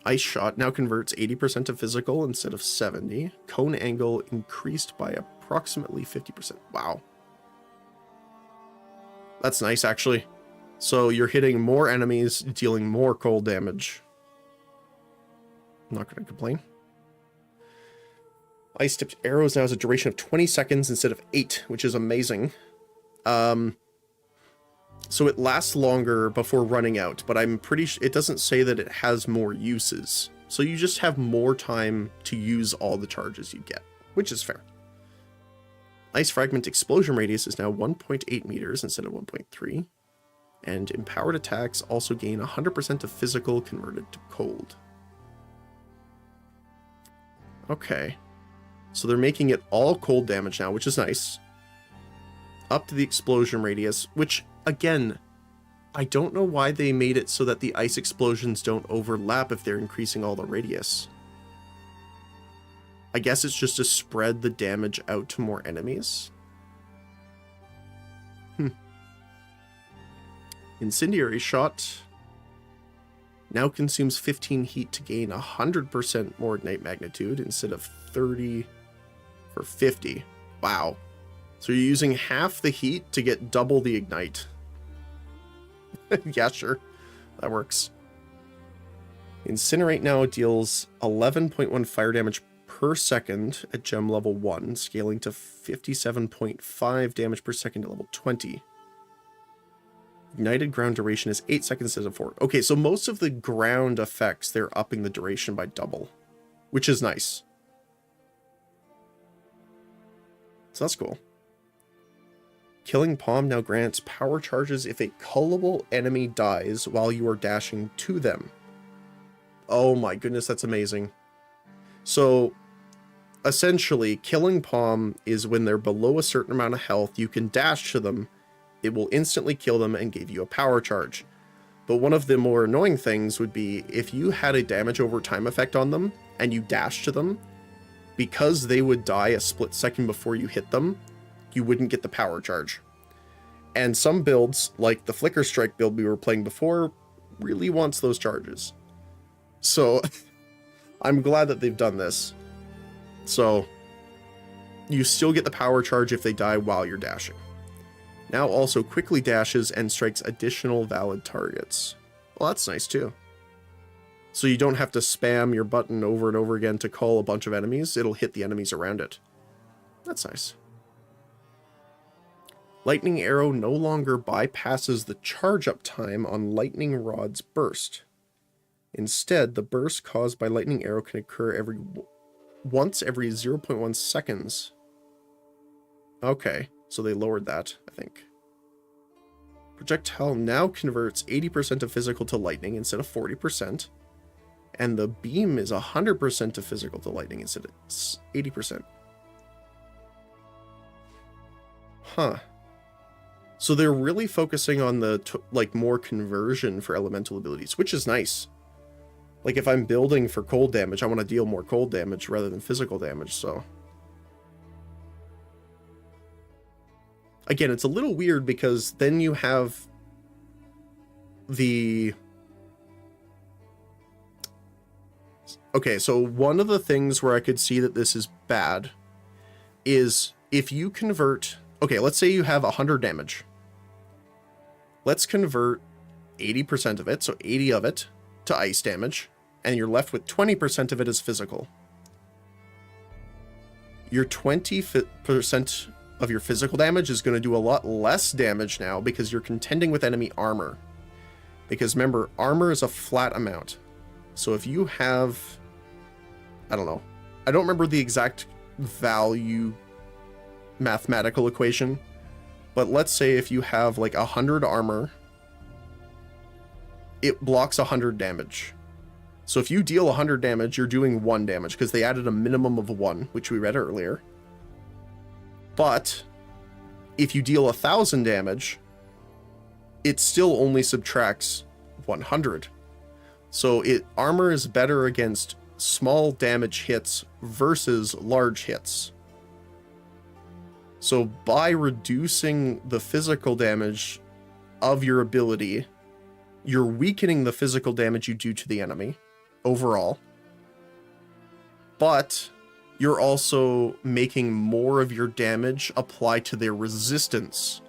Ice shot now converts 80% of physical instead of 70. Cone angle increased by approximately 50%. Wow. That's nice, actually. So you're hitting more enemies, dealing more cold damage. I'm not going to complain. Ice-tipped arrows now has a duration of 20 seconds instead of 8, which is amazing. So it lasts longer before running out, but I'm pretty sure it doesn't say that it has more uses. So you just have more time to use all the charges you get, which is fair. Ice fragment explosion radius is now 1.8 meters instead of 1.3. And empowered attacks also gain 100% of physical converted to cold. Okay. So they're making it all cold damage now, which is nice. Up to the explosion radius, which, again, I don't know why they made it so that the ice explosions don't overlap if they're increasing all the radius. I guess it's just to spread the damage out to more enemies. Incendiary shot now consumes 15 heat to gain 100% more ignite magnitude instead of 30 for 50. Wow. So you're using half the heat to get double the ignite. Yeah, sure. That works. Incinerate now deals 11.1 fire damage per second at gem level 1, scaling to 57.5 damage per second at level 20. Ignited ground duration is 8 seconds instead of 4. Okay, so most of the ground effects, they're upping the duration by double, which is nice. So that's cool. Killing Palm now grants power charges if a cullable enemy dies while you are dashing to them. Oh my goodness, that's amazing. So, essentially, Killing Palm is when they're below a certain amount of health, you can dash to them, it will instantly kill them and give you a power charge. But one of the more annoying things would be if you had a damage over time effect on them and you dash to them, because they would die a split second before you hit them, you wouldn't get the power charge. And some builds, like the Flicker Strike build we were playing before, really wants those charges. So I'm glad that they've done this. So you still get the power charge if they die while you're dashing. Now also quickly dashes and strikes additional valid targets. Well, that's nice too. So you don't have to spam your button over and over again to call a bunch of enemies. It'll hit the enemies around it. That's nice. Lightning Arrow no longer bypasses the charge up time on Lightning Rod's burst. Instead, the burst caused by Lightning Arrow can occur once every 0.1 seconds. Okay, so they lowered that, I think. Projectile now converts 80% of physical to lightning instead of 40%. And the beam is 100% of physical to lightning instead of 80%. Huh. So they're really focusing on the more conversion for elemental abilities, which is nice. Like if I'm building for cold damage, I want to deal more cold damage rather than physical damage, so. Again, it's a little weird because then you have the... Okay, so one of the things where I could see that this is bad is if you convert... Okay, let's say you have 100 damage. Let's convert 80% of it, so 80 of it, to ice damage, and you're left with 20% of it as physical. Your 20% of your physical damage is going to do a lot less damage now because you're contending with enemy armor. Because remember, armor is a flat amount. So if you have I don't know. I don't remember the exact value mathematical equation, but let's say if you have like 100 armor, it blocks 100 damage. So if you deal 100 damage, you're doing 1 damage because they added a minimum of 1, which we read earlier. But if you deal 1,000 damage, it still only subtracts 100. So armor is better against small damage hits versus large hits. So by reducing the physical damage of your ability, you're weakening the physical damage you do to the enemy overall, but you're also making more of your damage apply to their resistance,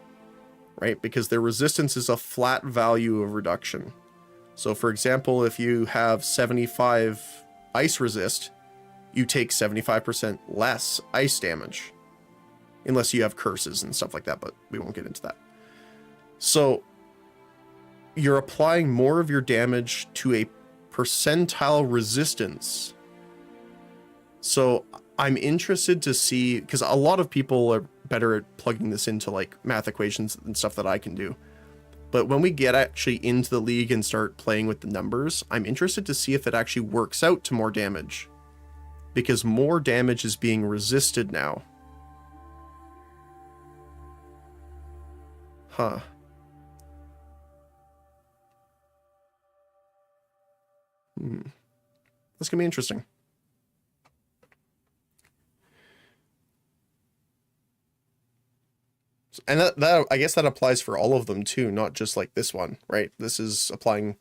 right? Because their resistance is a flat value of reduction. So for example, if you have 75 ice resist, you take 75% less ice damage. Unless you have curses and stuff like that, but we won't get into that. So you're applying more of your damage to a percentile resistance. So I'm interested to see, because a lot of people are better at plugging this into like math equations and stuff that I can do. But when we get actually into the league and start playing with the numbers, I'm interested to see if it actually works out to more damage. Because more damage is being resisted now. Huh. That's gonna be interesting. And that I guess that applies for all of them too, not just like this one, right? This is applying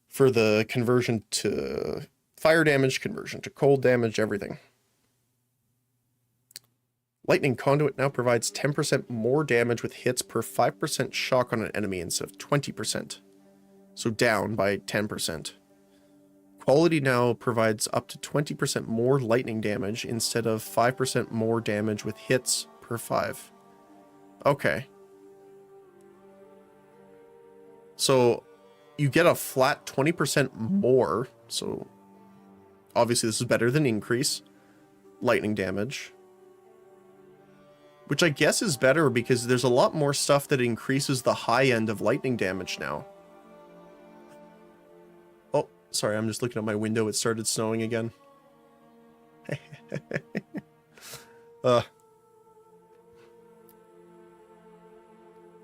for the conversion to fire damage, conversion to cold damage, everything. Lightning Conduit now provides 10% more damage with hits per 5% shock on an enemy instead of 20%. So down by 10%. Quality now provides up to 20% more lightning damage instead of 5% more damage with hits per 5. Okay. So you get a flat 20% more. So obviously this is better than increase lightning damage. Which I guess is better because there's a lot more stuff that increases the high end of lightning damage now. Oh, sorry, I'm just looking at my window. It started snowing again.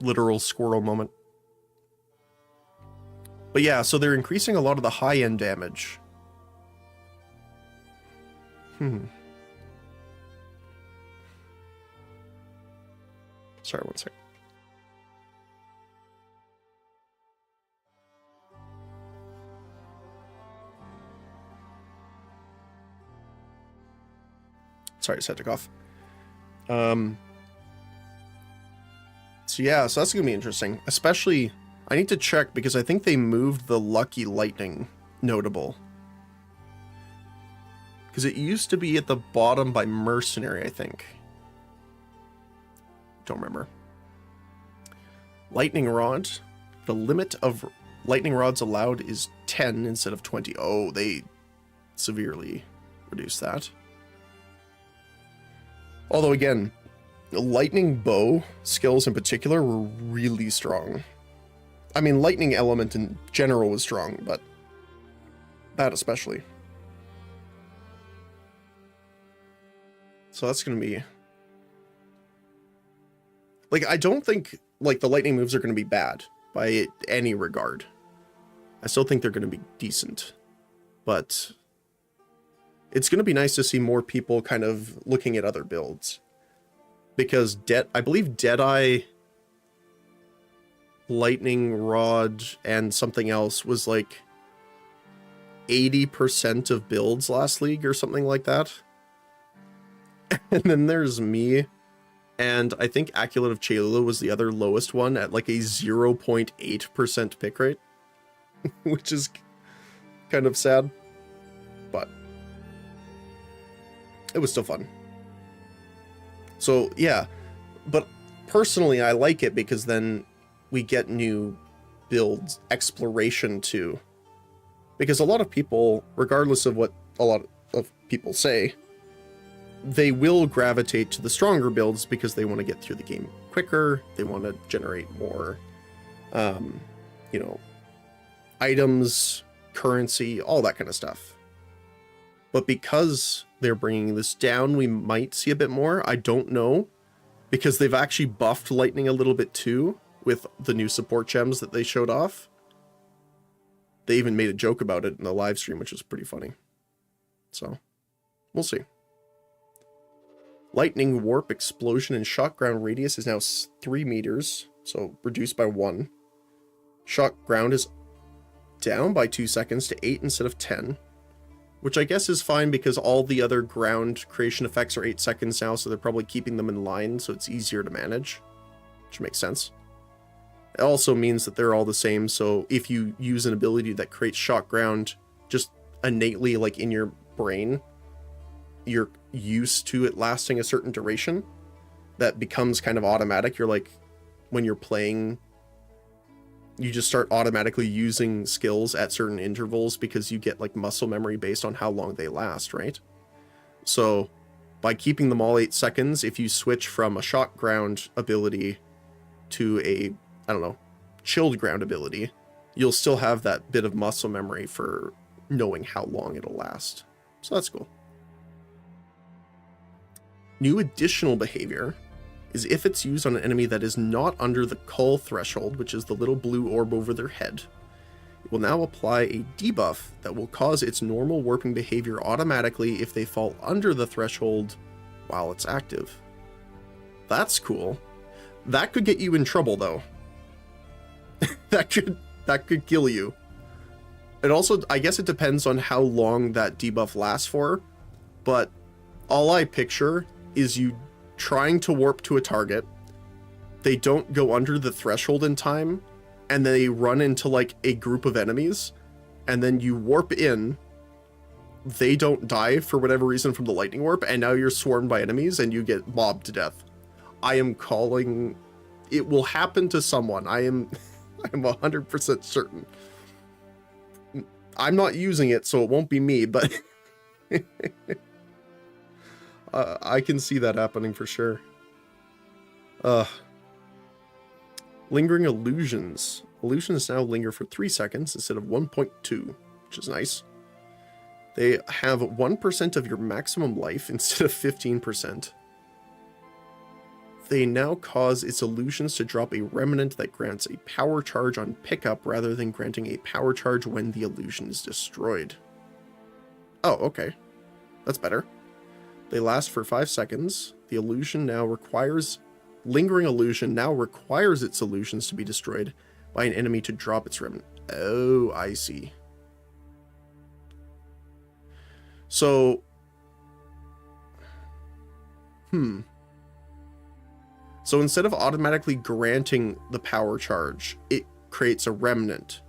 Literal squirrel moment. But yeah, so they're increasing a lot of the high end damage. Sorry, one second. Sorry, just had to cough. So yeah, so that's gonna be interesting. Especially, I need to check because I think they moved the Lucky Lightning notable. Because it used to be at the bottom by Mercenary, I think. Don't remember. Lightning Rod. The limit of lightning rods allowed is 10 instead of 20. Oh, they severely reduced that. Although again, the lightning bow skills in particular were really strong. I mean, lightning element in general was strong, but that especially. So that's going to be... Like, I don't think, like, the lightning moves are going to be bad by any regard. I still think they're going to be decent. But it's going to be nice to see more people kind of looking at other builds. Because I believe Deadeye, Lightning Rod, and something else was like 80% of builds last league or something like that. And then there's me, and I think Amulet of Chalula was the other lowest one at like a 0.8% pick rate, which is kind of sad, but it was still fun. So yeah, but personally I like it because then we get new builds, exploration too. Because a lot of people, regardless of what of people say, they will gravitate to the stronger builds because they want to get through the game quicker. They want to generate more, you know, items, currency, all that kind of stuff. But because they're bringing this down, we might see a bit more. I don't know, because they've actually buffed lightning a little bit too with the new support gems that they showed off. They even made a joke about it in the live stream, which was pretty funny. So, we'll see. Lightning, warp, explosion, and shock ground radius is now 3 meters, so reduced by 1. Shock ground is down by 2 seconds to 8 instead of 10, which I guess is fine because all the other ground creation effects are 8 seconds now, so they're probably keeping them in line, so it's easier to manage, which makes sense. It also means that they're all the same, so if you use an ability that creates shock ground just innately, like in your brain, you're used to it lasting a certain duration, that becomes kind of automatic. You're like, when you're playing, you just start automatically using skills at certain intervals because you get like muscle memory based on how long they last, right? So by keeping them all 8 seconds, if you switch from a shock ground ability to a, I don't know, chilled ground ability, you'll still have that bit of muscle memory for knowing how long it'll last. So that's cool. New additional behavior is if it's used on an enemy that is not under the cull threshold, which is the little blue orb over their head, it will now apply a debuff that will cause its normal warping behavior automatically if they fall under the threshold while it's active. That's cool. That could get you in trouble though. that could kill you. It also, I guess it depends on how long that debuff lasts for, but all I picture is you trying to warp to a target, they don't go under the threshold in time, and they run into like a group of enemies, and then you warp in, they don't die for whatever reason from the lightning warp, and now you're swarmed by enemies and you get mobbed to death. I am calling, it will happen to someone. I'm 100% certain. I'm not using it, so it won't be me, but I can see that happening for sure. Lingering illusions. Illusions now linger for 3 seconds instead of 1.2, which is nice. They have 1% of your maximum life instead of 15%. They now cause its illusions to drop a remnant that grants a power charge on pickup rather than granting a power charge when the illusion is destroyed. Oh, okay. That's better. They last for 5 seconds. The illusion now requires... Lingering illusion now requires its illusions to be destroyed by an enemy to drop its remnant. Oh, I see. So... So instead of automatically granting the power charge, it creates a remnant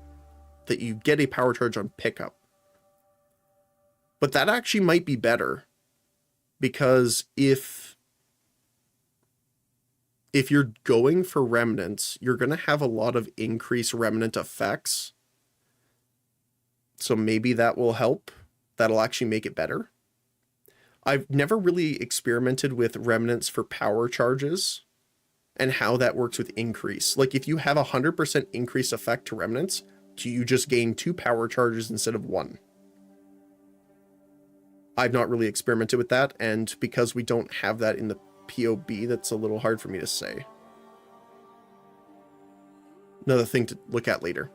that you get a power charge on pickup. But that actually might be better, because if you're going for remnants, you're going to have a lot of increased remnant effects. So maybe that will help. That'll actually make it better. I've never really experimented with remnants for power charges and how that works with increase. Like if you have 100% increase effect to remnants, do you just gain 2 power charges instead of 1? I've not really experimented with that, and because we don't have that in the POB, that's a little hard for me to say. Another thing to look at later.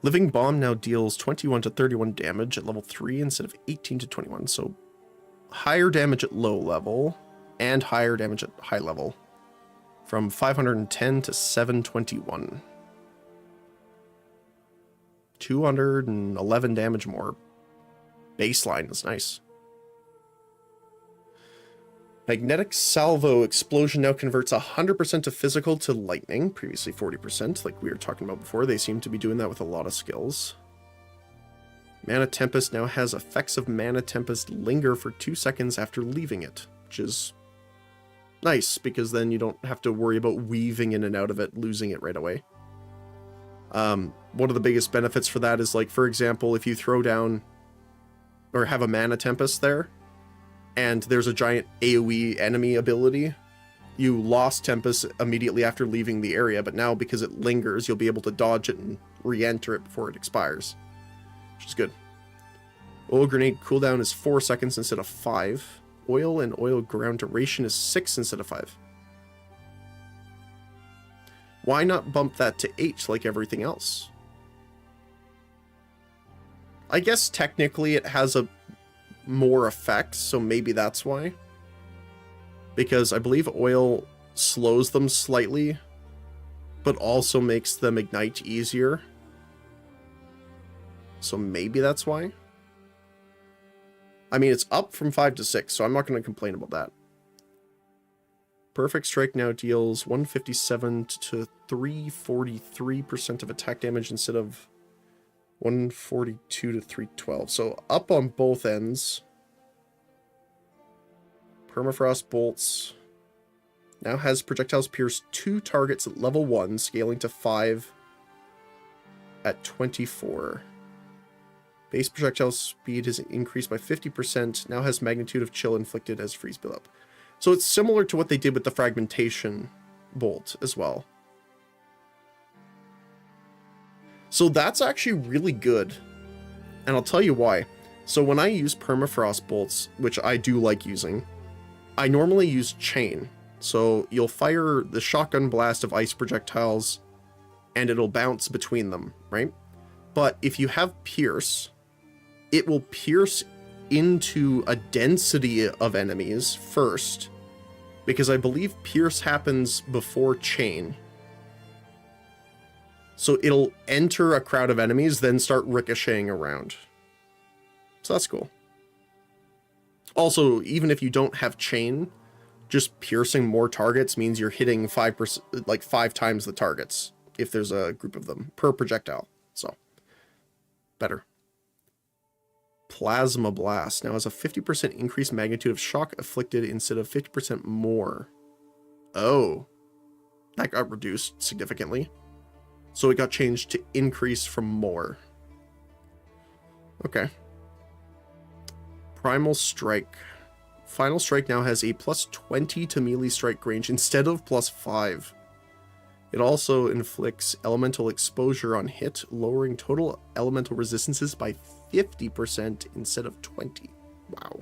Living Bomb now deals 21 to 31 damage at level 3 instead of 18 to 21, so higher damage at low level and higher damage at high level, from 510 to 721. 211 damage more. Baseline is nice. Magnetic Salvo Explosion now converts 100% of physical to lightning, previously 40%, like we were talking about before. They seem to be doing that with a lot of skills. Mana Tempest now has effects of Mana Tempest linger for 2 seconds after leaving it, which is nice, because then you don't have to worry about weaving in and out of it, losing it right away. One of the biggest benefits for that is, like, for example, if you throw down or have a Mana Tempest there, and there's a giant AoE enemy ability, you lost Tempest immediately after leaving the area, but now because it lingers, you'll be able to dodge it and re-enter it before it expires, which is good. Oil Grenade cooldown is 4 seconds instead of 5. Oil and oil ground duration is 6 instead of 5. Why not bump that to 8 like everything else? I guess technically it has a more effect, so maybe that's why. Because I believe oil slows them slightly, but also makes them ignite easier. So maybe that's why. I mean, it's up from 5 to 6, so I'm not going to complain about that. Perfect Strike now deals 157 to 343% of attack damage instead of 142 to 312. So up on both ends. Permafrost Bolts now has projectiles pierce 2 targets at level 1, scaling to 5 at 24. Base projectile speed has increased by 50%, now has magnitude of chill inflicted as freeze buildup. So it's similar to what they did with the fragmentation bolt as well. So that's actually really good. And I'll tell you why. So when I use permafrost bolts, which I do like using, I normally use chain. So you'll fire the shotgun blast of ice projectiles and it'll bounce between them, right? But if you have pierce, it will pierce into a density of enemies first, because I believe pierce happens before chain. So it'll enter a crowd of enemies, then start ricocheting around. So that's cool. Also, even if you don't have chain, just piercing more targets means you're hitting 5%, like 5 times the targets if there's a group of them per projectile. So better. Plasma Blast now has a 50% increased magnitude of shock afflicted instead of 50% more. Oh, that got reduced significantly. So it got changed to increase from more. Okay. Primal Strike. Final Strike now has a plus 20 to melee strike range instead of plus 5. It also inflicts elemental exposure on hit, lowering total elemental resistances by 50% instead of 20. Wow.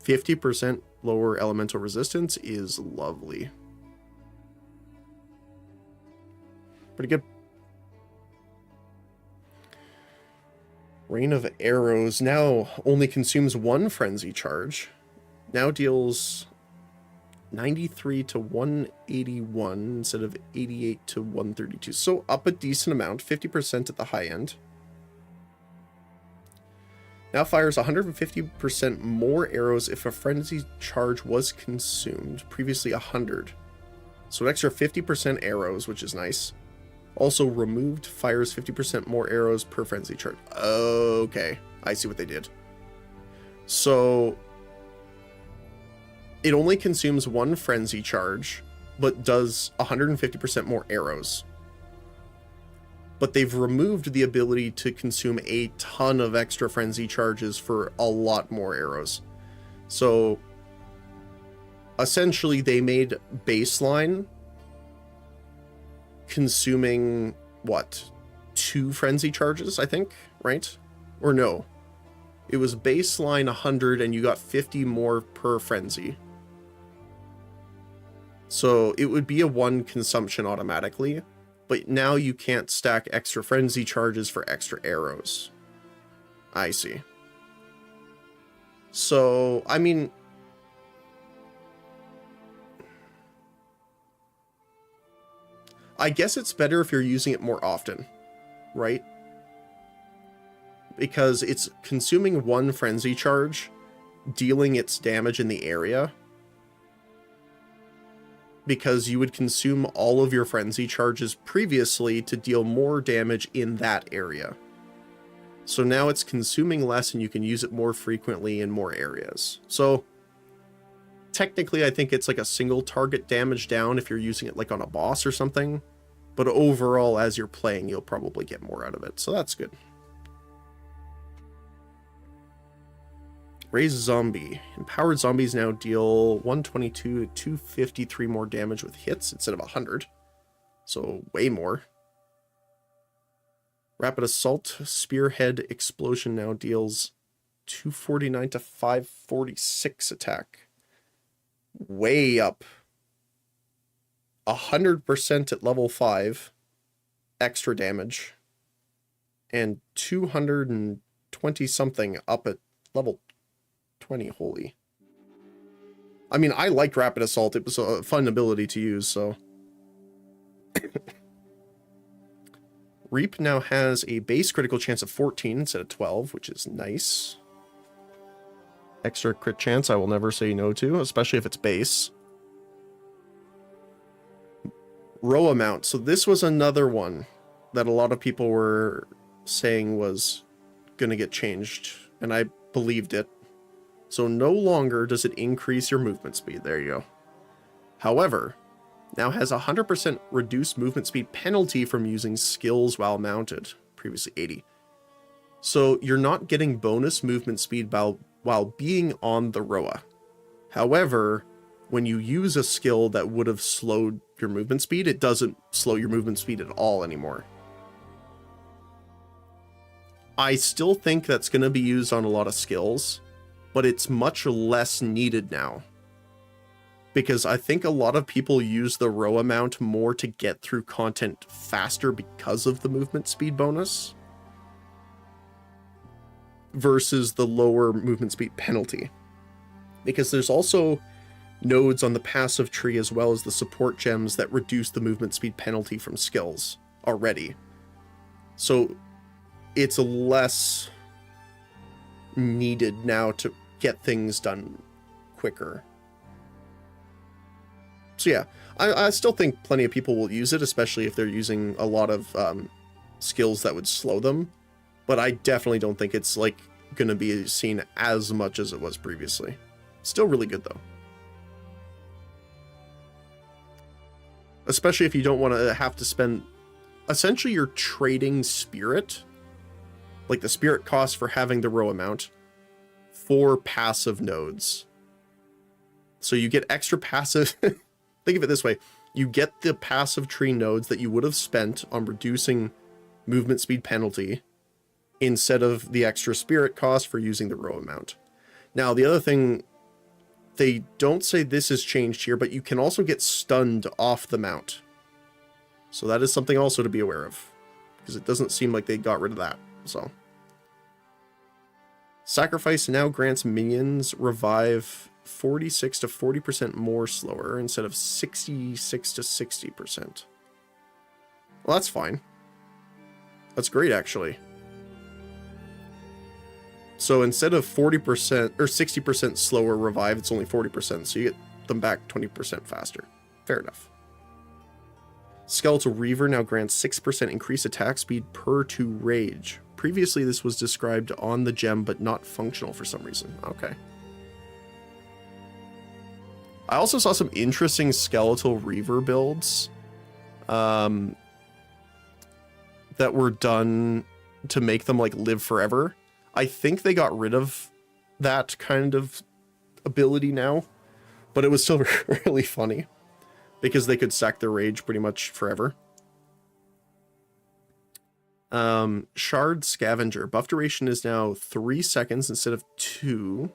50% lower elemental resistance is lovely. Pretty good. Rain of Arrows now only consumes 1 frenzy charge. Now deals 93 to 181 instead of 88 to 132. So up a decent amount, 50% at the high end. Now fires 150% more arrows if a frenzy charge was consumed. Previously 100. So an extra 50% arrows, which is nice. Also removed, fires 50% more arrows per frenzy charge. Okay, I see what they did. So it only consumes 1 frenzy charge, but does 150% more arrows. But they've removed the ability to consume a ton of extra frenzy charges for a lot more arrows. So essentially they made baseline consuming, what, 2 frenzy charges, I think, right? Or no. It was baseline 100 and you got 50 more per frenzy. So it would be a 1 consumption automatically, but now you can't stack extra frenzy charges for extra arrows. I see. So, I mean, I guess it's better if you're using it more often, right? Because it's consuming 1 frenzy charge, dealing its damage in the area. Because you would consume all of your frenzy charges previously to deal more damage in that area. So now it's consuming less and you can use it more frequently in more areas. So technically I think it's like a single target damage down if you're using it like on a boss or something. But overall, as you're playing, you'll probably get more out of it. So that's good. Raise Zombie. Empowered zombies now deal 122 to 253 more damage with hits instead of 100. So way more. Rapid Assault. Spearhead Explosion now deals 249 to 546 attack. Way up. 100% at level 5. Extra damage. And 220 something up at level 20. Holy. I mean, I liked Rapid Assault. It was a fun ability to use, so. Reap now has a base critical chance of 14 instead of 12, which is nice. Extra crit chance I will never say no to, especially if it's base. Roa mount. So this was another one that a lot of people were saying was going to get changed, and I believed it. So no longer does it increase your movement speed. There you go. However, now has a 100% reduced movement speed penalty from using skills while mounted. Previously 80. So you're not getting bonus movement speed while being on the Roa. However, when you use a skill that would have slowed your movement speed, it doesn't slow your movement speed at all anymore. I still think that's going to be used on a lot of skills, but it's much less needed now. Because I think a lot of people use the Roa mount more to get through content faster because of the movement speed bonus versus the lower movement speed penalty. Because there's also nodes on the passive tree as well as the support gems that reduce the movement speed penalty from skills already. So it's less needed now to get things done quicker. So yeah, I still think plenty of people will use it, especially if they're using a lot of skills that would slow them. But I definitely don't think it's like going to be seen as much as it was previously. Still really good though. Especially if you don't want to have to spend... Essentially you're trading spirit, like the spirit cost for having the Roa mount, for passive nodes. So you get extra passive... Think of it this way. You get the passive tree nodes that you would have spent on reducing movement speed penalty instead of the extra spirit cost for using the Roa mount. Now, the other thing, they don't say this has changed here, but you can also get stunned off the mount. So that is something also to be aware of, because it doesn't seem like they got rid of that. So, Sacrifice now grants minions revive 46 to 40% more slower instead of 66 to 60%. Well, that's fine. That's great, actually. So instead of 40% or 60% slower revive, it's only 40%, so you get them back 20% faster. Fair enough. Skeletal Reaver now grants 6% increased attack speed per 2 rage. Previously, this was described on the gem, but not functional for some reason. Okay. I also saw some interesting Skeletal Reaver builds that were done to make them like live forever. I think they got rid of that kind of ability now, but it was still really funny because they could sack their rage pretty much forever. Shard Scavenger. Buff duration is now 3 seconds instead of 2.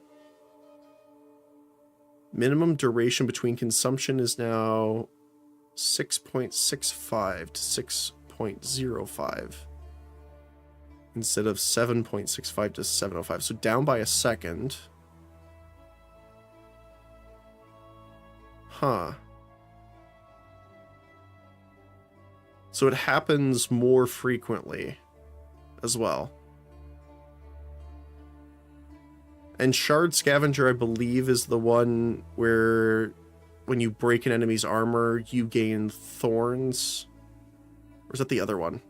Minimum duration between consumption is now 6.65 to 6.05 instead of 7.65 to 7.05. So down by a second. Huh. So it happens more frequently as well. And Shard Scavenger, I believe, is the one where when you break an enemy's armor, you gain thorns. Or is that the other one?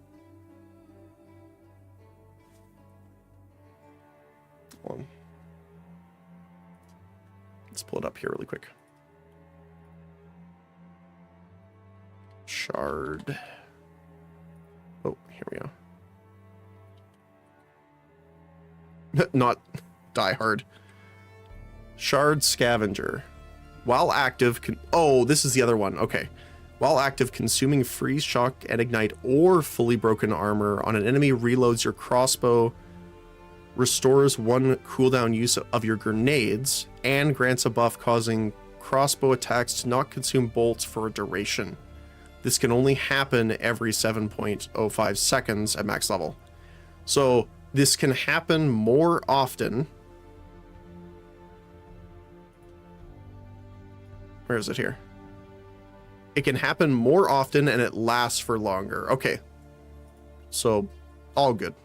Hold on. Let's pull it up here really quick. Shard Oh, here we go. Not Die Hard. Shard Scavenger. While active, oh, this is the other one. Okay. While active, consuming freeze, shock, and ignite or fully broken armor on an enemy reloads your crossbow, restores 1 cooldown use of your grenades, and grants a buff causing crossbow attacks to not consume bolts for a duration. This can only happen every 7.05 seconds at max level. So this can happen more often. Where is it here? It can happen more often and it lasts for longer. Okay. So, all good.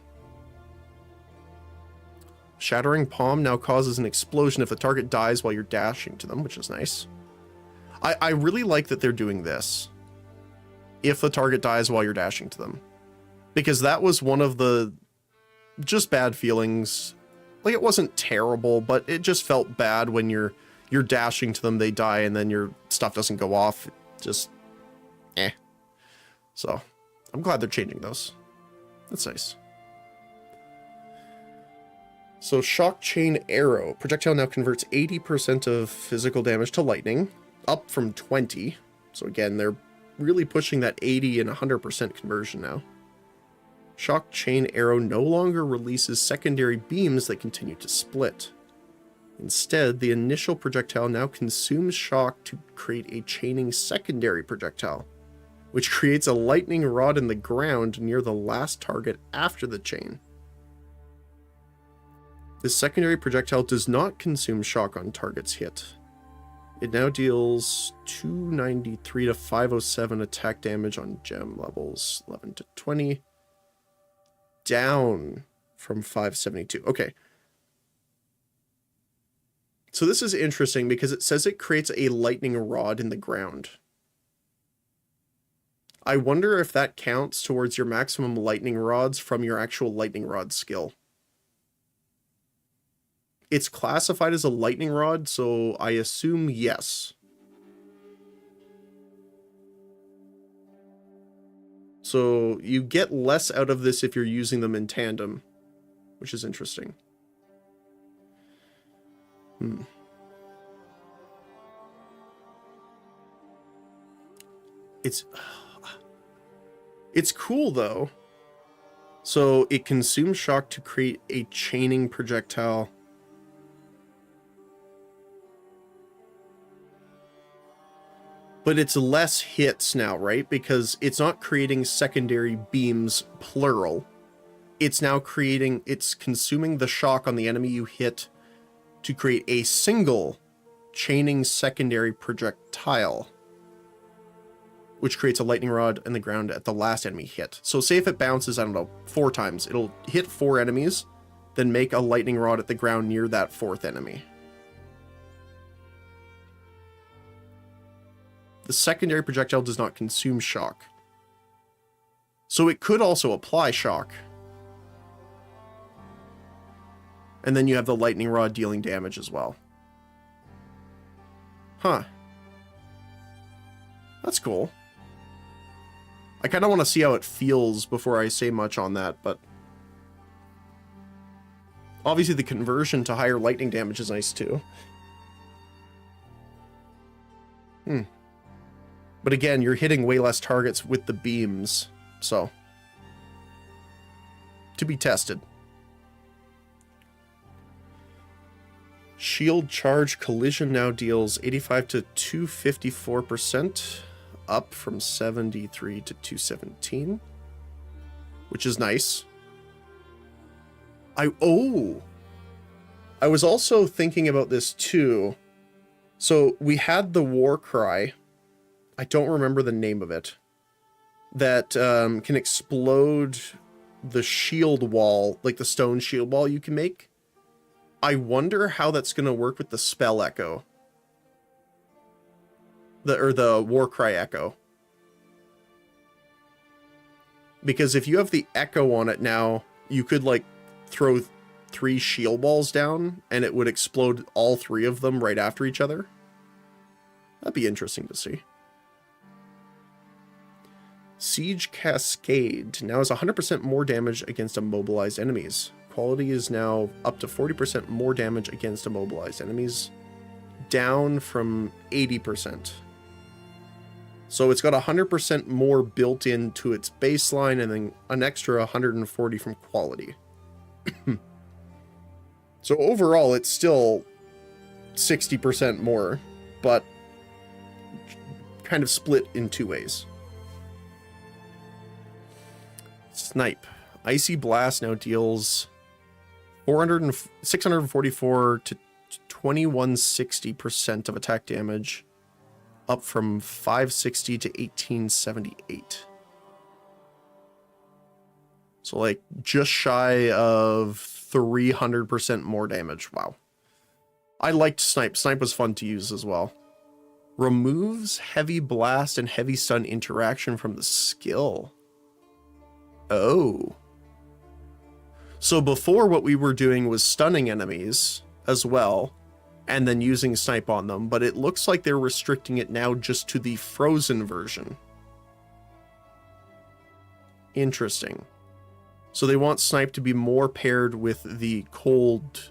Shattering Palm now causes an explosion if the target dies while you're dashing to them, which is nice. I really like that they're doing this. If the target dies while you're dashing to them. Because that was one of the just bad feelings. Like, it wasn't terrible, but it just felt bad when you're dashing to them, they die, and then your stuff doesn't go off. Just, eh. So, I'm glad they're changing those. That's nice. So, Shock Chain Arrow. Projectile now converts 80% of physical damage to lightning, up from 20. So again, they're really pushing that 80 and 100% conversion now. Shock Chain Arrow no longer releases secondary beams that continue to split. Instead, the initial projectile now consumes shock to create a chaining secondary projectile, which creates a lightning rod in the ground near the last target after the chain. This secondary projectile does not consume shock on targets hit. It now deals 293 to 507 attack damage on gem levels 11 to 20, down from 572. Okay. So this is interesting because it says it creates a lightning rod in the ground. I wonder if that counts towards your maximum lightning rods from your actual lightning rod skill. It's classified as a lightning rod, so I assume yes. So you get less out of this if you're using them in tandem, which is interesting. It's cool though. So it consumes shock to create a chaining projectile. But it's less hits now, right? Because it's not creating secondary beams, plural. It's now it's consuming the shock on the enemy you hit to create a single chaining secondary projectile, which creates a lightning rod in the ground at the last enemy hit. So say if it bounces, I don't know, 4 times, it'll hit 4 enemies, then make a lightning rod at the ground near that 4th enemy. The secondary projectile does not consume shock. So it could also apply shock. And then you have the lightning rod dealing damage as well. Huh. That's cool. I kind of want to see how it feels before I say much on that, but obviously the conversion to higher lightning damage is nice too. But again, you're hitting way less targets with the beams, so to be tested. Shield Charge Collision now deals 85 to 254%, up from 73 to 217, which is nice. I was also thinking about this too. So we had the war cry. I don't remember the name of it, that can explode the shield wall, like the stone shield wall you can make. I wonder how that's going to work with the spell echo. The war cry echo. Because if you have the echo on it now, you could like throw 3 shield balls down and it would explode all 3 of them right after each other. That'd be interesting to see. Siege Cascade now has 100% more damage against immobilized enemies. Quality is now up to 40% more damage against immobilized enemies, down from 80%. So it's got 100% more built into its baseline and then an extra 140 from quality. So overall, it's still 60% more, but kind of split in two ways. Snipe. Icy Blast now deals 644 to 2160% of attack damage, up from 560 to 1878. So like just shy of 300% more damage. Wow. I liked Snipe. Snipe was fun to use as well. Removes heavy blast and heavy stun interaction from the skill. Oh. So before, what we were doing was stunning enemies as well, and then using Snipe on them, but it looks like they're restricting it now just to the frozen version. Interesting. So they want Snipe to be more paired with the cold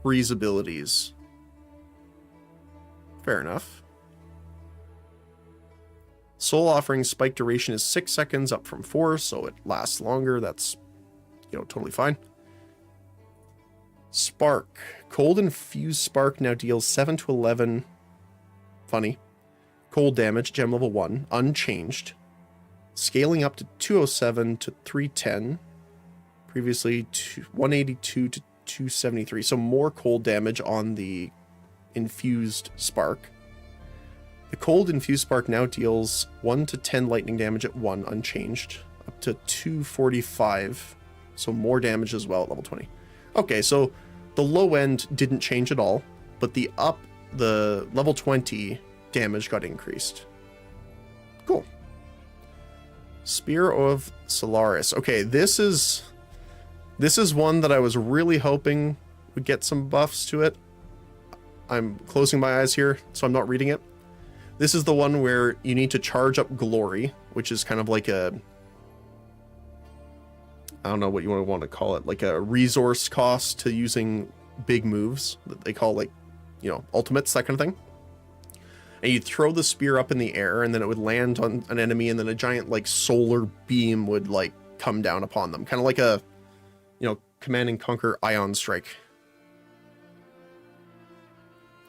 freeze abilities. Fair enough. Soul Offering spike duration is 6 seconds, up from 4, so it lasts longer. That's, totally fine. Spark. Cold Infused Spark now deals 7 to 11. Funny. Cold damage, gem level 1, unchanged. Scaling up to 207 to 310. Previously 182 to 273. So more cold damage on the Infused Spark. The Cold Infused Spark now deals 1 to 10 lightning damage at 1, unchanged. Up to 245. So more damage as well at level 20. Okay, so the low end didn't change at all, but the level 20 damage got increased. Cool. Spear of Solaris. Okay, this is one that I was really hoping would get some buffs to it. I'm closing my eyes here, so I'm not reading it. This is the one where you need to charge up glory, which is kind of like I don't know what you want to call it, like a resource cost to using big moves that they call ultimates, that kind of thing. And you'd throw the spear up in the air, and then it would land on an enemy, and then a giant solar beam would come down upon them, kind of like a Command and Conquer Ion Strike.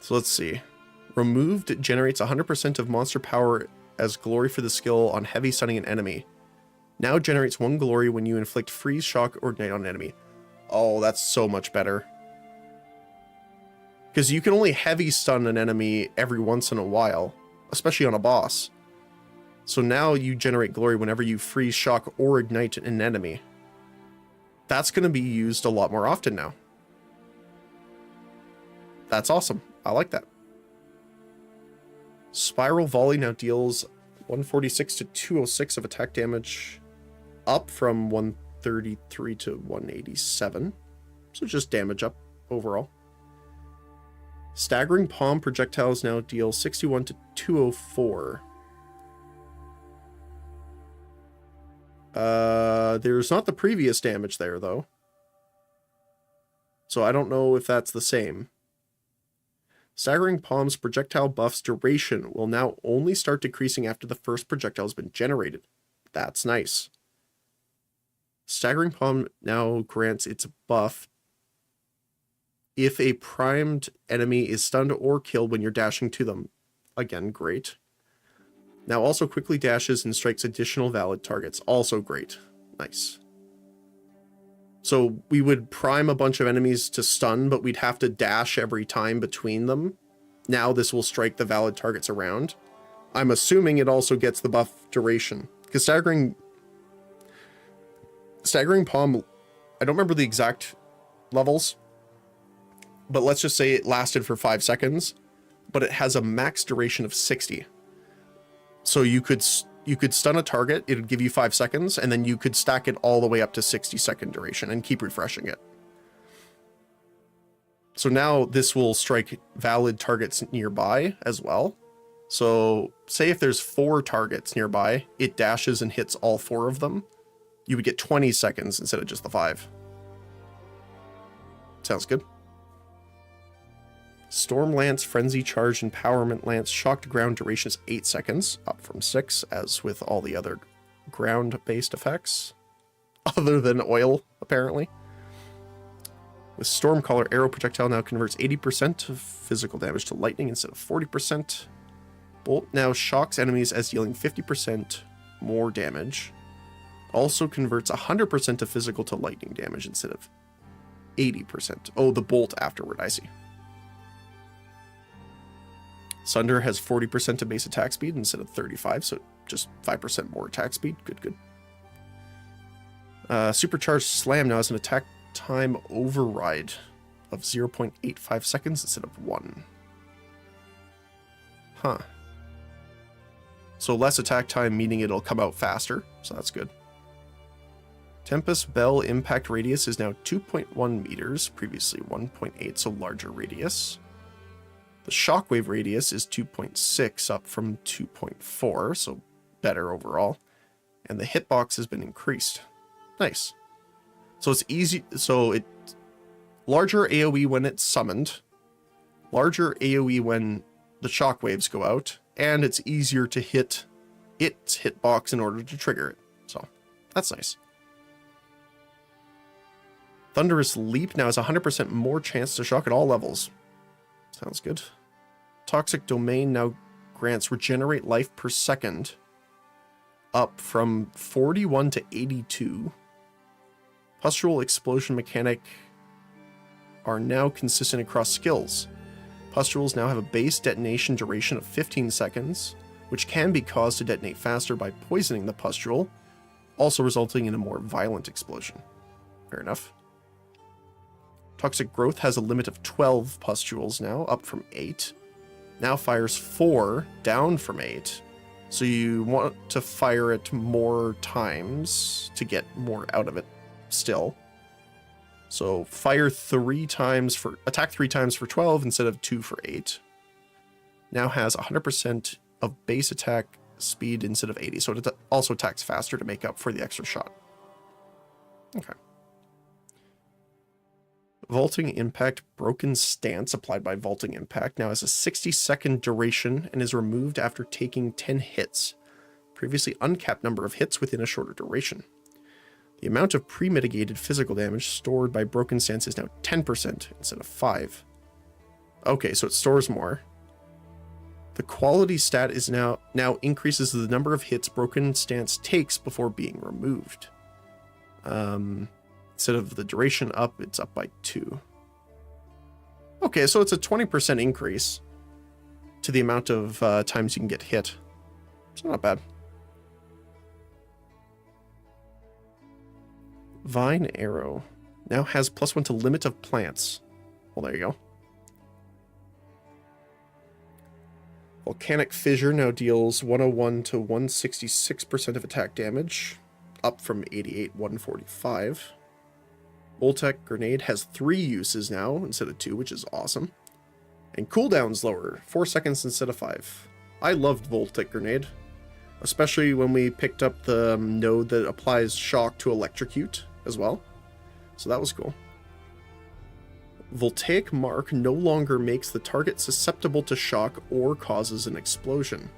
So let's see. Removed generates 100% of monster power as glory for the skill on heavy stunning an enemy. Now generates 1 glory when you inflict freeze, shock, or ignite on an enemy. Oh, that's so much better. Because you can only heavy stun an enemy every once in a while, especially on a boss. So now you generate glory whenever you freeze, shock, or ignite an enemy. That's going to be used a lot more often now. That's awesome. I like that. Spiral Volley now deals 146 to 206 of attack damage, up from 133 to 187. So just damage up overall. Staggering Palm projectiles now deal 61 to 204. There's not the previous damage there, though. So I don't know if that's the same. Staggering Palm's projectile buff's duration will now only start decreasing after the first projectile has been generated. That's nice. Staggering Palm now grants its buff if a primed enemy is stunned or killed when you're dashing to them. Again, great. Now also quickly dashes and strikes additional valid targets. Also great. Nice. So we would prime a bunch of enemies to stun, but we'd have to dash every time between them. Now this will strike the valid targets around. I'm assuming it also gets the buff duration. Because Staggering Palm, I don't remember the exact levels, but let's just say it lasted for 5 seconds, but it has a max duration of 60. So you could stun a target, it would give you 5 seconds, and then you could stack it all the way up to 60-second duration and keep refreshing it. So now this will strike valid targets nearby as well. So say if there's 4 targets nearby, it dashes and hits all 4 of them. You would get 20 seconds instead of just the 5. Sounds good. Storm Lance, Frenzy Charge, Empowerment Lance, Shock to Ground duration is 8 seconds, up from 6, as with all the other ground-based effects. Other than oil, apparently. With Stormcaller, Arrow Projectile now converts 80% of physical damage to lightning instead of 40%. Bolt now shocks enemies as dealing 50% more damage. Also converts 100% of physical to lightning damage instead of 80%. Oh, the bolt afterward, I see. Sunder has 40% of base attack speed instead of 35, so just 5% more attack speed. Good, good. Supercharged Slam now has an attack time override of 0.85 seconds instead of 1. Huh. So less attack time, meaning it'll come out faster, so that's good. Tempest Bell impact radius is now 2.1 meters, previously 1.8, so larger radius. The shockwave radius is 2.6, up from 2.4, so better overall. And the hitbox has been increased. Nice. So it's easy, so it larger AoE when it's summoned, larger AoE when the shockwaves go out, and it's easier to hit its hitbox in order to trigger it. So that's nice. Thunderous Leap now has 100% more chance to shock at all levels. Sounds good. Toxic Domain now grants regenerate life per second, up from 41 to 82. Pustule Explosion mechanic are now consistent across skills. Pustules now have a base detonation duration of 15 seconds, which can be caused to detonate faster by poisoning the pustule, also resulting in a more violent explosion. Fair enough. Toxic Growth has a limit of 12 pustules now, up from 8. Now fires 4, down from 8. So you want to fire it more times to get more out of it still. So fire 3 times for, attack 3 times for 12 instead of 2 for 8. Now has 100% of base attack speed instead of 80. So it also attacks faster to make up for the extra shot. Okay. Vaulting Impact Broken Stance applied by Vaulting Impact now has a 60-second duration and is removed after taking 10 hits. Previously uncapped number of hits within a shorter duration. The amount of pre-mitigated physical damage stored by Broken Stance is now 10% instead of 5. Okay, so it stores more. The quality stat is now increases the number of hits Broken Stance takes before being removed. Instead of the duration up, it's up by 2. Okay, so it's a 20% increase to the amount of times you can get hit. It's not bad. Vine Arrow now has +1 to limit of plants. Well, there you go. Volcanic Fissure now deals 101 to 166% of attack damage, up from 88, 145. Voltec Grenade has 3 uses now instead of 2, which is awesome. And cooldown's lower, 4 seconds instead of 5. I loved Voltec Grenade, especially when we picked up the node that applies shock to electrocute as well. So that was cool. Voltaic Mark no longer makes the target susceptible to shock or causes an explosion.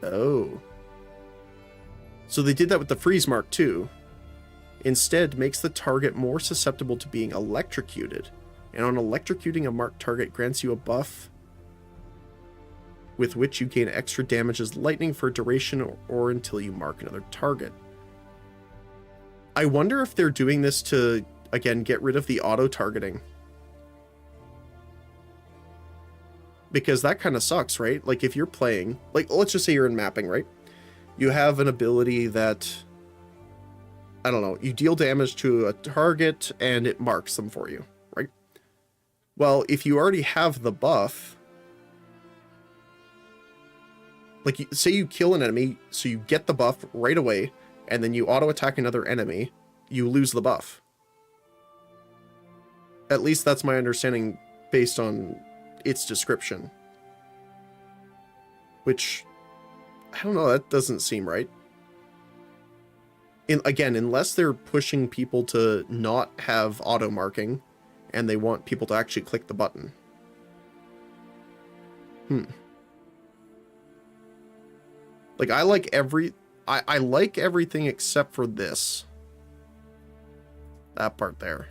Oh. So they did that with the Freeze Mark too. Instead, makes the target more susceptible to being electrocuted, and on electrocuting a marked target grants you a buff with which you gain extra damage as lightning for a duration or until you mark another target. I wonder if they're doing this to, again, get rid of the auto-targeting. Because that kind of sucks, right? Like, if you're playing, like, let's just say you're in mapping, right? You have an ability that, I don't know, you deal damage to a target and it marks them for you, right? Well, if you already have the buff, like, say you kill an enemy, so you get the buff right away, and then you auto-attack another enemy, you lose the buff. At least that's my understanding based on its description. which, I don't know, that doesn't seem right. Again, unless they're pushing people to not have auto marking and they want people to actually click the button. Like, I like I like everything except for this. That part there.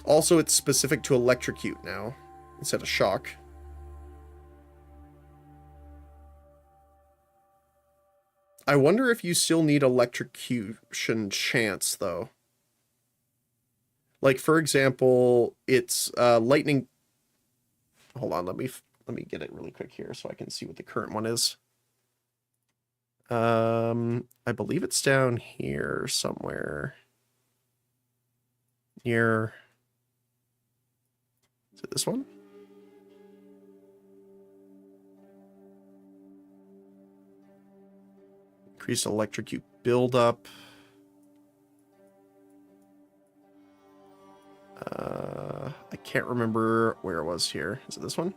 Also, it's specific to electrocute now, instead of shock. I wonder if you still need electrocution chance, though. Like, for example, it's lightning... Hold on, let me get it really quick here so I can see what the current one is. I believe it's down here somewhere. Near... Is it this one? Increase electrocute buildup. I can't remember where it was here. Is it this one?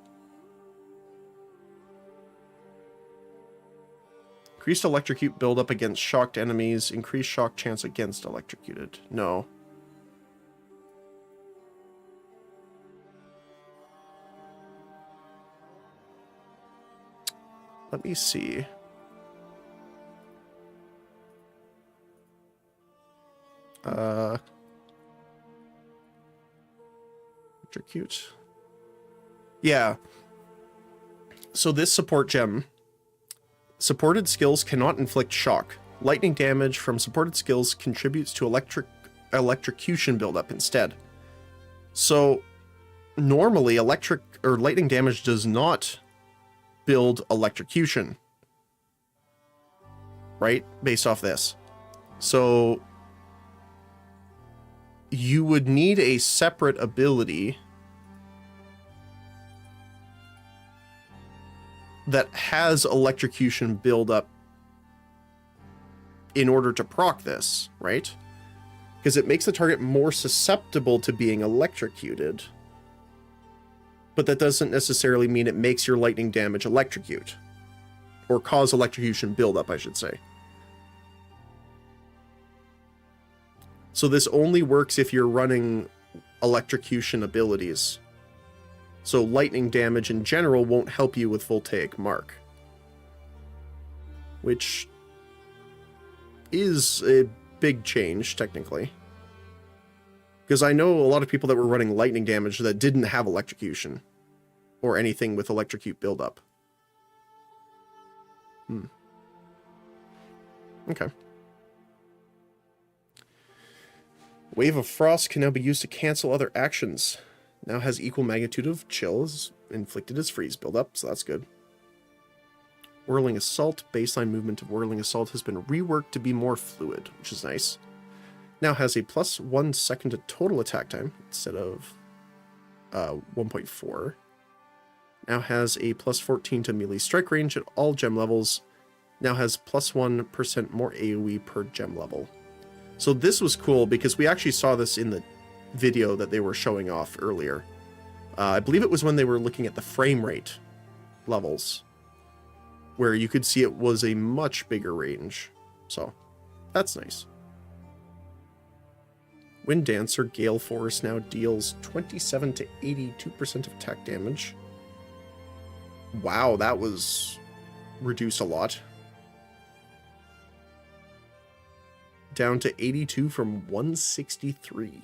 Increased electrocute buildup against shocked enemies. Increased shock chance against electrocuted. No. Let me see. Electrocute. Yeah. So this support gem. Supported skills cannot inflict shock. Lightning damage from supported skills contributes to electrocution buildup instead. So normally lightning damage does not build electrocution. Right? Based off this. So you would need a separate ability that has electrocution build up in order to proc this, right? Because it makes the target more susceptible to being electrocuted. But that doesn't necessarily mean it makes your lightning damage electrocute. Or cause electrocution buildup, I should say. So this only works if you're running electrocution abilities. So lightning damage in general won't help you with voltaic mark. Which is a big change, technically. Because I know a lot of people that were running lightning damage that didn't have electrocution. Or anything with electrocute buildup. Okay. Wave of Frost can now be used to cancel other actions. Now has equal magnitude of chills inflicted as freeze buildup, so that's good. Whirling Assault. Baseline movement of Whirling Assault has been reworked to be more fluid, which is nice. Now has a plus 1 second to total attack time instead of 1.4. Now has a plus 14 to melee strike range at all gem levels. Now has plus 1% more AoE per gem level. So this was cool because we actually saw this in the video that they were showing off earlier. I believe it was when they were looking at the frame rate levels, where you could see it was a much bigger range. So that's nice. Wind Dancer Gale Force now deals 27 to 82% of attack damage. Wow, that was reduced a lot. Down to 82 from 163.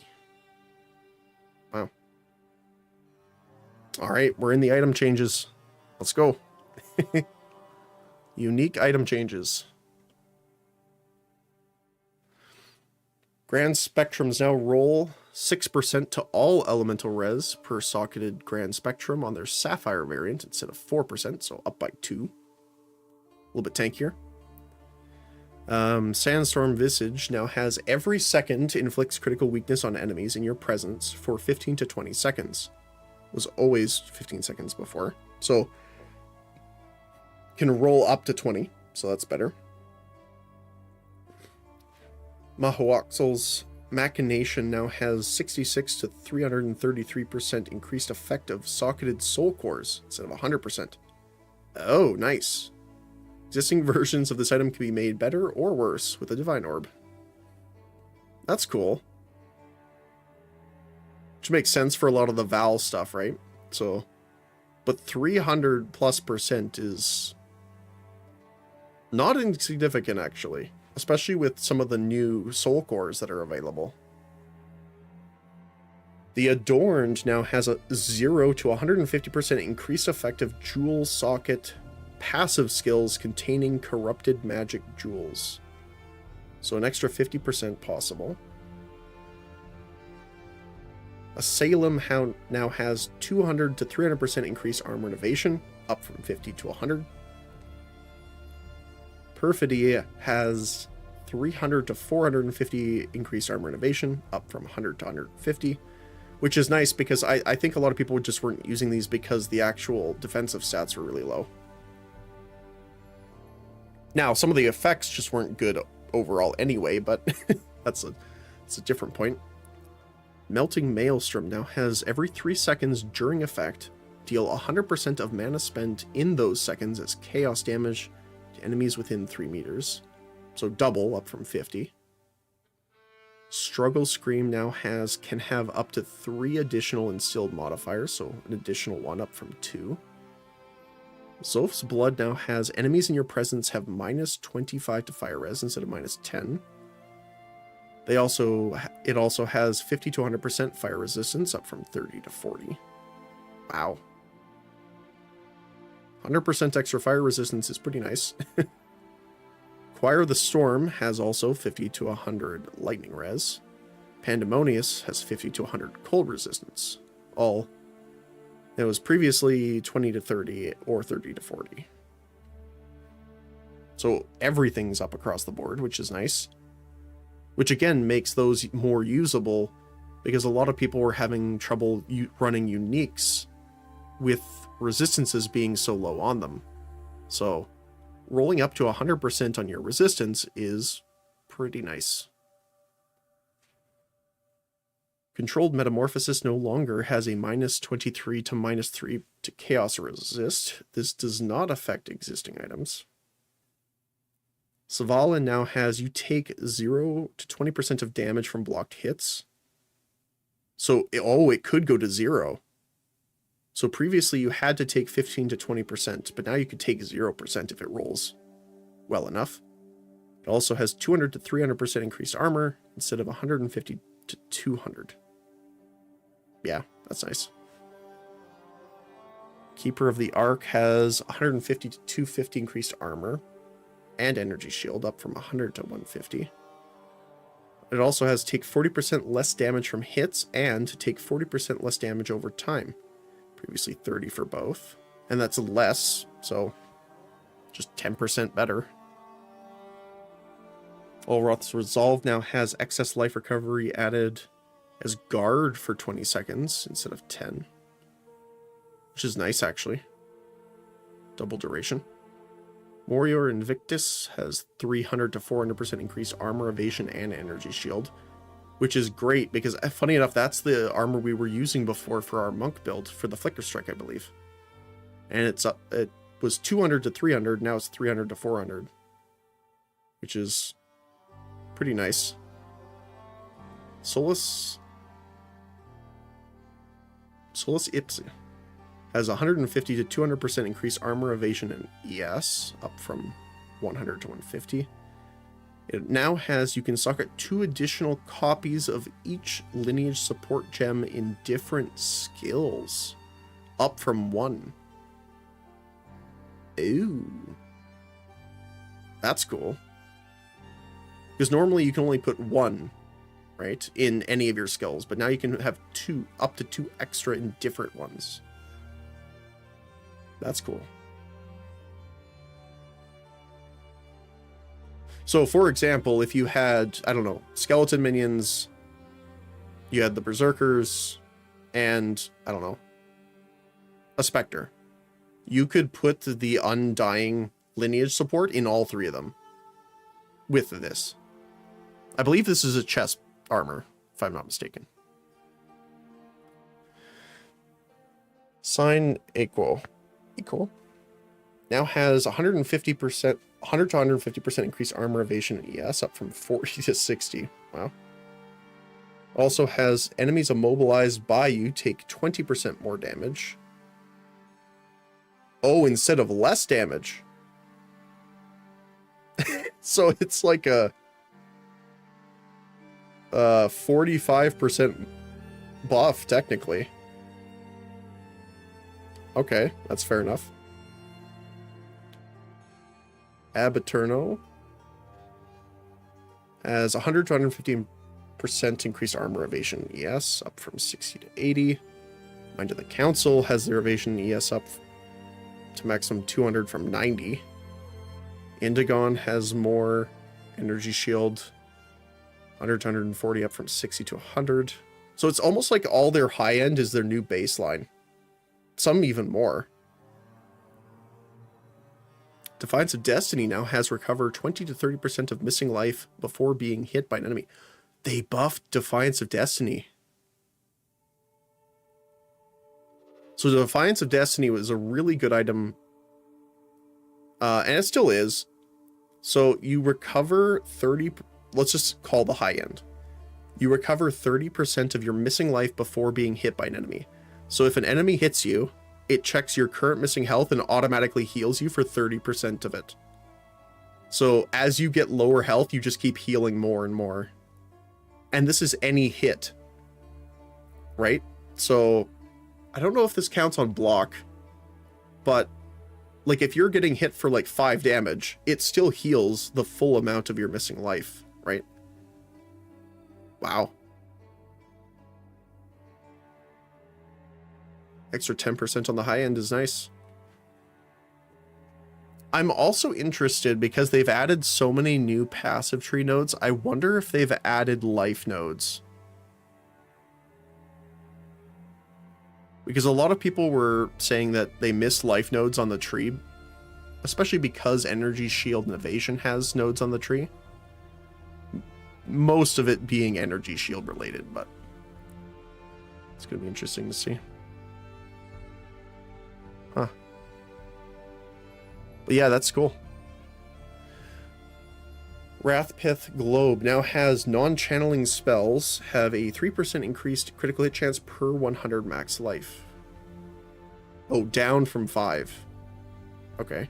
Wow. Alright, we're in the item changes. Let's go. Unique item changes. Grand Spectrums now roll 6% to all elemental res per socketed Grand Spectrum on their Sapphire variant instead of 4%, so up by 2. A little bit tankier. Sandstorm Visage now has every second inflicts critical weakness on enemies in your presence for 15 to 20 seconds. It was always 15 seconds before. So, can roll up to 20, so that's better. Mahoaxal's Machination now has 66 to 333% increased effective socketed soul cores instead of 100%. Oh, nice. Existing versions of this item can be made better or worse with a Divine Orb. That's cool. Which makes sense for a lot of the Val stuff, right? So, but 300+% is not insignificant, actually. Especially with some of the new soul cores that are available. The Adorned now has a 0 to 150% increased effective jewel socket passive skills containing corrupted magic jewels. So an extra 50% possible. Asylum now has 200 to 300% increased armor and evasion, up from 50 to 100. Perfidy has 300 to 450 increased armor and evasion, up from 100 to 150, which is nice because I think a lot of people just weren't using these because the actual defensive stats were really low. Now, some of the effects just weren't good overall anyway, but that's a different point. Melting Maelstrom now has every 3 seconds during effect, deal 100% of mana spent in those seconds as chaos damage to enemies within 3 meters. So double, up from 50. Struggle Scream now can have up to 3 additional instilled modifiers, so an additional 1 up from 2. Zoph's Blood now has enemies in your presence have -25 to fire res instead of -10. It also has 50 to 100% fire resistance, up from 30 to 40. Wow. 100% extra fire resistance is pretty nice. Choir of the Storm has also 50 to 100 lightning res. Pandemonious has 50 to 100 cold resistance. It was previously 20 to 30 or 30 to 40. So everything's up across the board, which is nice. Which again makes those more usable because a lot of people were having trouble running uniques with resistances being so low on them. So rolling up to 100% on your resistance is pretty nice. Controlled Metamorphosis no longer has a -23 to -3 to chaos resist. This does not affect existing items. Savala now has you take 0 to 20% of damage from blocked hits. So, it could go to 0. So previously you had to take 15 to 20%, but now you could take 0% if it rolls well enough. It also has 200 to 300% increased armor instead of 150 to 200. Yeah, that's nice. Keeper of the Ark has 150 to 250 increased armor and energy shield, up from 100 to 150. It also has take 40% less damage from hits and take 40% less damage over time. Previously 30 for both. And that's less, so just 10% better. Olroth's Resolve now has excess life recovery added as guard for 20 seconds instead of 10. Which is nice, actually. Double duration. Warrior Invictus has 300 to 400% increased armor, evasion, and energy shield, which is great because, funny enough, that's the armor we were using before for our monk build for the Flicker Strike, I believe. And it was 200 to 300, now it's 300 to 400, which is pretty nice. Solus Ipsi has 150 to 200% increased armor, evasion, and ES, up from 100 to 150. It now has, you can socket 2 additional copies of each lineage support gem in different skills, up from 1. Ooh. That's cool. Because normally you can only put 1, right, in any of your skills, but now you can have 2, up to 2 extra in different ones. That's cool. So, for example, if you had, I don't know, skeleton minions, you had the berserkers, and, I don't know, a specter. You could put the undying lineage support in all 3 of them with this. I believe this is a chest armor, if I'm not mistaken. Sign Equal now has 150%, 100 to 150% increased armor evasion and ES, up from 40 to 60. Wow. Also has enemies immobilized by you take 20% more damage. Oh, instead of less damage. So it's like a 45% buff, technically. Okay, that's fair enough. Abaturno has 100 to 115% increased armor evasion ES, up from 60 to 80. Mind of the Council has their evasion ES up to maximum 200 from 90. Indigon has more energy shield, 100 to 140 up from 60 to 100. So it's almost like all their high end is their new baseline. Some even more. Defiance of Destiny now has recover 20 to 30% of missing life before being hit by an enemy. They buffed Defiance of Destiny. So Defiance of Destiny was a really good item. And it still is. So you recover 30, let's just call the high end. You recover 30% of your missing life before being hit by an enemy. So if an enemy hits you, it checks your current missing health and automatically heals you for 30% of it. So as you get lower health, you just keep healing more and more. And this is any hit, right? So I don't know if this counts on block, but like if you're getting hit for like 5 damage, it still heals the full amount of your missing life, right? Wow. Extra 10% on the high end is nice. I'm also interested because they've added so many new passive tree nodes. I wonder if they've added life nodes. Because a lot of people were saying that they miss life nodes on the tree, especially because Energy Shield and Evasion has nodes on the tree. Most of it being Energy Shield related, but it's going to be interesting to see. Huh. But yeah, that's cool. Wrathpith Globe now has non-channeling spells have a 3% increased critical hit chance per 100 max life. Oh, down from 5. Okay.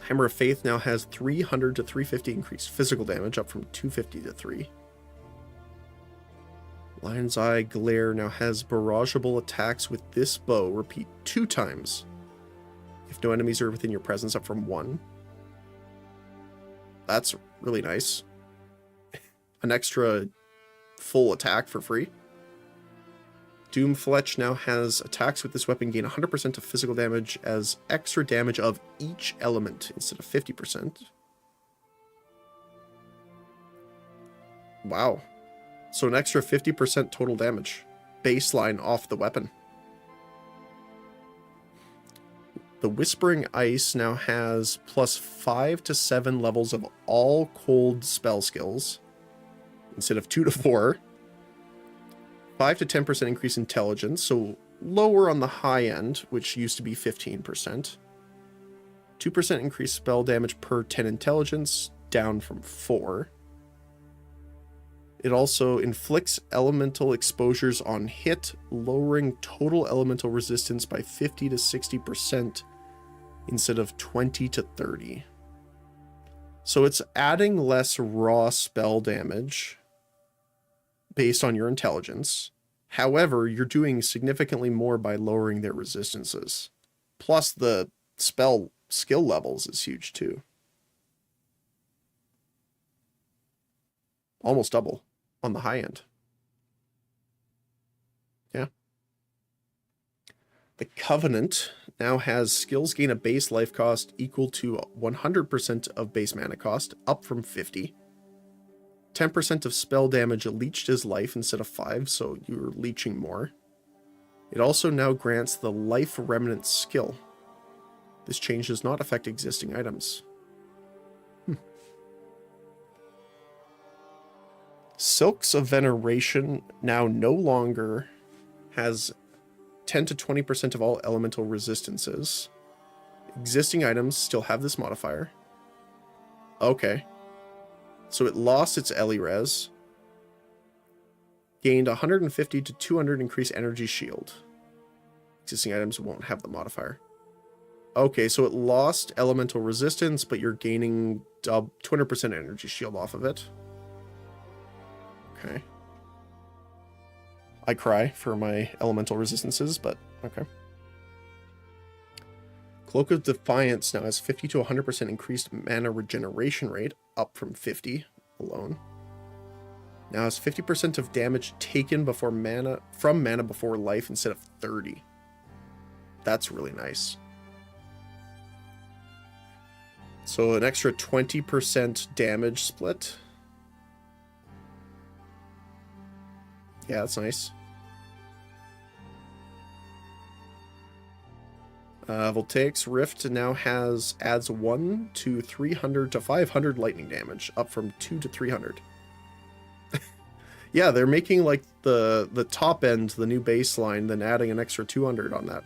Hammer of Faith now has 300 to 350 increased physical damage, up from 250 to 3. Lion's Eye Glare now has barrageable attacks with this bow. Repeat 2 times. If no enemies are within your presence, up from 1. That's really nice. An extra full attack for free. Doom Fletch now has attacks with this weapon gain 100% of physical damage as extra damage of each element instead of 50%. Wow. So an extra 50% total damage baseline off the weapon. The Whispering Ice now has plus 5 to 7 levels of all cold spell skills instead of 2 to 4. 5 to 10% increase intelligence, so lower on the high end, which used to be 15%. 2% increased spell damage per 10 intelligence, down from 4. It also inflicts elemental exposures on hit, lowering total elemental resistance by 50 to 60% instead of 20 to 30. So it's adding less raw spell damage based on your intelligence. However, you're doing significantly more by lowering their resistances. Plus the spell skill levels is huge too. Almost double on the high end. Yeah. The Covenant now has skills gain a base life cost equal to 100% of base mana cost, up from 50. 10% of spell damage leached as life instead of 5, so you're leeching more. It also now grants the Life Remnant skill. This change does not affect existing items. Silks of Veneration now no longer has 10 to 20% of all elemental resistances. Existing items still have this modifier. Okay. So it lost its Ellie res. Gained 150 to 200 increased energy shield. Existing items won't have the modifier. Okay, so it lost elemental resistance, but you're gaining 200% energy shield off of it. Okay. I cry for my elemental resistances, but okay. Cloak of Defiance now has 50 to 100% increased mana regeneration rate, up from 50 alone. Now has 50% of damage taken before from mana before life instead of 30. That's really nice. So an extra 20% damage split. Yeah, that's nice. Voltaic's Rift now adds 1 to 300 to 500 lightning damage, up from 2 to 300. Yeah, they're making like the top end, the new baseline, then adding an extra 200 on that.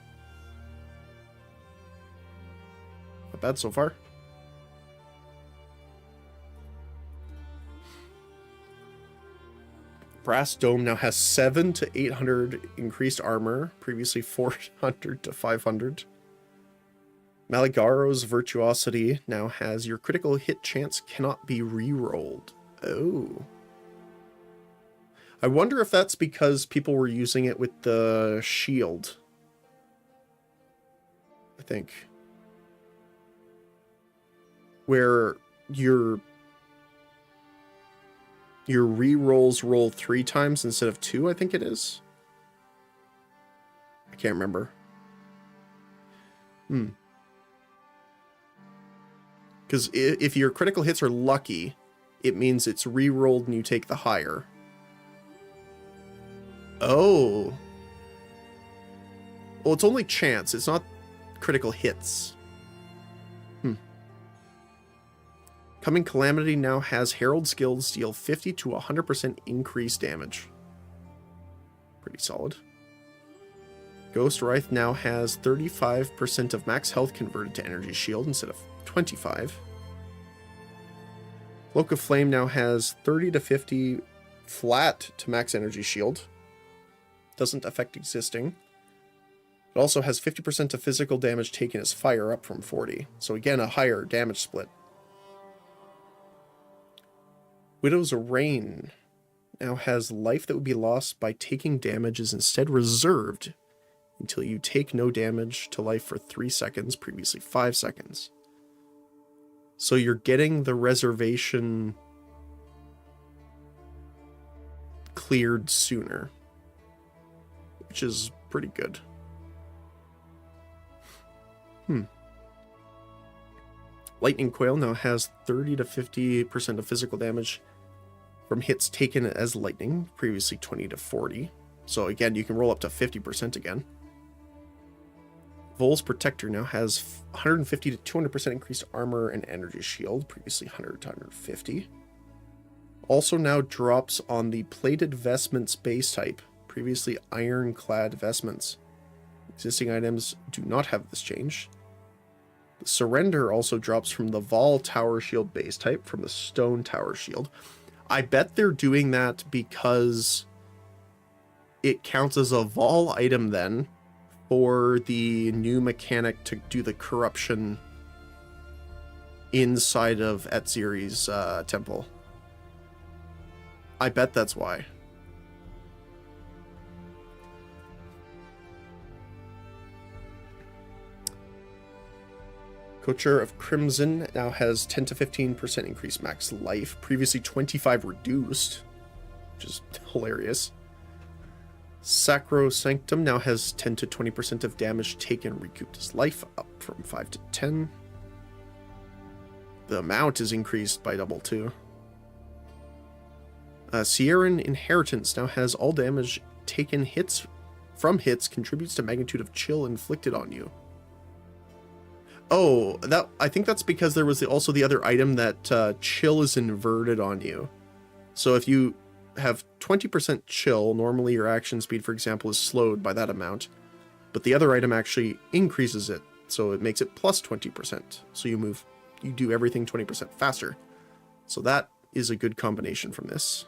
Not bad so far. Brass Dome now has 7 to 800 increased armor, previously 400 to 500. Maligaro's Virtuosity now has your critical hit chance cannot be re-rolled. Oh. I wonder if that's because people were using it with the shield. I think. Where your re-rolls roll 3 times instead of 2, I think it is. I can't remember. Because if your critical hits are lucky, it means it's re-rolled and you take the higher. Oh. Well, it's only chance. It's not critical hits. Coming Calamity now has Herald's Guilds deal 50 to 100% increased damage. Pretty solid. Ghost Wraith now has 35% of max health converted to energy shield instead of 25. Cloak of Flame now has 30 to 50 flat to max energy shield. Doesn't affect existing. It also has 50% of physical damage taken as fire, up from 40. So again, a higher damage split. Widow's Reign now has life that would be lost by taking damage is instead reserved until you take no damage to life for 3 seconds, previously 5 seconds. So you're getting the reservation cleared sooner, which is pretty good. Lightning Coil now has 30 to 50% of physical damage from hits taken as lightning, previously 20 to 40. So again, you can roll up to 50% again. Vol's Protector now has 150 to 200% increased armor and energy shield, previously 100 to 150. Also now drops on the Plated Vestments base type, previously Ironclad Vestments. Existing items do not have this change. The Surrender also drops from the Vol Tower Shield base type from the Stone Tower Shield. I bet they're doing that because it counts as a Vol item then for the new mechanic to do the corruption inside of Etziri's temple. I bet that's why. Coacher of Crimson now has 10 to 15% increased max life, previously 25 reduced, which is hilarious. Sacrosanctum now has 10 to 20% of damage taken recouped as life, up from 5 to 10. The amount is increased by double too. Sierran Inheritance now has all damage taken from hits contributes to magnitude of chill inflicted on you. Oh, I think that's because there was also the other item that chill is inverted on you. So if you have 20% chill. Normally your action speed, for example, is slowed by that amount, but the other item actually increases it, so it makes it plus 20%. So you do everything 20% faster. So that is a good combination from this.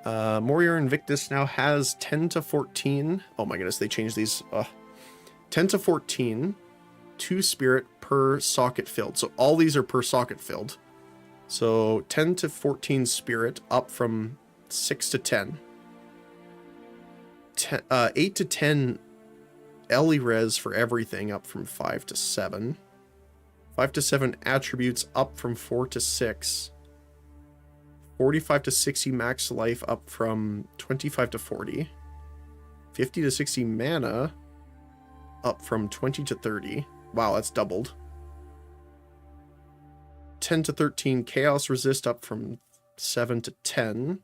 Warrior Invictus now has 10 to 14. Oh my goodness, they changed these. 10 to 14, 2 spirit per socket filled. So all these are per socket filled. So 10 to 14 spirit up from 6 to 10. 8 to 10 Ellie res for everything up from 5 to 7. 5 to 7 attributes up from 4 to 6. 45 to 60 max life up from 25 to 40. 50 to 60 mana up from 20 to 30. Wow, that's doubled. 10 to 13 chaos resist up from 7 to 10.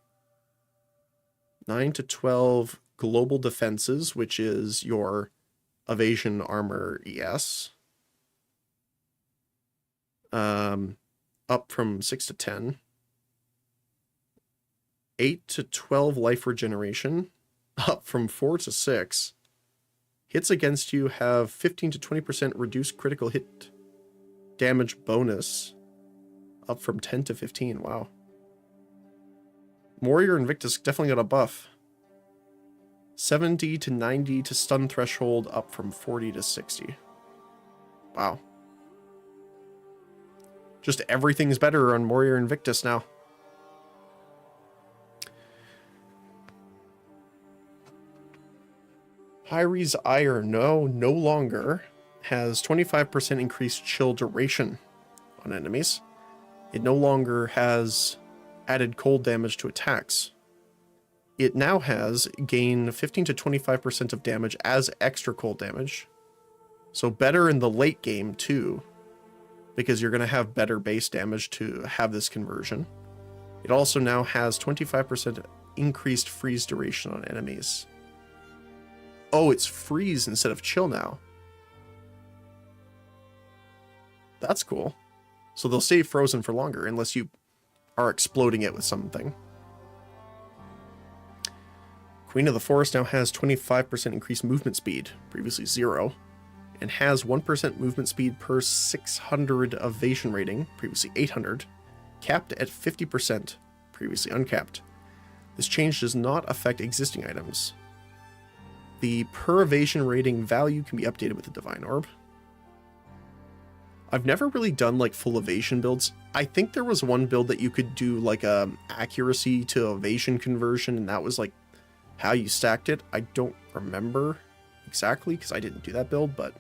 9 to 12 global defenses, which is your evasion, armor, ES. Up from 6 to 10. 8 to 12 life regeneration, up from 4 to 6. Hits against you have 15 to 20% reduced critical hit damage bonus, up from 10 to 15. Wow. Warrior Invictus definitely got a buff. 70 to 90 to stun threshold, up from 40 to 60. Wow. Just everything's better on Warrior Invictus now. Hyri's Ire no longer has 25% increased chill duration on enemies. It no longer has added cold damage to attacks. It now has gain 15 to 25% of damage as extra cold damage. So better in the late game too, because you're going to have better base damage to have this conversion. It also now has 25% increased freeze duration on enemies. Oh, it's freeze instead of chill now. That's cool. So they'll stay frozen for longer unless you are exploding it with something. Queen of the Forest now has 25% increased movement speed, previously 0, and has 1% movement speed per 600 evasion rating, previously 800, capped at 50%, previously uncapped. This change does not affect existing items. The per evasion rating value can be updated with the Divine Orb. I've never really done like full evasion builds. I think there was one build that you could do like a accuracy to evasion conversion, and that was like how you stacked it. I don't remember exactly because I didn't do that build, but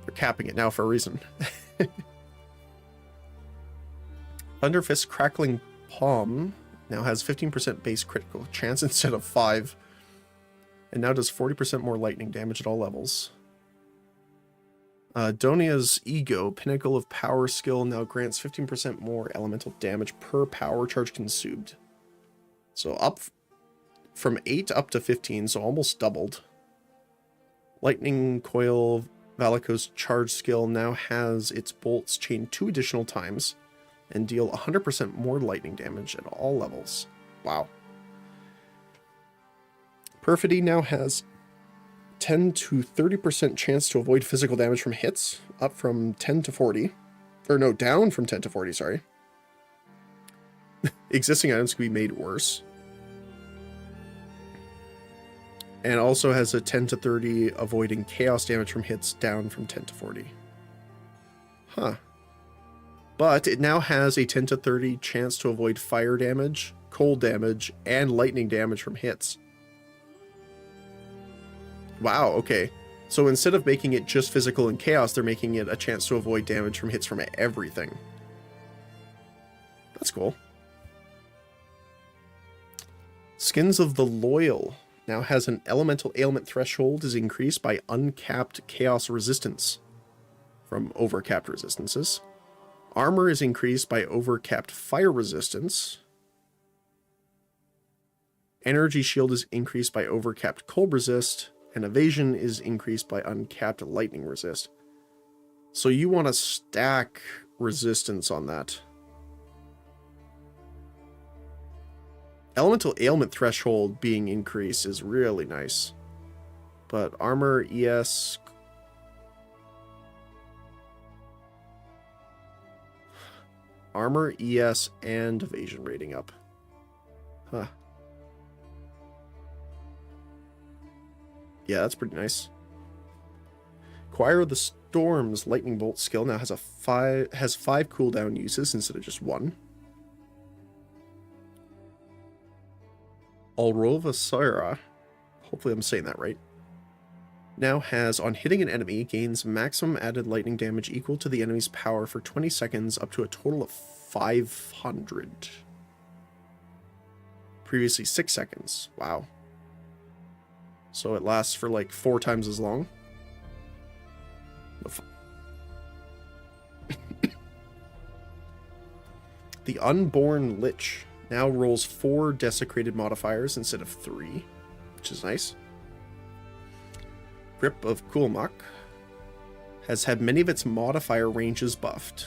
they're capping it now for a reason. Thunderfist Crackling Palm now has 15% base critical chance instead of 5. And now does 40% more lightning damage at all levels. Donia's Ego, Pinnacle of Power skill, now grants 15% more elemental damage per power charge consumed. So up from 8 up to 15, so almost doubled. Lightning Coil Valiko's charge skill now has its bolts chained 2 additional times and deal 100% more lightning damage at all levels. Wow. Perfidy now has 10 to 30% chance to avoid physical damage from hits, up from 10 to 40. Or no, down from 10 to 40, sorry. Existing items can be made worse. And also has a 10 to 30 avoiding chaos damage from hits, down from 10 to 40. Huh. But it now has a 10 to 30 chance to avoid fire damage, cold damage, and lightning damage from hits. Wow, okay. So instead of making it just physical and chaos, they're making it a chance to avoid damage from hits from everything. That's cool. Skins of the Loyal now has an elemental ailment threshold is increased by uncapped chaos resistance from overcapped resistances. Armor is increased by overcapped fire resistance. Energy shield is increased by overcapped cold resist. And evasion is increased by uncapped lightning resist. So you want to stack resistance on that. Elemental ailment threshold being increased is really nice. But armor, ES... Armor, ES, and evasion rating up. Huh. Yeah, that's pretty nice. Choir of the Storm's Lightning Bolt skill now has five cooldown uses instead of just one. Alrova Sira, hopefully I'm saying that right, now has, on hitting an enemy, gains maximum added lightning damage equal to the enemy's power for 20 seconds up to a total of 500. Previously 6 seconds. Wow. So it lasts for like 4 times as long. The Unborn Lich now rolls 4 desecrated modifiers instead of 3, which is nice. Grip of Kulmak has had many of its modifier ranges buffed,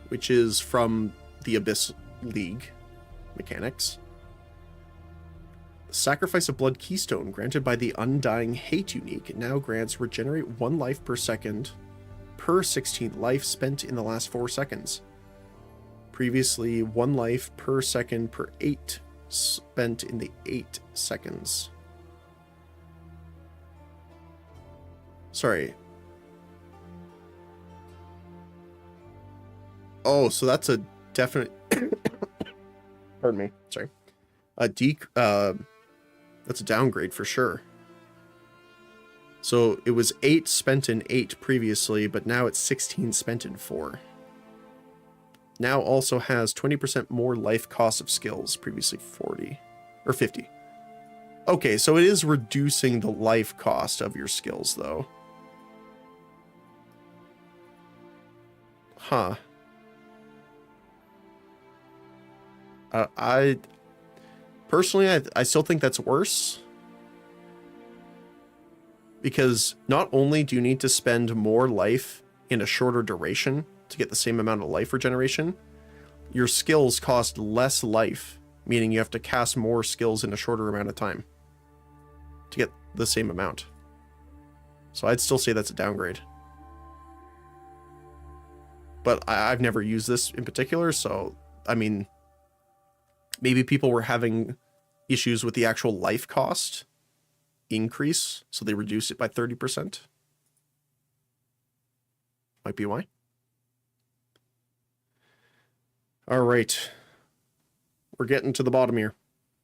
which is from the Abyss League mechanics. The Sacrifice of Blood Keystone, granted by the Undying Hate unique, now grants regenerate 1 life per second per 16th life spent in the last 4 seconds. Previously, 1 life per second per 8 spent in the 8 seconds. Sorry. Oh, so that's a definite... Pardon me. Sorry. That's a downgrade for sure. So it was 8 spent in 8 previously, but now it's 16 spent in 4. Now also has 20% more life cost of skills, previously 40 or 50. Okay, so it is reducing the life cost of your skills though. Huh. I personally, I still think that's worse. Because not only do you need to spend more life in a shorter duration to get the same amount of life regeneration, your skills cost less life, meaning you have to cast more skills in a shorter amount of time to get the same amount. So I'd still say that's a downgrade. But I've never used this in particular, so, I mean, maybe people were having issues with the actual life cost increase, so they reduce it by 30%. Might be why. All right. We're getting to the bottom here.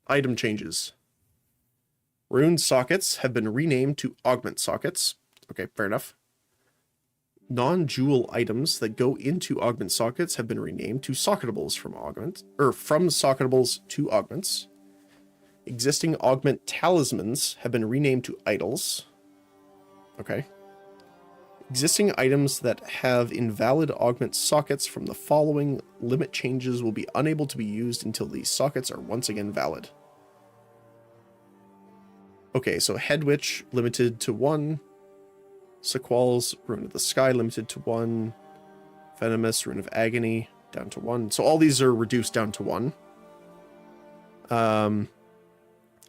Item changes. Rune sockets have been renamed to augment sockets. Okay, fair enough. Non-jewel items that go into augment sockets have been renamed to socketables from socketables to augments. Existing augment talismans have been renamed to idols. Okay. Existing items that have invalid augment sockets from the following limit changes will be unable to be used until these sockets are once again valid. Okay, so Head Witch limited to 1. Sequels, Rune of the Sky limited to 1. Venomous, Rune of Agony down to 1. So all these are reduced down to 1.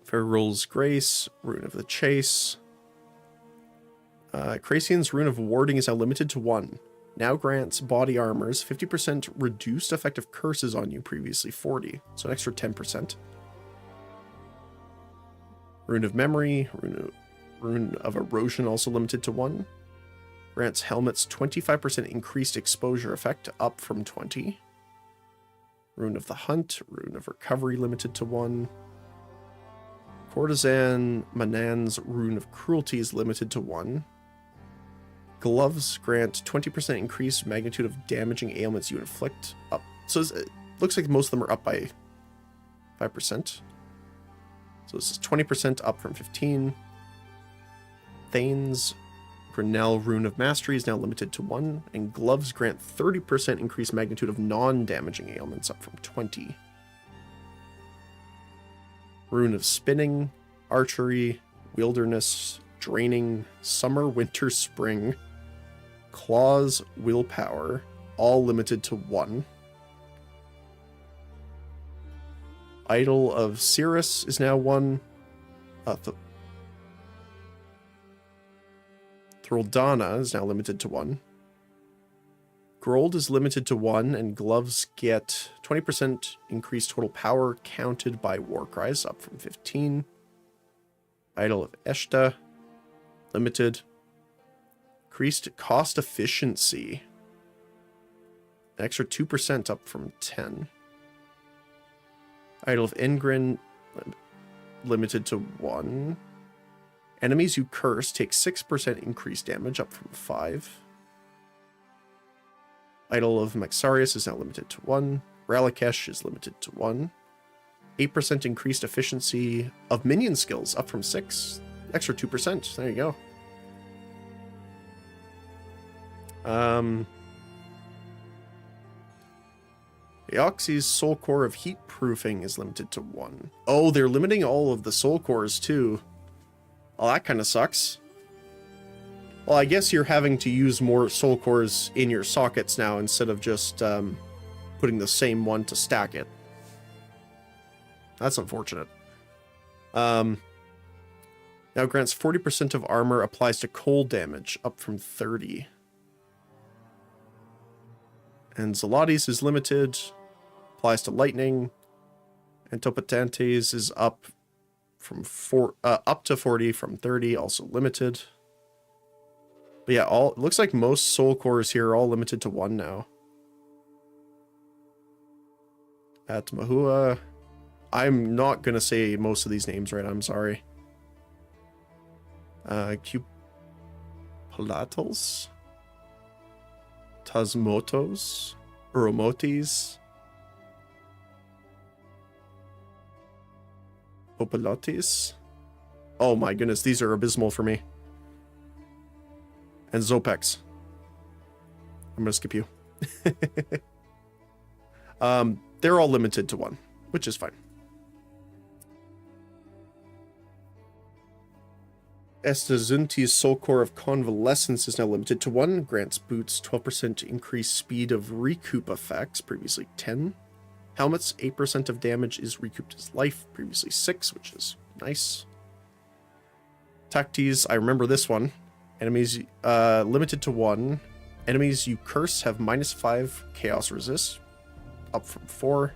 Farrell's Grace, Rune of the Chase. Cracian's Rune of Warding is now limited to 1. Now grants body armors 50% reduced effective curses on you, previously 40. So an extra 10%. Rune of Memory, Rune of Erosion also limited to 1. Grants helmets 25% increased exposure effect, up from 20. Rune of the Hunt, Rune of Recovery limited to 1. Courtesan Manan's Rune of Cruelty is limited to 1. Gloves grant 20% increased magnitude of damaging ailments you inflict, up. So it looks like most of them are up by 5%. So this is 20% up from 15. Thane's Grinnell Rune of Mastery is now limited to 1, and gloves grant 30% increased magnitude of non-damaging ailments, up from 20. Rune of Spinning, Archery, Wilderness, Draining, Summer, Winter, Spring, Claws, Willpower, all limited to 1. Idol of Cirrus is now 1. Thraldana is now limited to 1. Grold is limited to 1, and gloves get 20% increased total power counted by war cries, up from 15. Idol of Eshta, limited. Increased cost efficiency. An extra 2% up from 10. Idol of Ingrin, limited to 1. Enemies you curse take 6% increased damage, up from 5. Idol of Maxarius is now limited to 1. Ralakesh is limited to 1. 8% increased efficiency of minion skills, up from 6. Extra 2%. There you go. Eoxy's Soul Core of Heat Proofing is limited to 1. Oh, they're limiting all of the Soul Cores too. Oh, that kind of sucks. Well, I guess you're having to use more Soul Cores in your sockets now instead of just putting the same one to stack it. That's unfortunate. Now grants 40% of armor, applies to cold damage, up from 30. And Zelatis is limited, applies to lightning. And Topatantes is up to 40 from 30, also limited. But yeah, it looks like most soul cores here are all limited to 1 now. At Mahua, I'm not gonna say most of these names right, I'm sorry. Cupalatals, Tasmotos, Uromotes, Opalates. Oh my goodness, these are abysmal for me. And Zopex. I'm gonna skip you. They're all limited to 1, which is fine. Estazunti's Soul Core of Convalescence is now limited to 1. Grants boots 12% increased speed of recoup effects, previously 10. Helmets, 8% of damage is recouped as life, previously 6, which is nice. Tactes, I remember this one. Enemies limited to 1. Enemies you curse have -5 chaos resist, up from 4.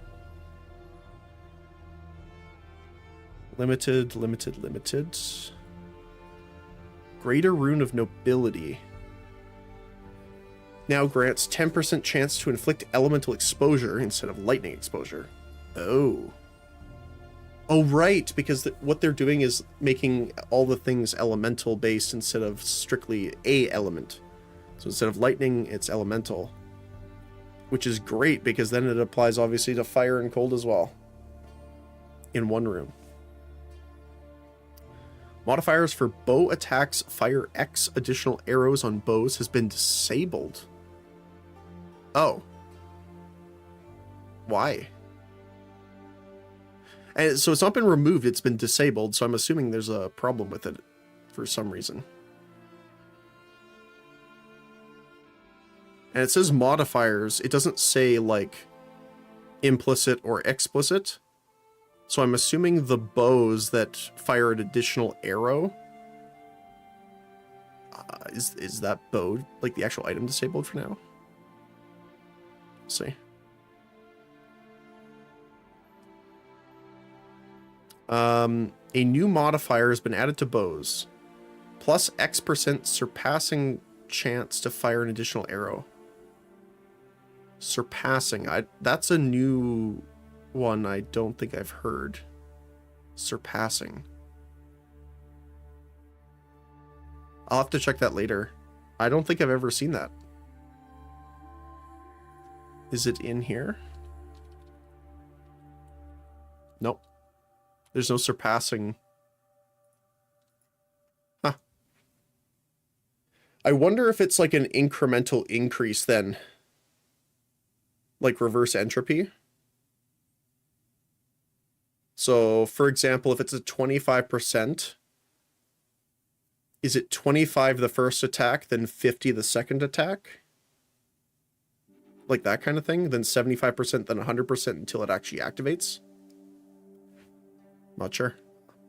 Limited. Greater Rune of Nobility. Now grants 10% chance to inflict elemental exposure instead of lightning exposure. Oh. Oh, right, because what they're doing is making all the things elemental based instead of strictly a element. So instead of lightning, it's elemental. Which is great because then it applies obviously to fire and cold as well. In one room. Modifiers for bow attacks fire X additional arrows on bows has been disabled. Oh. Why? And so it's not been removed, it's been disabled, so I'm assuming there's a problem with it for some reason. And it says modifiers, it doesn't say like implicit or explicit. So I'm assuming the bows that fire an additional arrow, is that bow, like the actual item, disabled for now? Let's see. A new modifier has been added to bows. Plus X% surpassing chance to fire an additional arrow. Surpassing. That's a new one I don't think I've heard. Surpassing. I'll have to check that later. I don't think I've ever seen that. Is it in here? Nope. There's no surpassing. Huh. I wonder if it's like an incremental increase then. Like reverse entropy. So, for example, if it's a 25%, is it 25 the first attack, then 50 the second attack? Like that kind of thing? Then 75%, then 100% until it actually activates? Not sure.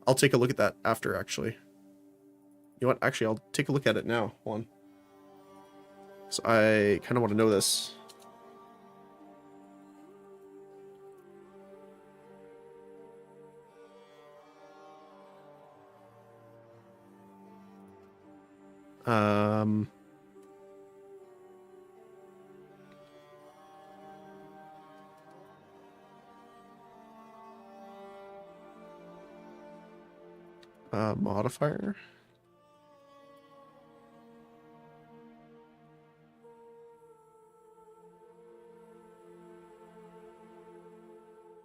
I'll take a look at that after, actually. You know what? Actually, I'll take a look at it now. Hold on. So I kind of want to know this. Modifier.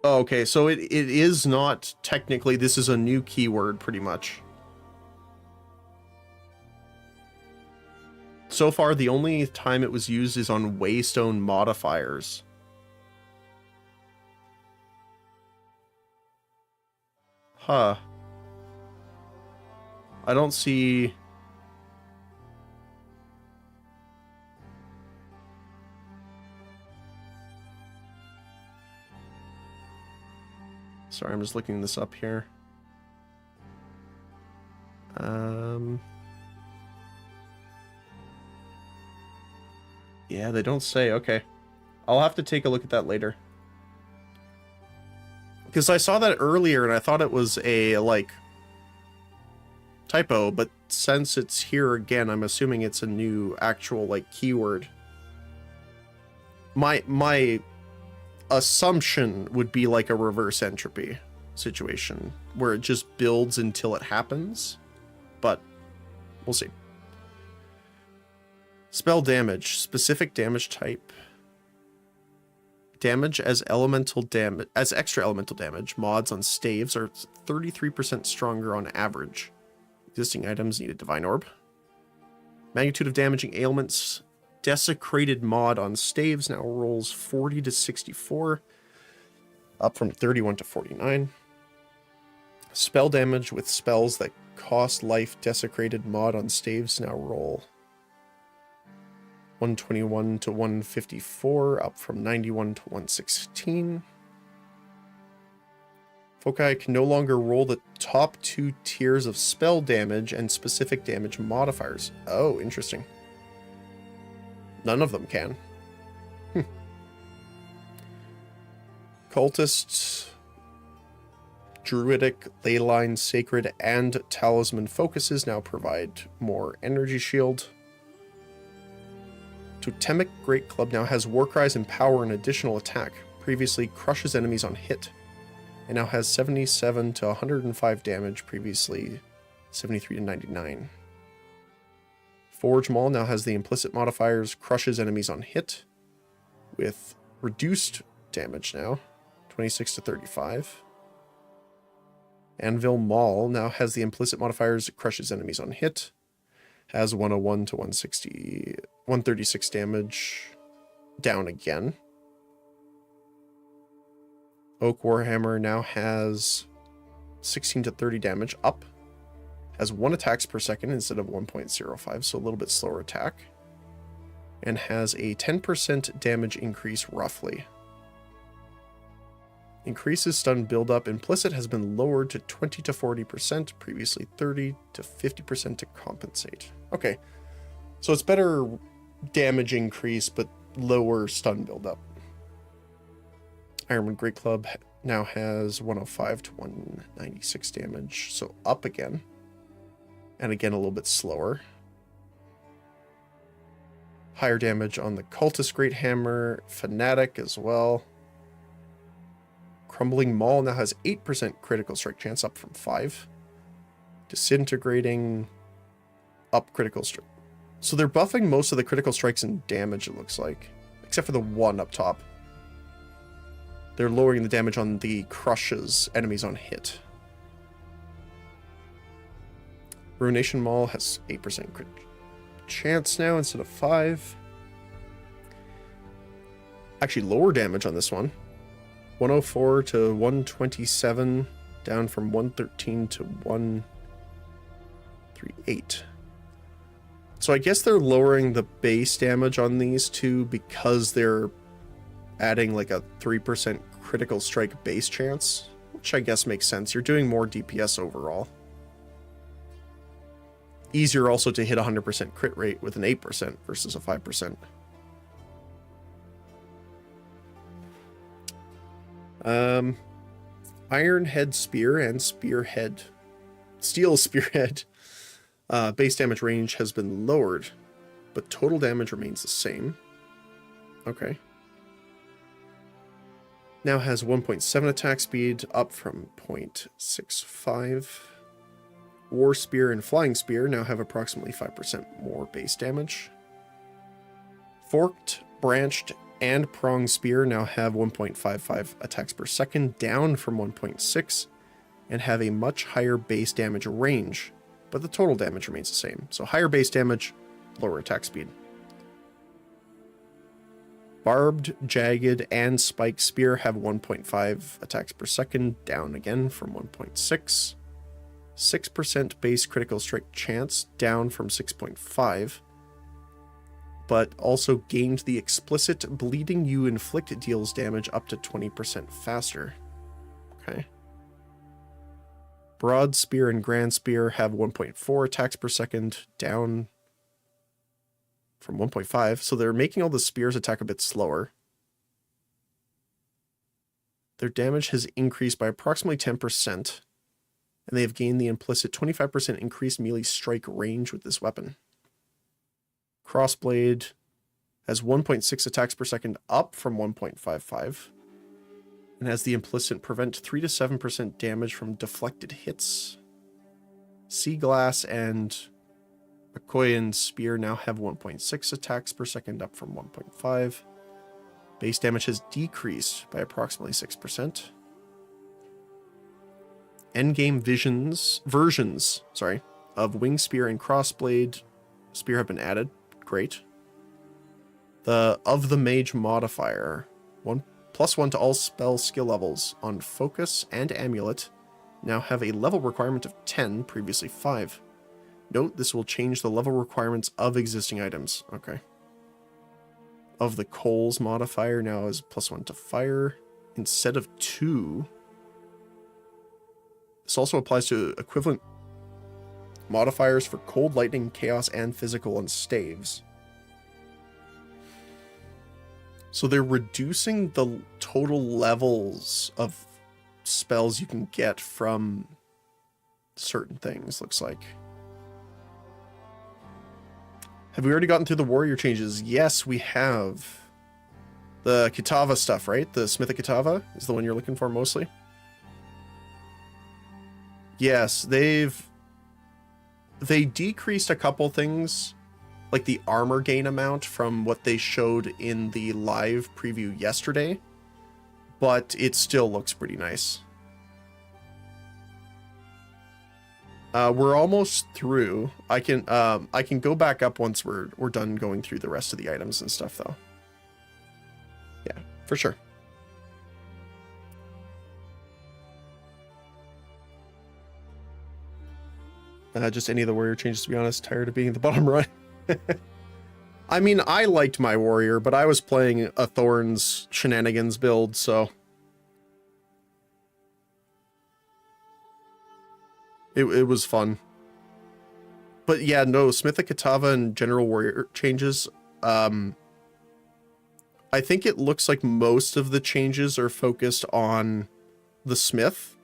Oh, okay, so it is not technically, this is a new keyword pretty much. So far, the only time it was used is on Waystone modifiers. Huh. I don't see... Sorry, I'm just looking this up here. Yeah, they don't say. Okay. I'll have to take a look at that later. Because I saw that earlier and I thought it was a, like, typo, but since it's here again, I'm assuming it's a new actual, like, keyword. My assumption would be like a reverse entropy situation, where it just builds until it happens, but we'll see. Spell damage, specific damage type. Damage as elemental damage, as extra elemental damage. Mods on staves are 33% stronger on average. Existing items need a divine orb. Magnitude of damaging ailments. Desecrated mod on staves now rolls 40 to 64, up from 31 to 49. Spell damage with spells that cost life. Desecrated mod on staves now roll 121 to 154, up from 91 to 116. Foci can no longer roll the top 2 tiers of spell damage and specific damage modifiers. Oh, interesting. None of them can. Cultist, Druidic, Leyline, Sacred, and Talisman focuses now provide more energy shield. Totemic Great Club now has Warcries and Power and additional attack. Previously crushes enemies on hit. And now has 77 to 105 damage, previously 73 to 99. Forge Maul now has the implicit modifiers, crushes enemies on hit, with reduced damage now, 26 to 35. Anvil Maul now has the implicit modifiers, crushes enemies on hit, has 101 to 160, 136 damage, down again. Oak Warhammer now has 16 to 30 damage, up. Has 1 attacks per second instead of 1.05, so a little bit slower attack. And has a 10% damage increase roughly. Increases stun buildup. Implicit has been lowered to 20 to 40%, previously 30 to 50% to compensate. Okay, so it's better damage increase, but lower stun buildup. Ironman Great Club now has 105 to 196 damage, so up again. And again, a little bit slower. Higher damage on the Cultist Great Hammer, Fanatic as well. Crumbling Maul now has 8% critical strike chance, up from 5. Disintegrating, up critical strike. So they're buffing most of the critical strikes and damage, it looks like. Except for the one up top. They're lowering the damage on the crushes enemies on hit. Ruination Maul has 8% crit chance now instead of 5. Actually, lower damage on this one. 104 to 127, down from 113 to 138. So I guess they're lowering the base damage on these two because they're adding like a 3% critical strike base chance, which I guess makes sense. You're doing more DPS overall. Easier also to hit 100% crit rate with an 8% versus a 5%. Iron Head Spear and Spearhead. Steel Spearhead. Base damage range has been lowered, but total damage remains the same. Okay. Now has 1.7 attack speed, up from 0.65. War Spear and Flying Spear now have approximately 5% more base damage. Forked, Branched, and Pronged Spear now have 1.55 attacks per second, down from 1.6, and have a much higher base damage range, but the total damage remains the same. So higher base damage, lower attack speed. Barbed, Jagged, and Spiked Spear have 1.5 attacks per second, down again from 1.6. 6% base critical strike chance, down from 6.5. But also gained the explicit bleeding you inflict deals damage up to 20% faster. Okay. Broad Spear and Grand Spear have 1.4 attacks per second, down from 1.5. So they're making all the spears attack a bit slower. Their damage has increased by approximately 10%, and they have gained the implicit 25% increased melee strike range with this weapon. Crossblade has 1.6 attacks per second, up from 1.55, and has the implicit prevent 3 to 7% damage from deflected hits. Sea Glass and Bakoyan Spear now have 1.6 attacks per second, up from 1.5. Base damage has decreased by approximately 6%. Endgame versions of Wing Spear and Crossblade Spear have been added. Great. Of the Mage modifier, +1 to all spell skill levels on Focus and Amulet now have a level requirement of 10, previously 5. Note, this will change the level requirements of existing items. Okay. Of the Coals modifier now is +1 to fire instead of 2. This also applies to equivalent modifiers for Cold, Lightning, Chaos, and Physical on staves. So they're reducing the total levels of spells you can get from certain things, looks like. Have we already gotten through the warrior changes? Yes, we have. The Kitava stuff, right? The Smith of Kitava is the one you're looking for mostly. Yes, they decreased a couple things, like the armor gain amount from what they showed in the live preview yesterday, but it still looks pretty nice. We're almost through. I can go back up once we're done going through the rest of the items and stuff, though. Yeah, for sure. Just any of the warrior changes, to be honest. Tired of being at the bottom right. I mean, I liked my warrior, but I was playing a Thorns shenanigans build, so it was fun. But yeah, no, Smith of Kitava and general warrior changes. I think it looks like most of the changes are focused on the Smith.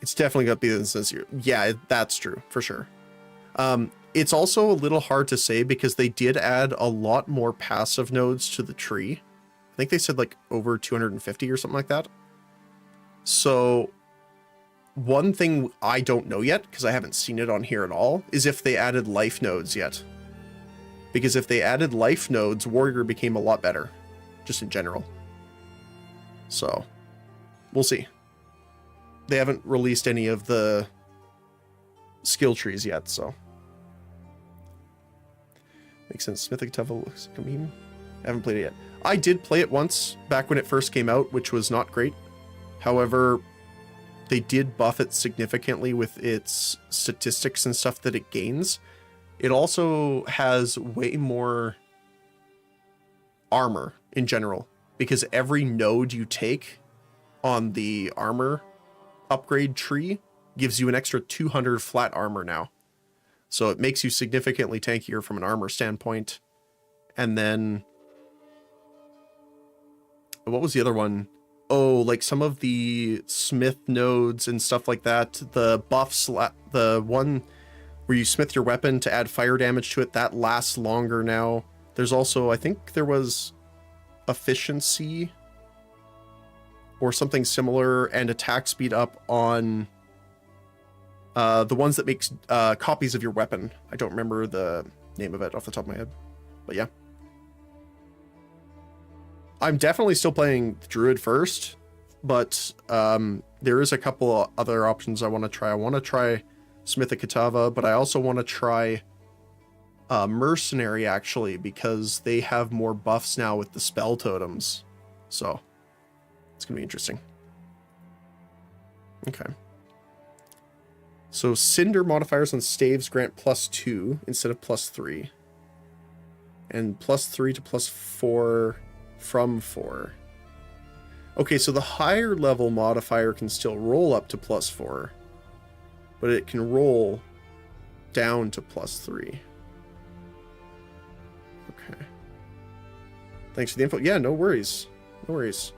It's definitely got to be this year. Yeah, that's true, for sure. It's also a little hard to say because they did add a lot more passive nodes to the tree. I think they said like over 250 or something like that. So one thing I don't know yet, because I haven't seen it on here at all, is if they added life nodes yet. Because if they added life nodes, warrior became a lot better, just in general. So we'll see. They haven't released any of the skill trees yet, so makes sense. Smith of Kitava looks like a meme. I haven't played it yet. I did play it once back when it first came out, which was not great. However, they did buff it significantly with its statistics and stuff that it gains. It also has way more armor in general, because every node you take on the armor upgrade tree gives you an extra 200 flat armor now. So it makes you significantly tankier from an armor standpoint. And then, what was the other one? Oh, like some of the smith nodes and stuff like that. The buffs, the one where you smith your weapon to add fire damage to it, that lasts longer now. There's also, I think there was efficiency or something similar and attack speed up on the ones that makes copies of your weapon. I don't remember the name of it off the top of my head, but yeah. I'm definitely still playing Druid first, but there is a couple other options I want to try. I want to try Smith of Katava, but I also want to try Mercenary, actually, because they have more buffs now with the spell totems. So, it's going to be interesting. Okay. So, Cinder modifiers on staves grant +2 instead of +3. And +3 to +4 from 4. Okay, so the higher level modifier can still roll up to +4, but it can roll down to +3. Okay. Thanks for the info. Yeah, no worries. No worries.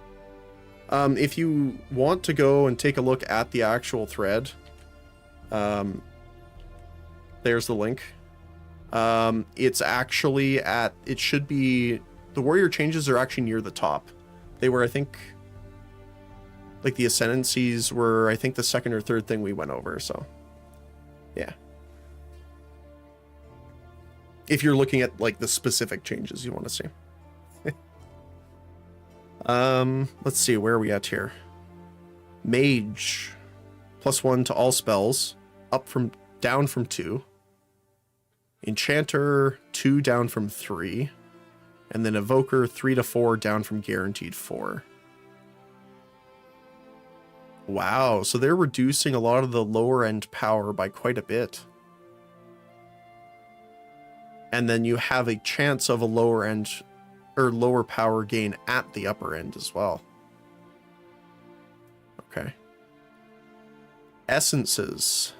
If you want to go and take a look at the actual thread, there's the link. It's actually at, it should be, the warrior changes are actually near the top. They were, I think, like the ascendancies were, I think, the second or third thing we went over, so yeah. If you're looking at like the specific changes you want to see. Let's see, where are we at here? Mage, +1 to all spells, down from 2. Enchanter, 2 down from 3. And then Evoker, 3 to 4 down from guaranteed 4. Wow, so they're reducing a lot of the lower end power by quite a bit. And then you have a chance of a lower end or lower power gain at the upper end as well. Okay. Essences.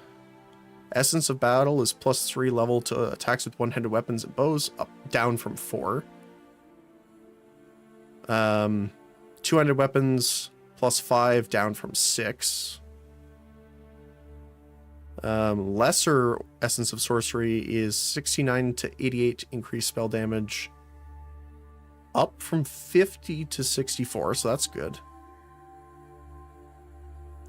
Essence of Battle is +3 level to attacks with one-handed weapons and bows, down from 4. 200 weapons +5 down from 6. Lesser Essence of Sorcery is 69 to 88 increased spell damage, up from 50 to 64, so that's good.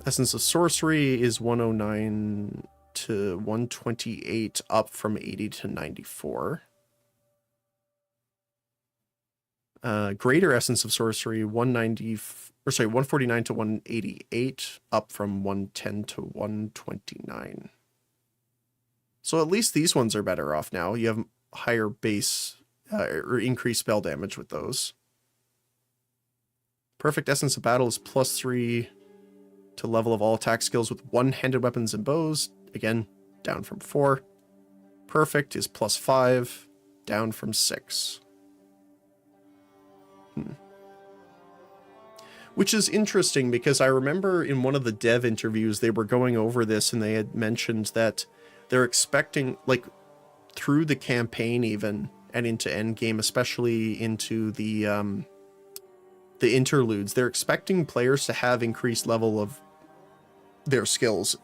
Essence of Sorcery is 109 to 128, up from 80 to 94. Greater Essence of Sorcery, 149 to 188, up from 110 to 129. So at least these ones are better off now. You have higher base or increased spell damage with those. Perfect Essence of Battle is +3 to level of all attack skills with one-handed weapons and bows. Again, down from 4. Perfect is +5, down from 6. Which is interesting because I remember in one of the dev interviews they were going over this and they had mentioned that they're expecting, like, through the campaign even and into endgame, especially into the interludes, they're expecting players to have increased level of their skills.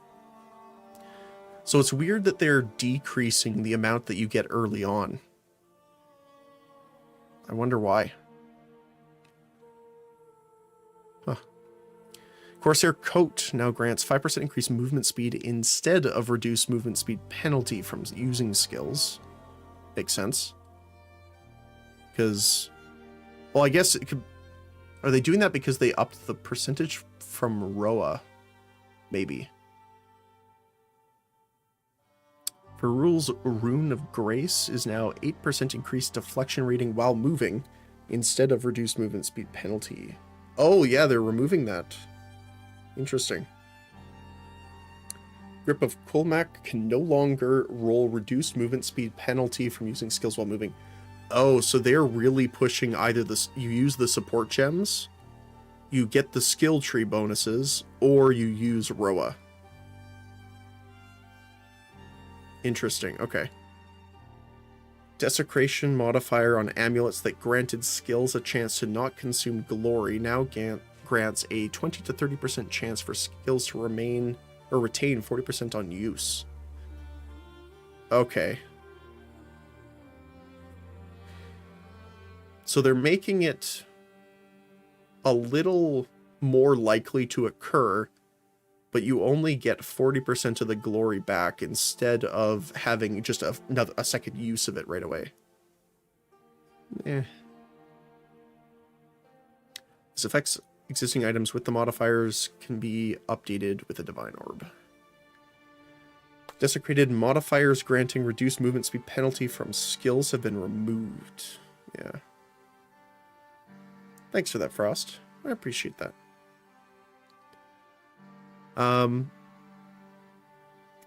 So it's weird that they're decreasing the amount that you get early on. I wonder why. Huh. Corsair Coat now grants 5% increased movement speed instead of reduced movement speed penalty from using skills. Makes sense. Because, well, I guess it could... Are they doing that because they upped the percentage from Roa? Maybe. For rules, Rune of Grace is now 8% increased deflection rating while moving instead of reduced movement speed penalty. Oh, yeah, they're removing that. Interesting. Grip of Kulmak can no longer roll reduced movement speed penalty from using skills while moving. Oh, so they're really pushing either this, you use the support gems you get the skill tree bonuses, or you use Roa. Interesting, okay. Desecration modifier on amulets that granted skills a chance to not consume glory now grants a 20 to 30% chance for skills to remain or retain 40% on use. Okay. So they're making it a little more likely to occur, but you only get 40% of the glory back instead of having just a second use of it right away. This affects existing items with the modifiers can be updated with a divine orb. Desecrated modifiers granting reduced movement speed penalty from skills have been removed. Yeah. Thanks for that, Frost. I appreciate that.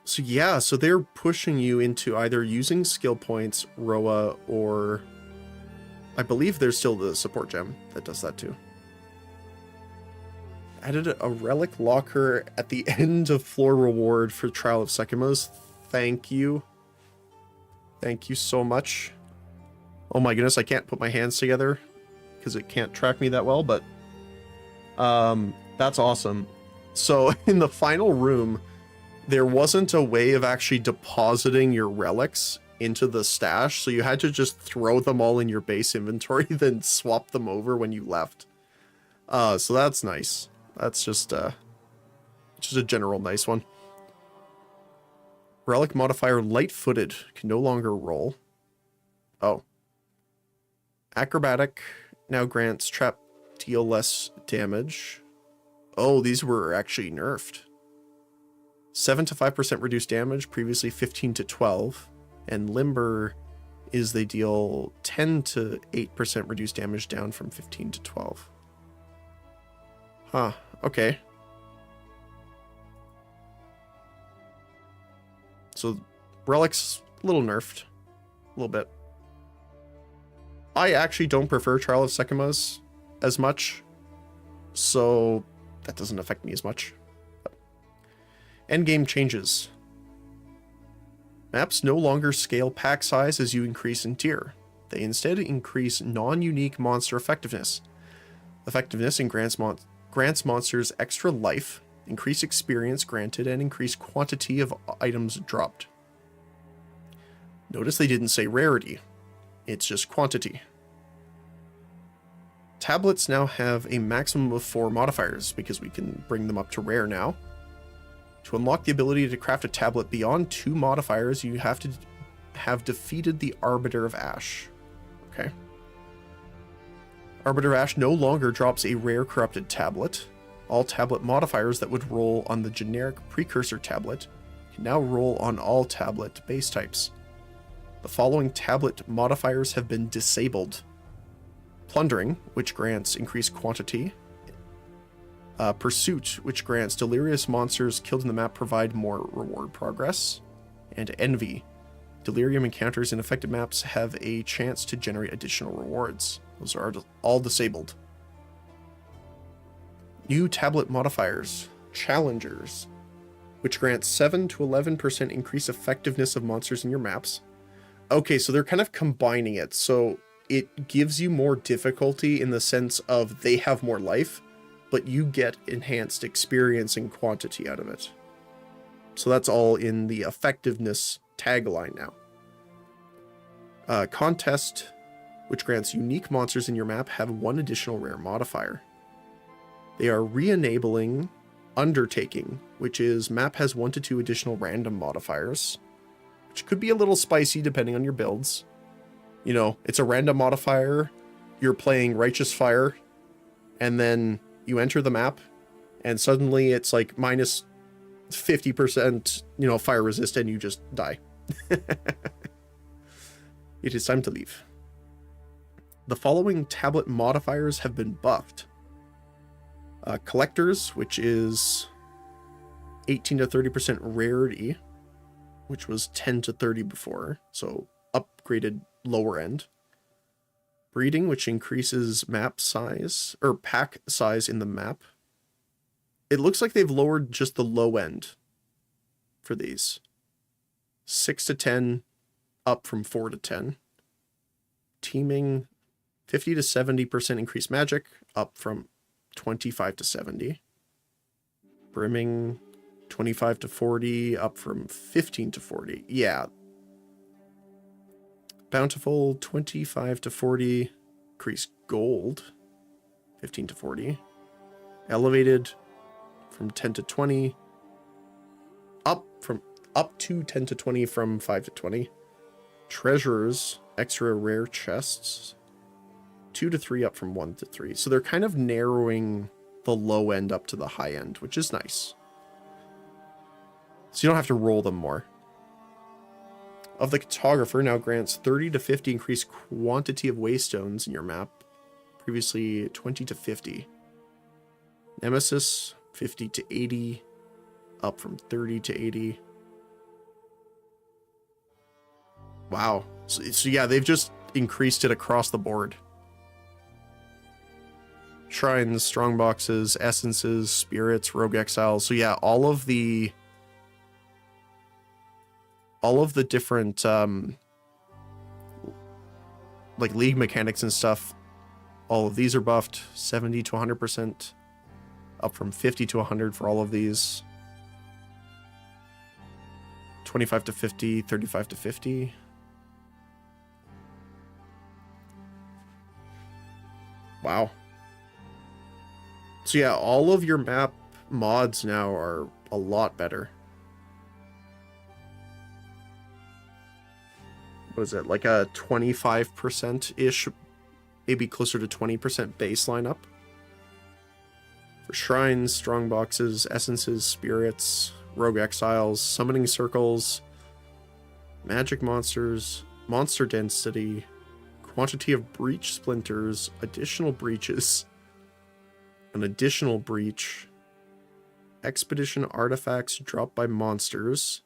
So yeah, so they're pushing you into either using skill points, Roa, or I believe there's still the support gem that does that too. Added a relic locker at the end of floor reward for Trial of Sekimos. Thank you. Thank you so much. Oh my goodness, I can't put my hands together because it can't track me that well, but that's awesome. So in the final room, there wasn't a way of actually depositing your relics into the stash, so you had to just throw them all in your base inventory, then swap them over when you left. So that's nice. That's just a general nice one. Relic modifier light-footed can no longer roll. Oh. Acrobatic now grants trap deal less damage. Oh, these were actually nerfed. 7 to 5% reduced damage, previously 15 to 12. And Limber is they deal 10 to 8% reduced damage down from 15 to 12. Huh, okay. So, Relic's a little nerfed. A little bit. I actually don't prefer Trial of Sekimos as much, so that doesn't affect me as much. But endgame changes. Maps no longer scale pack size as you increase in tier. They instead increase non-unique monster effectiveness. Effectiveness grants monsters extra life, increase experience granted, and increase quantity of items dropped. Notice they didn't say rarity. It's just quantity. Tablets now have a maximum of 4 modifiers because we can bring them up to rare now. To unlock the ability to craft a tablet beyond 2 modifiers, you have to have defeated the Arbiter of Ash. Okay. Arbiter of Ash no longer drops a rare corrupted tablet. All tablet modifiers that would roll on the generic precursor tablet can now roll on all tablet base types. The following tablet modifiers have been disabled. Plundering, which grants increased quantity. Pursuit, which grants delirious monsters killed in the map provide more reward progress. And Envy. Delirium encounters in affected maps have a chance to generate additional rewards. Those are all disabled. New tablet modifiers. Challengers, which grants 7 to 11% increased effectiveness of monsters in your maps. Okay, so they're kind of combining it. So it gives you more difficulty in the sense of they have more life, but you get enhanced experience and quantity out of it. So that's all in the effectiveness tagline now. Contest, which grants unique monsters in your map, have 1 additional rare modifier. They are re-enabling Undertaking, which is map has 1 to 2 additional random modifiers, which could be a little spicy depending on your builds. You know, it's a random modifier, you're playing Righteous Fire, and then you enter the map, and suddenly it's like minus 50%, you know, fire resist, and you just die. It is time to leave. The following tablet modifiers have been buffed. Collectors, which is 18 to 30% rarity, which was 10 to 30 before, so upgraded lower end. Breeding, which increases map size, or pack size in the map. It looks like they've lowered just the low end for these. 6 to 10, up from 4 to 10. Teaming, 50 to 70% increased magic, up from 25 to 70. Brimming, 25 to 40, up from 15 to 40. Yeah. Bountiful, 25 to 40. Increased gold, 15 to 40. Elevated from 10 to 20. Up to 10 to 20 from 5 to 20. Treasures, extra rare chests, 2 to 3 up from 1 to 3. So they're kind of narrowing the low end up to the high end, which is nice. So you don't have to roll them more. Of the Cartographer now grants 30 to 50 increased quantity of waystones in your map. Previously 20 to 50. Nemesis, 50 to 80. Up from 30 to 80. Wow. So yeah, they've just increased it across the board. Shrines, strongboxes, essences, spirits, rogue exiles. So yeah, all of the different like league mechanics and stuff, all of these are buffed. 70 to 100%, up from 50 to 100 for all of these. 25 to 50, 35 to 50. Wow. So yeah, all of your map mods now are a lot better. What is it, like a 25%-ish, maybe closer to 20% baseline up? For shrines, strongboxes, essences, spirits, rogue exiles, summoning circles, magic monsters, monster density, quantity of breach splinters, additional breaches, an additional breach, expedition artifacts dropped by monsters,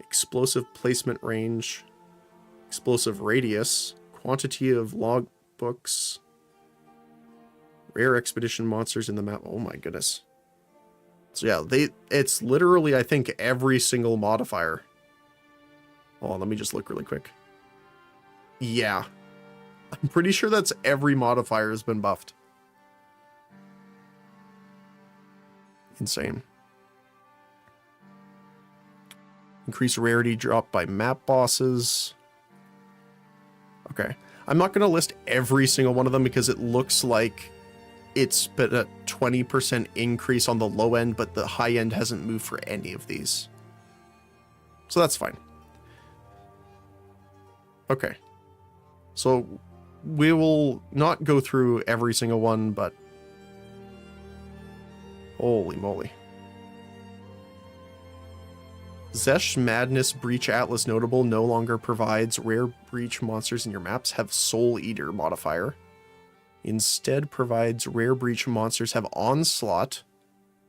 explosive placement range, explosive radius, quantity of log books, rare expedition monsters in the map. Oh my goodness. So yeah, it's literally, I think, every single modifier. Hold on, let me just look really quick. Yeah. I'm pretty sure that's every modifier has been buffed. Insane. Increased rarity dropped by map bosses. Okay. I'm not going to list every single one of them because it looks like it's been a 20% increase on the low end, but the high end hasn't moved for any of these. So that's fine. Okay. So we will not go through every single one, but holy moly. Zesh Madness Breach Atlas Notable no longer provides rare breach monsters in your maps have Soul Eater modifier. Instead provides rare breach monsters have Onslaught,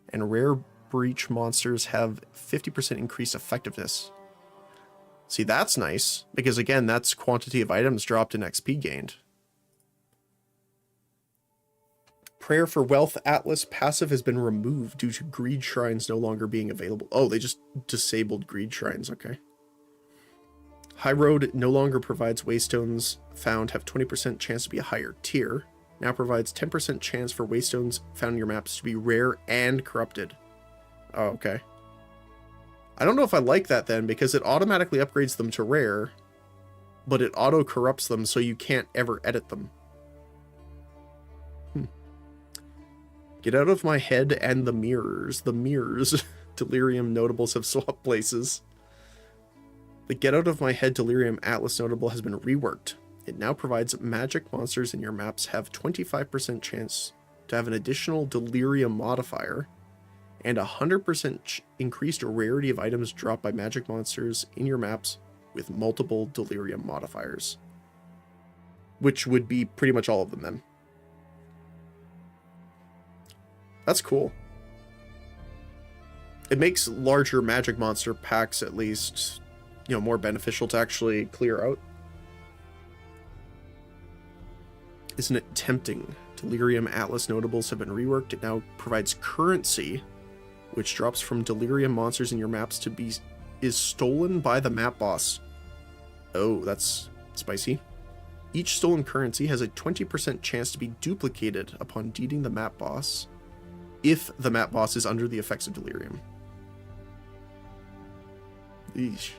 and rare breach monsters have 50% increased effectiveness. See, that's nice, because again, that's quantity of items dropped and XP gained. Prayer for Wealth Atlas passive has been removed due to greed shrines no longer being available. Oh, they just disabled greed shrines, okay. High Road no longer provides waystones found have 20% chance to be a higher tier. Now provides 10% chance for waystones found in your maps to be rare and corrupted. Oh, okay. I don't know if I like that then, because it automatically upgrades them to rare, but it auto-corrupts them so you can't ever edit them. Get out of my head and the mirrors. The mirrors. Delirium notables have swapped places. The Get Out of My Head Delirium Atlas notable has been reworked. It now provides magic monsters in your maps have 25% chance to have an additional Delirium modifier and 100% increased rarity of items dropped by magic monsters in your maps with multiple Delirium modifiers. Which would be pretty much all of them then. That's cool. It makes larger magic monster packs at least, you know, more beneficial to actually clear out. Isn't it tempting? Delirium Atlas notables have been reworked. It now provides currency, which drops from Delirium monsters in your maps to be is stolen by the map boss. Oh, that's spicy. Each stolen currency has a 20% chance to be duplicated upon deeding the map boss if the map boss is under the effects of Delirium. Eesh.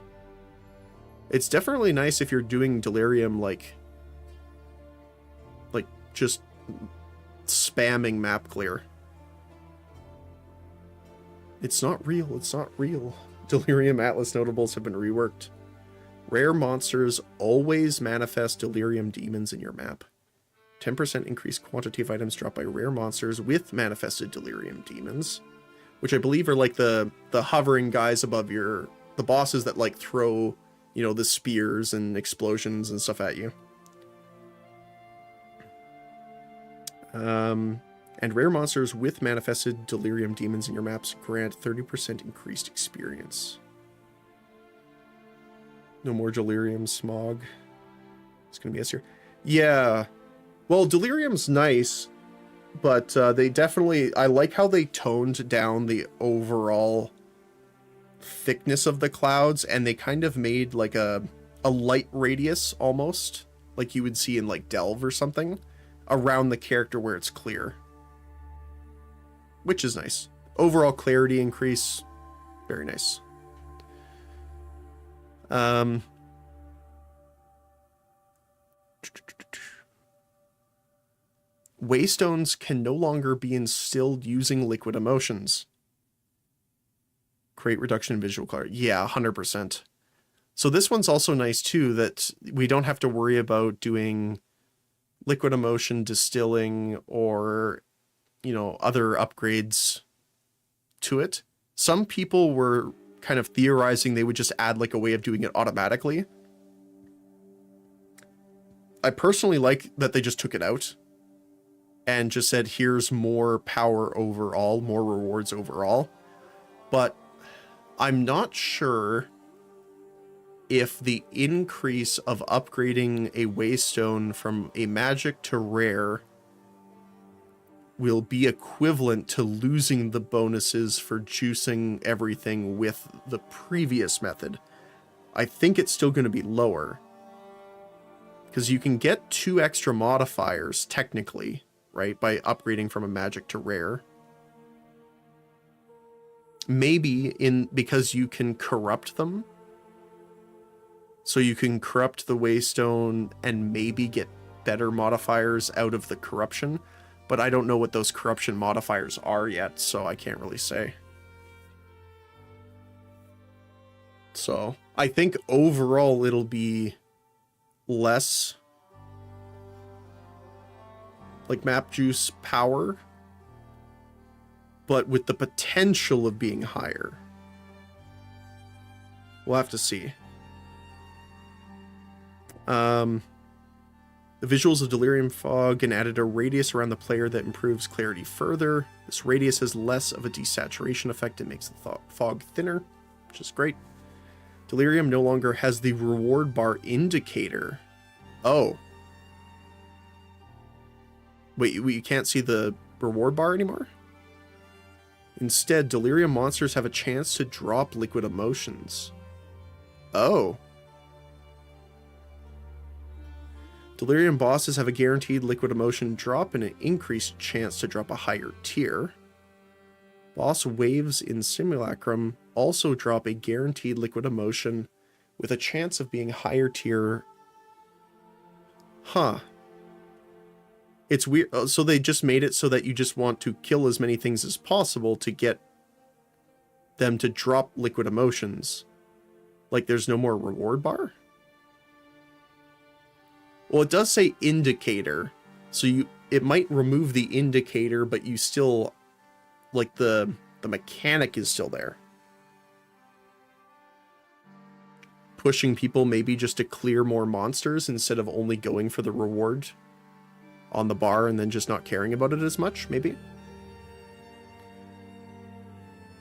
It's definitely nice if you're doing Delirium like just spamming map clear. It's not real, it's not real. Delirium Atlas notables have been reworked. Rare monsters always manifest Delirium demons in your map. 10% increased quantity of items dropped by rare monsters with manifested Delirium demons, which I believe are like the hovering guys above the bosses that like throw, you know, the spears and explosions and stuff at you. And rare monsters with manifested Delirium demons in your maps grant 30% increased experience. No more Delirium smog. It's gonna be S here. Yeah. Well, Delirium's nice, but they definitely... I like how they toned down the overall thickness of the clouds, and they kind of made like a light radius almost, like you would see in like Delve or something, around the character where it's clear. Which is nice. Overall clarity increase, very nice. Waystones can no longer be instilled using liquid emotions. Create reduction in visual clarity. Yeah, 100%. So this one's also nice too, that we don't have to worry about doing liquid emotion distilling or, you know, other upgrades to it. Some people were kind of theorizing they would just add like a way of doing it automatically. I personally like that they just took it out and just said, here's more power overall, more rewards overall. But I'm not sure if the increase of upgrading a Waystone from a magic to rare will be equivalent to losing the bonuses for juicing everything with the previous method. I think it's still going to be lower, because you can get 2 extra modifiers technically, right, by upgrading from a magic to rare. Maybe because you can corrupt them. So you can corrupt the Waystone and maybe get better modifiers out of the corruption. But I don't know what those corruption modifiers are yet, so I can't really say. So I think overall it'll be less like map juice power, but with the potential of being higher. We'll have to see. The visuals of Delirium Fog and added a radius around the player that improves clarity further. This radius has less of a desaturation effect and makes the fog thinner, which is great. Delirium no longer has the reward bar indicator. Oh. Wait, you can't see the reward bar anymore? Instead, Delirium monsters have a chance to drop liquid emotions. Oh. Delirium bosses have a guaranteed liquid emotion drop and an increased chance to drop a higher tier. Boss waves in Simulacrum also drop a guaranteed liquid emotion with a chance of being higher tier. Huh. It's weird. So they just made it so that you just want to kill as many things as possible to get them to drop liquid emotions. Like there's no more reward bar? Well, it does say indicator, so it might remove the indicator, but you still, like the mechanic is still there. Pushing people maybe just to clear more monsters instead of only going for the reward on the bar and then just not caring about it as much, maybe.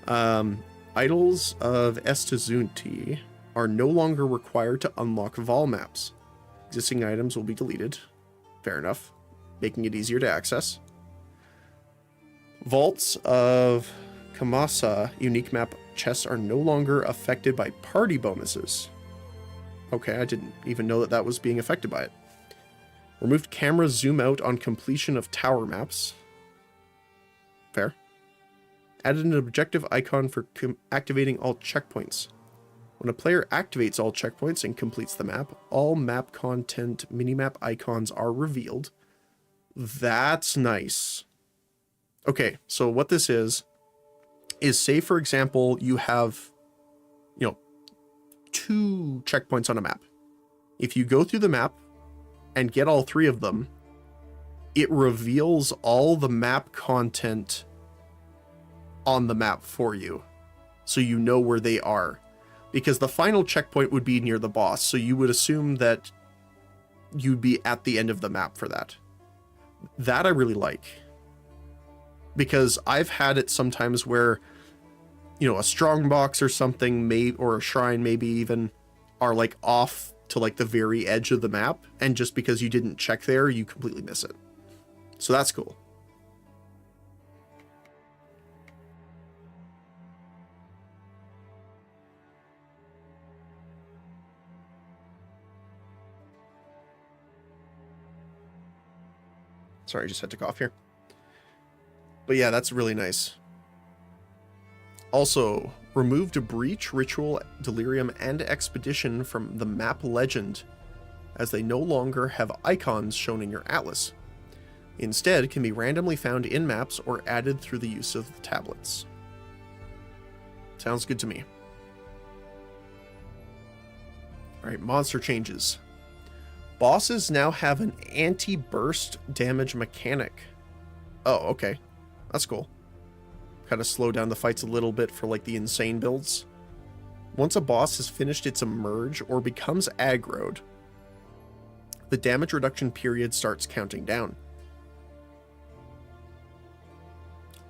Idols of Estazunti are no longer required to unlock Vol maps. Existing items will be deleted. Fair enough. making it easier to access. Vaults of Kamasa unique map chests are no longer affected by party bonuses. Okay, I didn't even know that that was being affected by it. Removed camera zoom out on completion of tower maps. Fair. Added an objective icon for activating all checkpoints. When a player activates all checkpoints and completes the map, all map content minimap icons are revealed. That's nice. Okay, so what this is say, for example, you have, 2 checkpoints on a map. If you go through the map and get all 3 of them, it reveals all the map content on the map for you, so you know where they are. Because the final checkpoint would be near the boss, so you would assume that you'd be at the end of the map for that. That I really like. Because I've had it sometimes where, a strongbox or something, or a shrine maybe even, are like off to like the very edge of the map, and just because you didn't check there, you completely miss it. So that's cool. Sorry, I just had to cough here. But yeah, that's really nice. Also, removed Breach, Ritual, Delirium, and Expedition from the map legend, as they no longer have icons shown in your atlas. Instead, can be randomly found in maps or added through the use of the tablets. Sounds good to me. Alright, monster changes. Bosses now have an anti-burst damage mechanic. Oh, okay. That's cool. Kind of slow down the fights a little bit for like the insane builds. Once a boss has finished its emerge or becomes aggroed, the damage reduction period starts counting down.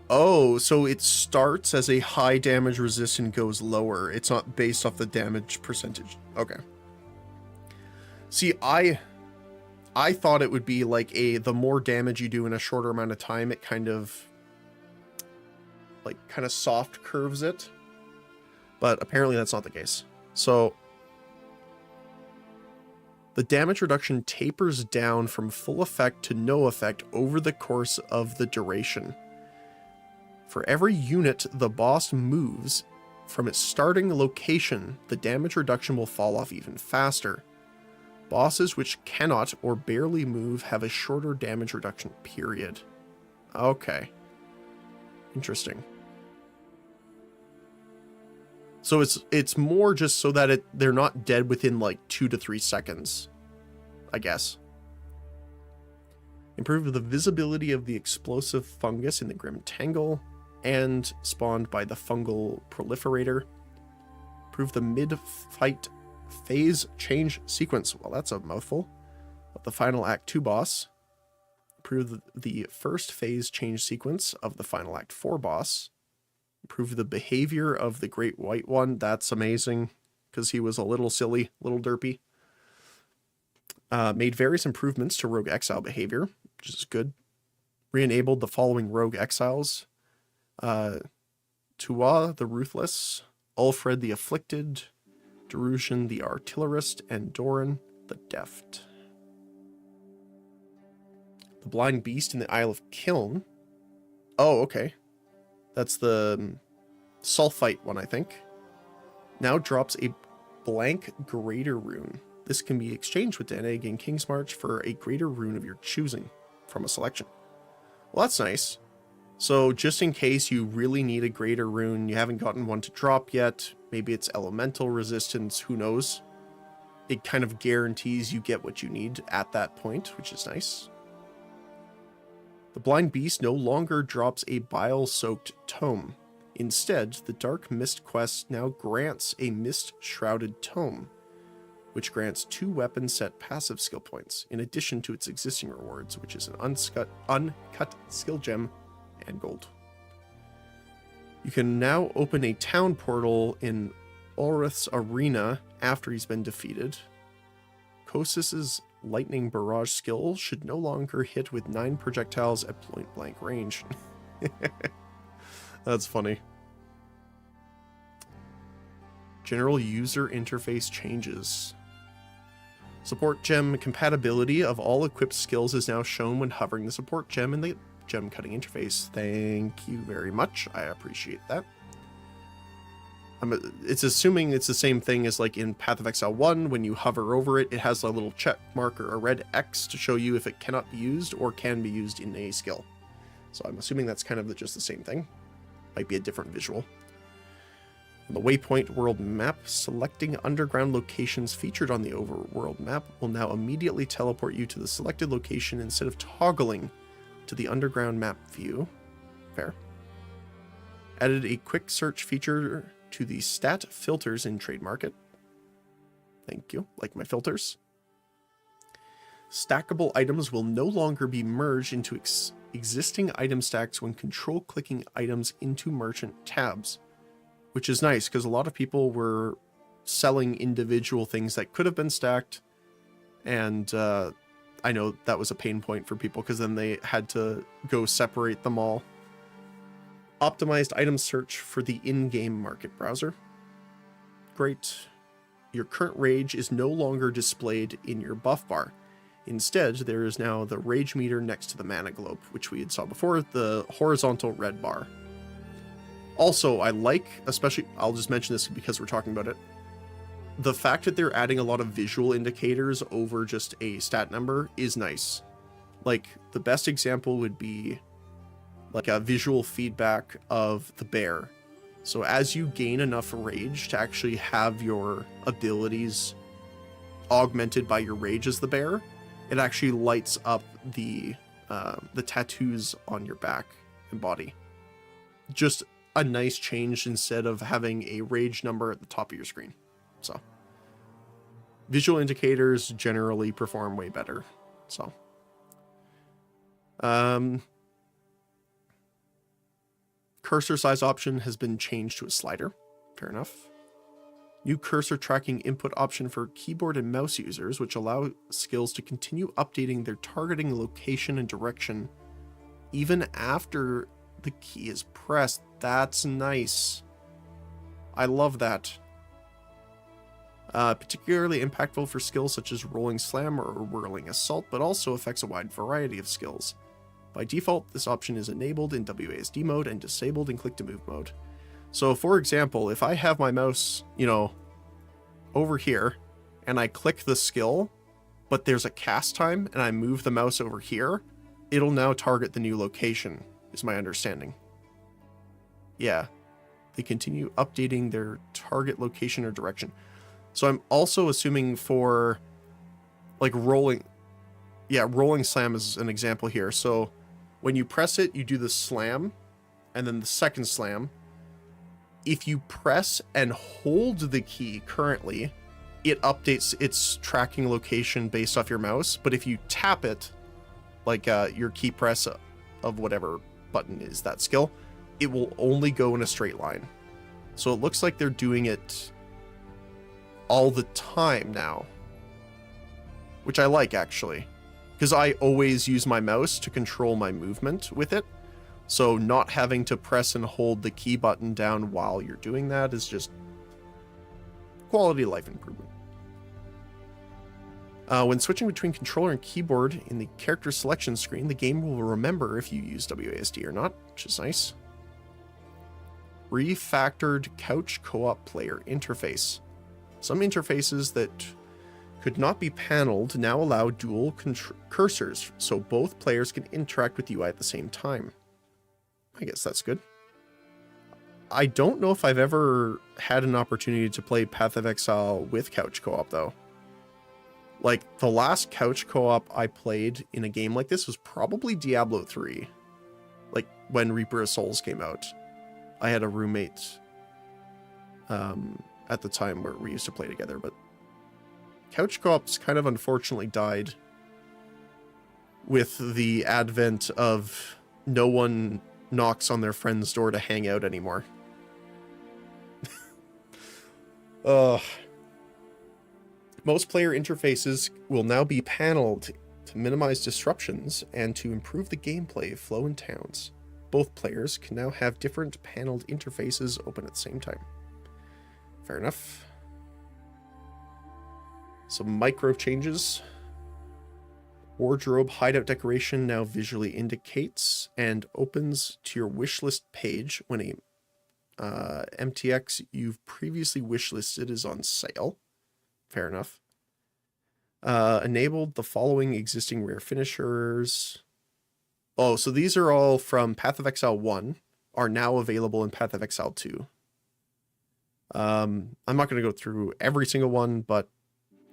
Oh, so it starts as a high damage resist and goes lower. It's not based off the damage percentage. Okay. See, I thought it would be like the more damage you do in a shorter amount of time, it kind of soft curves it. But apparently that's not the case. So the damage reduction tapers down from full effect to no effect over the course of the duration. For every unit the boss moves from its starting location, the damage reduction will fall off even faster. Bosses which cannot or barely move have a shorter damage reduction period. Okay. Interesting. So it's more just so that they're not dead within like 2 to 3 seconds, I guess. Improve the visibility of the explosive fungus in the Grim Tangle, and spawned by the fungal proliferator. Improve the mid-fight phase change sequence. Well, that's a mouthful. Of the final Act 2 boss. Improve the first phase change sequence of the final Act 4 boss. Improve the behavior of the Great White One. That's amazing, because he was a little silly, little derpy. Made various improvements to Rogue Exile behavior, which is good. Re-enabled the following Rogue Exiles. Tua the Ruthless, Ulfred the Afflicted, Darushan the Artillerist, and Doran the Deft. The Blind Beast in the Isle of Kiln. Oh, okay. That's the Sulfite one, I think. Now drops a blank Greater Rune. This can be exchanged with Daneg in King's March for a Greater Rune of your choosing from a selection. Well, that's nice. So just in case you really need a Greater Rune, you haven't gotten one to drop yet, maybe it's elemental resistance, who knows? It kind of guarantees you get what you need at that point, which is nice. The Blind Beast no longer drops a bile-soaked tome. Instead, the Dark Mist quest now grants a mist-shrouded tome, which grants 2 weapon set passive skill points, in addition to its existing rewards, which is an uncut skill gem and gold. You can now open a town portal in Ulrith's arena after he's been defeated. Kosis's lightning barrage skill should no longer hit with 9 projectiles at point blank range. That's funny. General user interface changes. Support gem compatibility of all equipped skills is now shown when hovering the support gem in the gem cutting interface. Thank you very much. I appreciate that. It's assuming it's the same thing as like in Path of Exile 1. When you hover over it, it has a little check mark or a red X to show you if it cannot be used or can be used in a skill. So I'm assuming that's kind of just the same thing. Might be a different visual. The Waypoint world map, selecting underground locations featured on the overworld map will now immediately teleport you to the selected location instead of toggling to the underground map view. Fair. Added a quick search feature to the stat filters in Trade Market. Thank you. Like my filters. Stackable items will no longer be merged into existing item stacks when control clicking items into merchant tabs, which is nice because a lot of people were selling individual things that could have been stacked, and I know that was a pain point for people because then they had to go separate them all. Optimized item search for the in-game market browser. Great. Your current rage is no longer displayed in your buff bar. Instead, there is now the rage meter next to the mana globe, which we had saw before, the horizontal red bar. Also, I like, especially, I'll just mention this because we're talking about it, the fact that they're adding a lot of visual indicators over just a stat number is nice. Like, the best example would be like a visual feedback of the bear. So as you gain enough rage to actually have your abilities augmented by your rage as the bear, it actually lights up the tattoos on your back and body. Just a nice change instead of having a rage number at the top of your screen. So visual indicators generally perform way better. So cursor size option has been changed to a slider. Fair enough. New cursor tracking input option for keyboard and mouse users, which allow skills to continue updating their targeting location and direction even after the key is pressed. That's nice. I love that. Particularly impactful for skills such as Rolling Slam or Whirling Assault, but also affects a wide variety of skills. By default, this option is enabled in WASD mode and disabled in click to move mode. So for example, if I have my mouse, over here, and I click the skill, but there's a cast time, and I move the mouse over here, it'll now target the new location, is my understanding. Yeah, they continue updating their target location or direction. So I'm also assuming for, like, rolling slam is an example here. So when you press it, you do the slam, and then the second slam. If you press and hold the key currently, it updates its tracking location based off your mouse. But if you tap it, like your key press of whatever button is that skill, it will only go in a straight line. So it looks like they're doing it all the time now, which I like actually, because I always use my mouse to control my movement with it. So not having to press and hold the key button down while you're doing that is just quality of life improvement. When switching between controller and keyboard in the character selection screen, the game will remember if you use WASD or not, which is nice. Refactored couch co-op player interface. Some interfaces that could not be paneled now allow dual cursors, so both players can interact with UI at the same time. I guess that's good. I don't know if I've ever had an opportunity to play Path of Exile with couch co-op, though. Like, the last couch co-op I played in a game like this was probably Diablo 3. Like, when Reaper of Souls came out. I had a roommate at the time where we used to play together, but couch co-ops kind of unfortunately died with the advent of no one knocks on their friend's door to hang out anymore. Most player interfaces will now be paneled to minimize disruptions and to improve the gameplay flow in towns. Both players can now have different paneled interfaces open at the same time. Fair enough. Some micro changes. Wardrobe hideout decoration now visually indicates and opens to your wishlist page when a MTX you've previously wishlisted is on sale. Fair enough. Enabled the following existing rare finishers. Oh, so these are all from Path of Exile 1, are now available in Path of Exile 2. I'm not going to go through every single one, but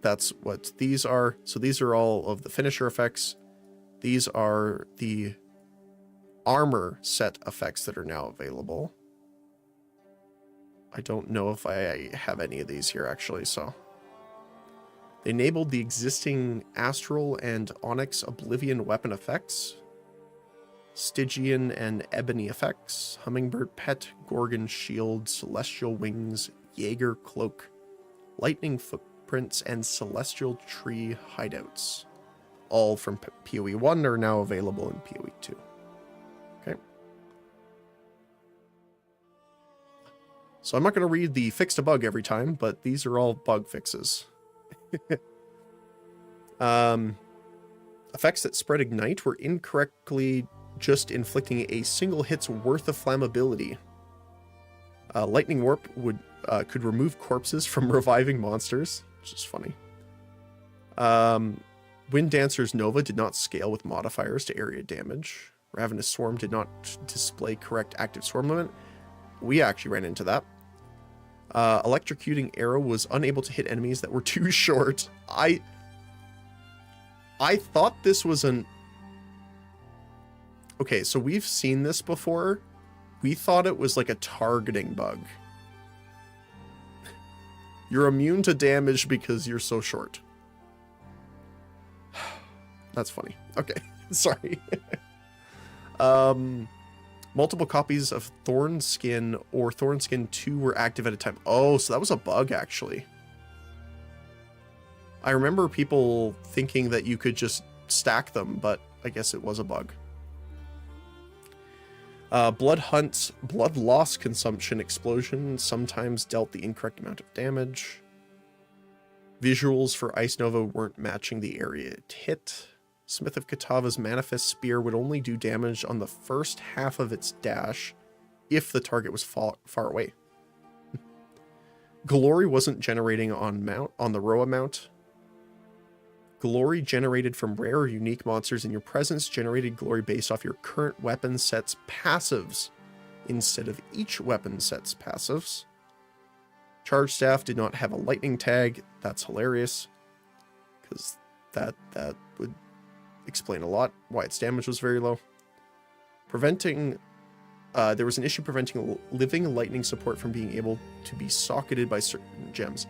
that's what these are. So these are all of the finisher effects. These are the armor set effects that are now available. I don't know if I have any of these here, actually, so... They enabled the existing Astral and Onyx Oblivion weapon effects, Stygian and Ebony effects, Hummingbird Pet, Gorgon Shield, Celestial Wings, Jaeger Cloak, Lightning Footprints, and Celestial Tree Hideouts. All from PoE 1 are now available in PoE 2. Okay. So I'm not going to read the fixed a bug every time, but these are all bug fixes. Effects that spread ignite were incorrectly just inflicting a single hit's worth of flammability. Lightning warp could remove corpses from reviving monsters, which is funny. Wind Dancer's Nova did not scale with modifiers to area damage. Ravenous Swarm did not display correct active swarm limit. We actually ran into that. Electrocuting Arrow was unable to hit enemies that were too short. I thought this was an... Okay, so we've seen this before. We thought it was like a targeting bug. You're immune to damage because you're so short. That's funny. Okay, sorry. Multiple copies of Thornskin or Thornskin 2 were active at a time. Oh, so that was a bug, actually. I remember people thinking that you could just stack them, but I guess it was a bug. Blood Hunt's blood loss consumption explosion sometimes dealt the incorrect amount of damage. Visuals for Ice Nova weren't matching the area it hit. Smith of Katava's Manifest Spear would only do damage on the first half of its dash if the target was far away. Glory wasn't generating on the Roa mount. Glory generated from rare or unique monsters in your presence generated glory based off your current weapon set's passives instead of each weapon set's passives. Charge Staff did not have a lightning tag. That's hilarious, because that would explain a lot why its damage was very low. There was an issue preventing living lightning support from being able to be socketed by certain gems.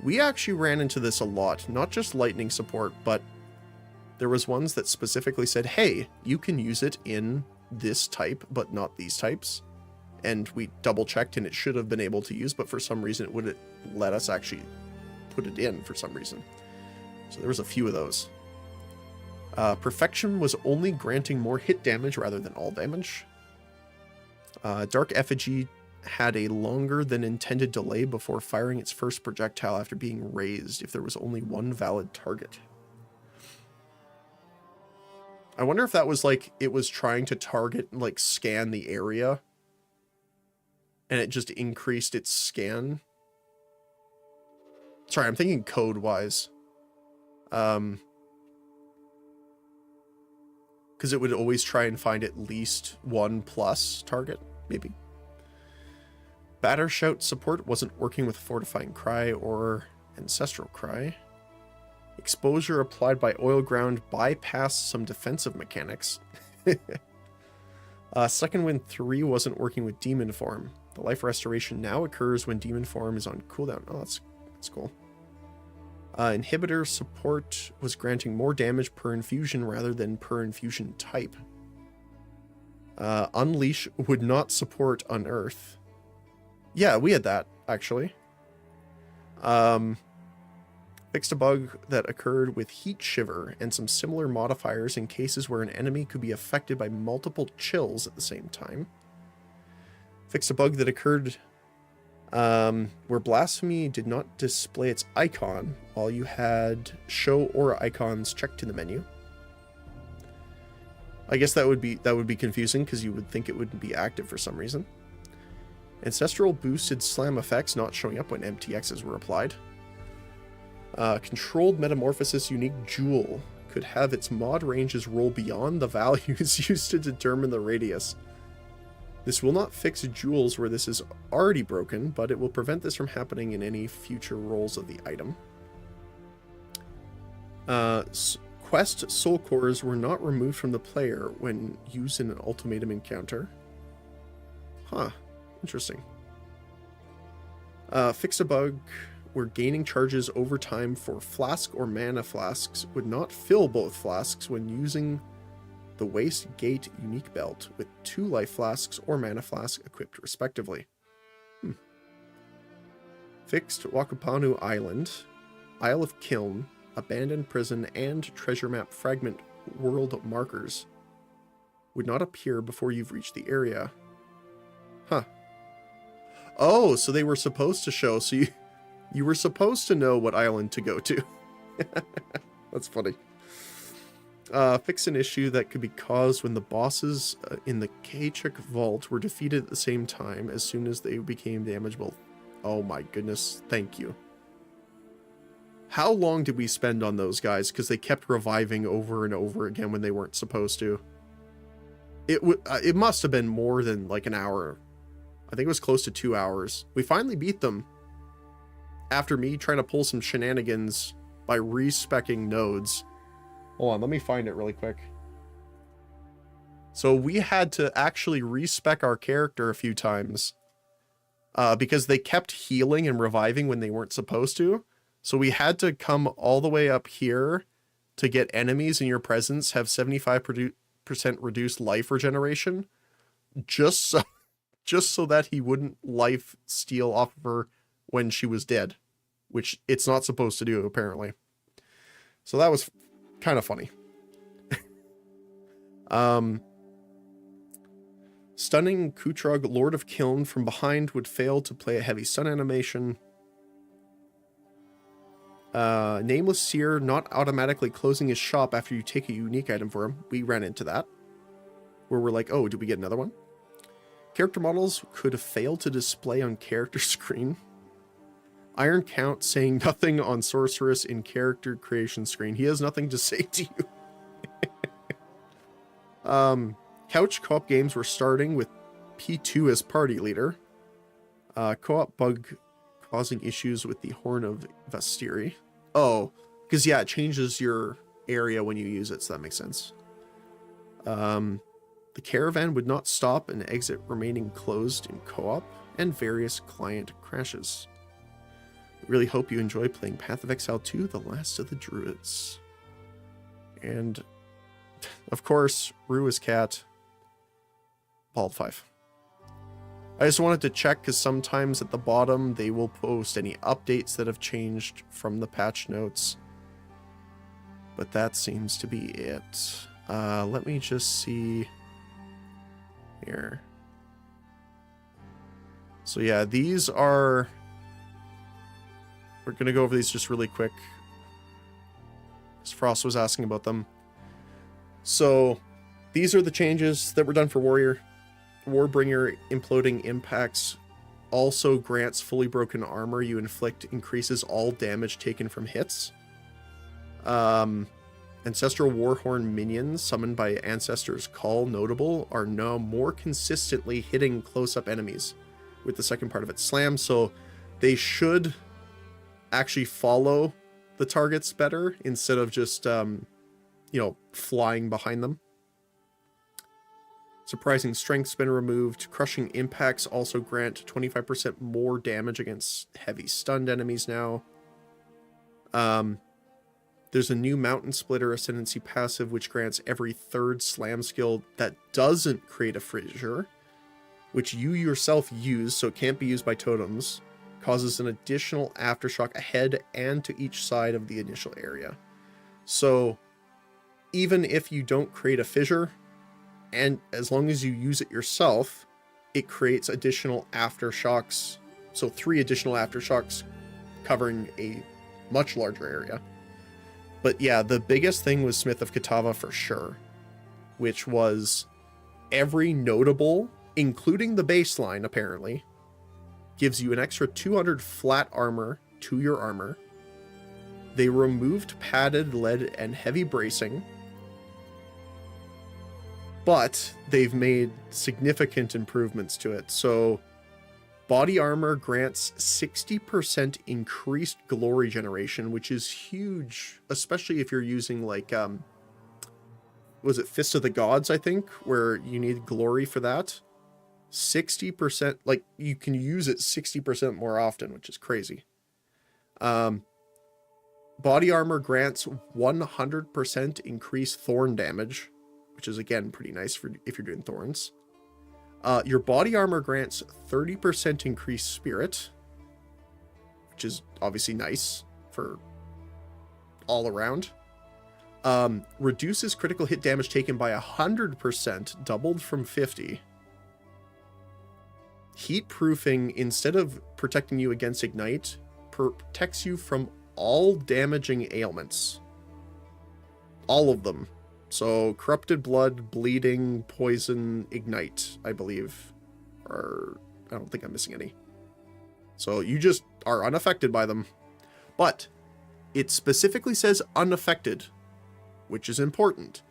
We actually ran into this a lot, not just lightning support, but there was ones that specifically said, hey, you can use it in this type, but not these types. And we double checked and it should have been able to use, but for some reason it wouldn't let us actually put it in for some reason. So there was a few of those. Perfection was only granting more hit damage rather than all damage. Dark Effigy had a longer than intended delay before firing its first projectile after being raised if there was only one valid target. I wonder if that was like, it was trying to target, like scan the area, and it just increased its scan. Sorry, I'm thinking code-wise. Because it would always try and find at least one plus target, maybe. Batter Shout support wasn't working with Fortifying Cry or Ancestral Cry. Exposure applied by Oil Ground bypassed some defensive mechanics. Second Wind 3 wasn't working with Demon Form. The life restoration now occurs when Demon Form is on cooldown. Oh, that's cool. Inhibitor support was granting more damage per infusion rather than per infusion type. Unleash would not support Unearth. Yeah, we had that, actually. Fixed a bug that occurred with Heat Shiver and some similar modifiers in cases where an enemy could be affected by multiple chills at the same time. Fixed a bug that occurred where Blasphemy did not display its icon while you had show aura icons checked in the menu. I guess that would be confusing because you would think it wouldn't be active for some reason. Ancestral boosted slam effects not showing up when MTXs were applied. Controlled Metamorphosis unique jewel could have its mod ranges roll beyond the values used to determine the radius. This will not fix jewels where this is already broken, but it will prevent this from happening in any future rolls of the item. Quest soul cores were not removed from the player when used in an ultimatum encounter. Huh, interesting. Fix a bug where gaining charges over time for flask or mana flasks would not fill both flasks when using the Waste Gate unique belt with 2 life flasks or mana flask equipped respectively. Fixed Wakapanu Island, Isle of Kiln, Abandoned Prison, and Treasure Map Fragment world markers would not appear before you've reached the area. Huh. Oh, so they were supposed to show, so you were supposed to know what island to go to. That's funny. Fix an issue that could be caused when the bosses in the Kachuk Vault were defeated at the same time as soon as they became damageable. Oh my goodness, thank you. How long did we spend on those guys? Because they kept reviving over and over again when they weren't supposed to. It must have been more than like an hour. I think it was close to 2 hours. We finally beat them after me trying to pull some shenanigans by respecking nodes. Hold on, let me find it really quick. So we had to actually respec our character a few times because they kept healing and reviving when they weren't supposed to. So we had to come all the way up here to get enemies in your presence have 75% reduced life regeneration, just so that he wouldn't life steal off of her when she was dead, which it's not supposed to do apparently. So that was kind of funny. Stunning Kutrog, Lord of Kiln from behind would fail to play a heavy stun animation. Nameless Seer not automatically closing his shop after you take a unique item for him. We ran into that, where we're like, oh, did we get another one? Character models could fail to display on character screen. Iron Count saying nothing on Sorceress in character creation screen. He has nothing to say to you. Couch co-op games were starting with P2 as party leader. Co-op bug causing issues with the Horn of Vastiri. Oh, because yeah, it changes your area when you use it, so that makes sense. The caravan would not stop and exit remaining closed in co-op, and various client crashes. We really hope you enjoy playing Path of Exile 2, The Last of the Druids. And, of course, Rue is cat, Bald 5. I just wanted to check because sometimes at the bottom they will post any updates that have changed from the patch notes. But that seems to be it. Let me just see here. So yeah, these are... We're going to go over these just really quick. As Frost was asking about them. So these are the changes that were done for Warrior. Warbringer imploding impacts also grants fully broken armor you inflict increases all damage taken from hits. Ancestral Warhorn minions summoned by Ancestor's Call notable are now more consistently hitting close-up enemies with the second part of it. Slam, so they should actually follow the targets better instead of just, flying behind them. Surprising Strength's been removed. Crushing Impacts also grant 25% more damage against heavy stunned enemies now. There's a new Mountain Splitter Ascendancy passive, which grants every third slam skill that doesn't create a fissure, which you yourself use, so it can't be used by totems, causes an additional aftershock ahead and to each side of the initial area. So even if you don't create a fissure, and as long as you use it yourself, it creates additional aftershocks. So 3 additional aftershocks covering a much larger area. But yeah, the biggest thing was Smith of Katava for sure, which was every notable, including the baseline apparently, gives you an extra 200 flat armor to your armor. They removed padded lead and heavy bracing, but they've made significant improvements to it. So body armor grants 60% increased glory generation, which is huge, especially if you're using like, was it Fist of the Gods, I think, where you need glory for that? 60%, like you can use it 60% more often, which is crazy. Body armor grants 100% increased thorn damage, which is again pretty nice for if you're doing thorns. Your body armor grants 30% increased spirit, which is obviously nice for all around. Reduces critical hit damage taken by 100%, doubled from 50. Heat proofing, instead of protecting you against ignite, protects you from all damaging ailments. All of them. So corrupted blood, bleeding, poison, ignite, I believe. Or I don't think I'm missing any. So you just are unaffected by them. But it specifically says unaffected, which is important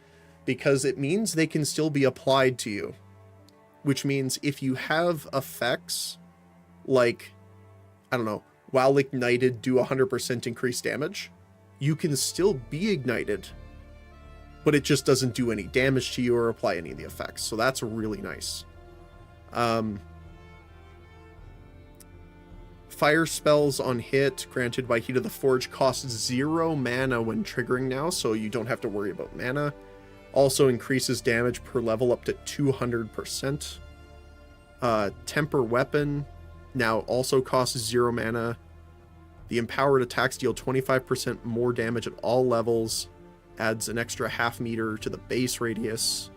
because it means they can still be applied to you. Which means if you have effects like, I don't know, while ignited do 100% increased damage, you can still be ignited, but it just doesn't do any damage to you or apply any of the effects. So that's really nice. Fire spells on hit granted by Heat of the Forge cost 0 mana when triggering now, so you don't have to worry about mana. Also increases damage per level up to 200%. Temper Weapon now also costs 0 mana. The empowered attacks deal 25% more damage at all levels. Adds an extra half meter to the base radius,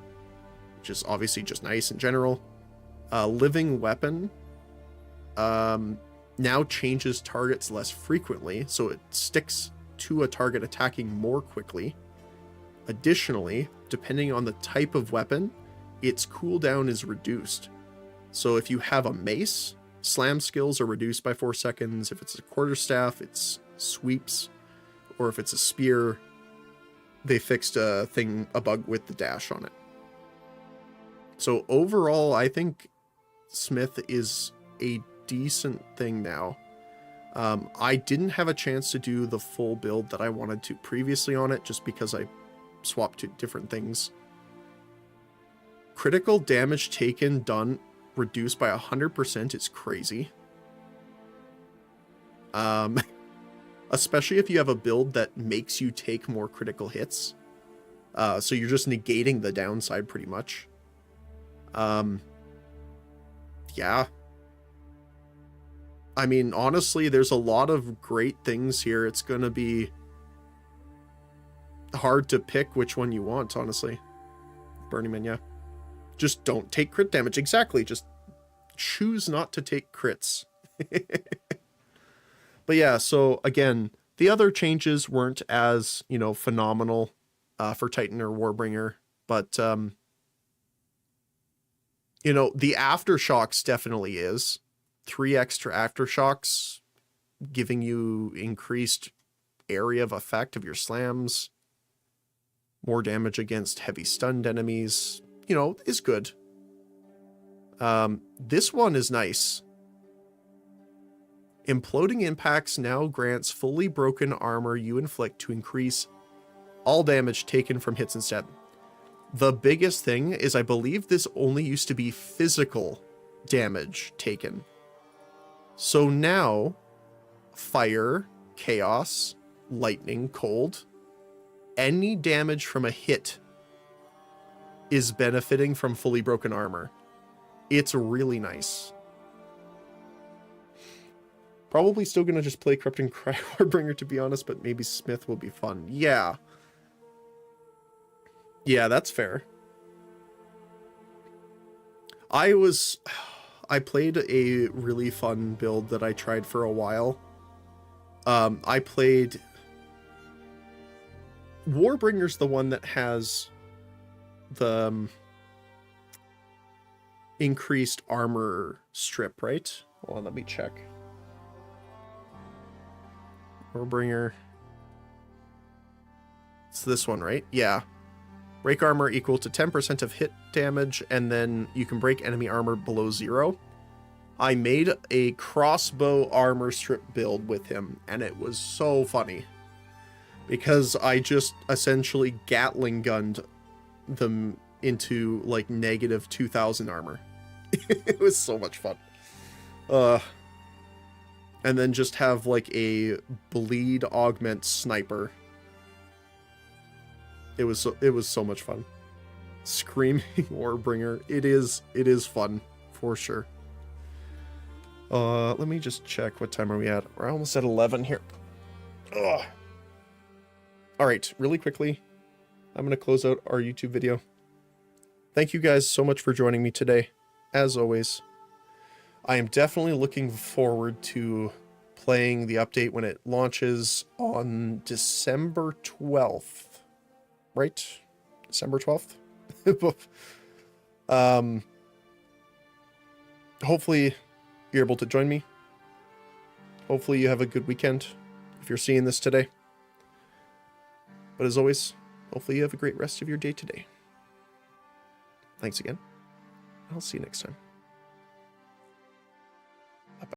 which is obviously just nice in general. Living Weapon now changes targets less frequently, so it sticks to a target attacking more quickly. Additionally, depending on the type of weapon, its cooldown is reduced. So if you have a mace, slam skills are reduced by 4 seconds. If it's a quarterstaff, it's sweeps. Or if it's a spear, they fixed a bug with the dash on it. So overall, I think Smith is a decent thing now. I didn't have a chance to do the full build that I wanted to previously on it, just because I swapped to different things. Critical damage taken done reduced by 100% is crazy. Especially if you have a build that makes you take more critical hits. So you're just negating the downside pretty much. Yeah. I mean, honestly, there's a lot of great things here. It's going to be hard to pick which one you want, honestly. Burning Man, yeah. Just don't take crit damage. Exactly. Just choose not to take crits. But yeah, so again, the other changes weren't as, phenomenal for Titan or Warbringer. But, the Aftershocks definitely is. 3 extra Aftershocks, giving you increased area of effect of your slams. More damage against heavy stunned enemies, is good. This one is nice. Imploding Impacts now grants fully broken armor you inflict to increase all damage taken from hits instead. The biggest thing is I believe this only used to be physical damage taken. So now, fire, chaos, lightning, cold, any damage from a hit is benefiting from fully broken armor. It's really nice. Probably still gonna just play Corrupting Cry Warbringer, to be honest, but maybe Smith will be fun. Yeah. Yeah, that's fair. I played a really fun build that I tried for a while. I played... Warbringer's the one that has the increased armor strip, right? Hold on, let me check. Warbringer. It's this one, right? Yeah. Break armor equal to 10% of hit damage, and then you can break enemy armor below 0. I made a crossbow armor strip build with him, and it was so funny. Because I just essentially Gatling gunned them into, like, negative 2,000 armor. It was so much fun. And then just have, like, a bleed augment sniper. It was so much fun. Screaming Warbringer. It is fun, for sure. Let me just check. What time are we at? We're almost at 11 here. Ugh. Alright, really quickly, I'm going to close out our YouTube video. Thank you guys so much for joining me today, as always. I am definitely looking forward to playing the update when it launches on December 12th. Right? December 12th? Hopefully you're able to join me. Hopefully you have a good weekend if you're seeing this today. But as always, hopefully you have a great rest of your day today. Thanks again. I'll see you next time.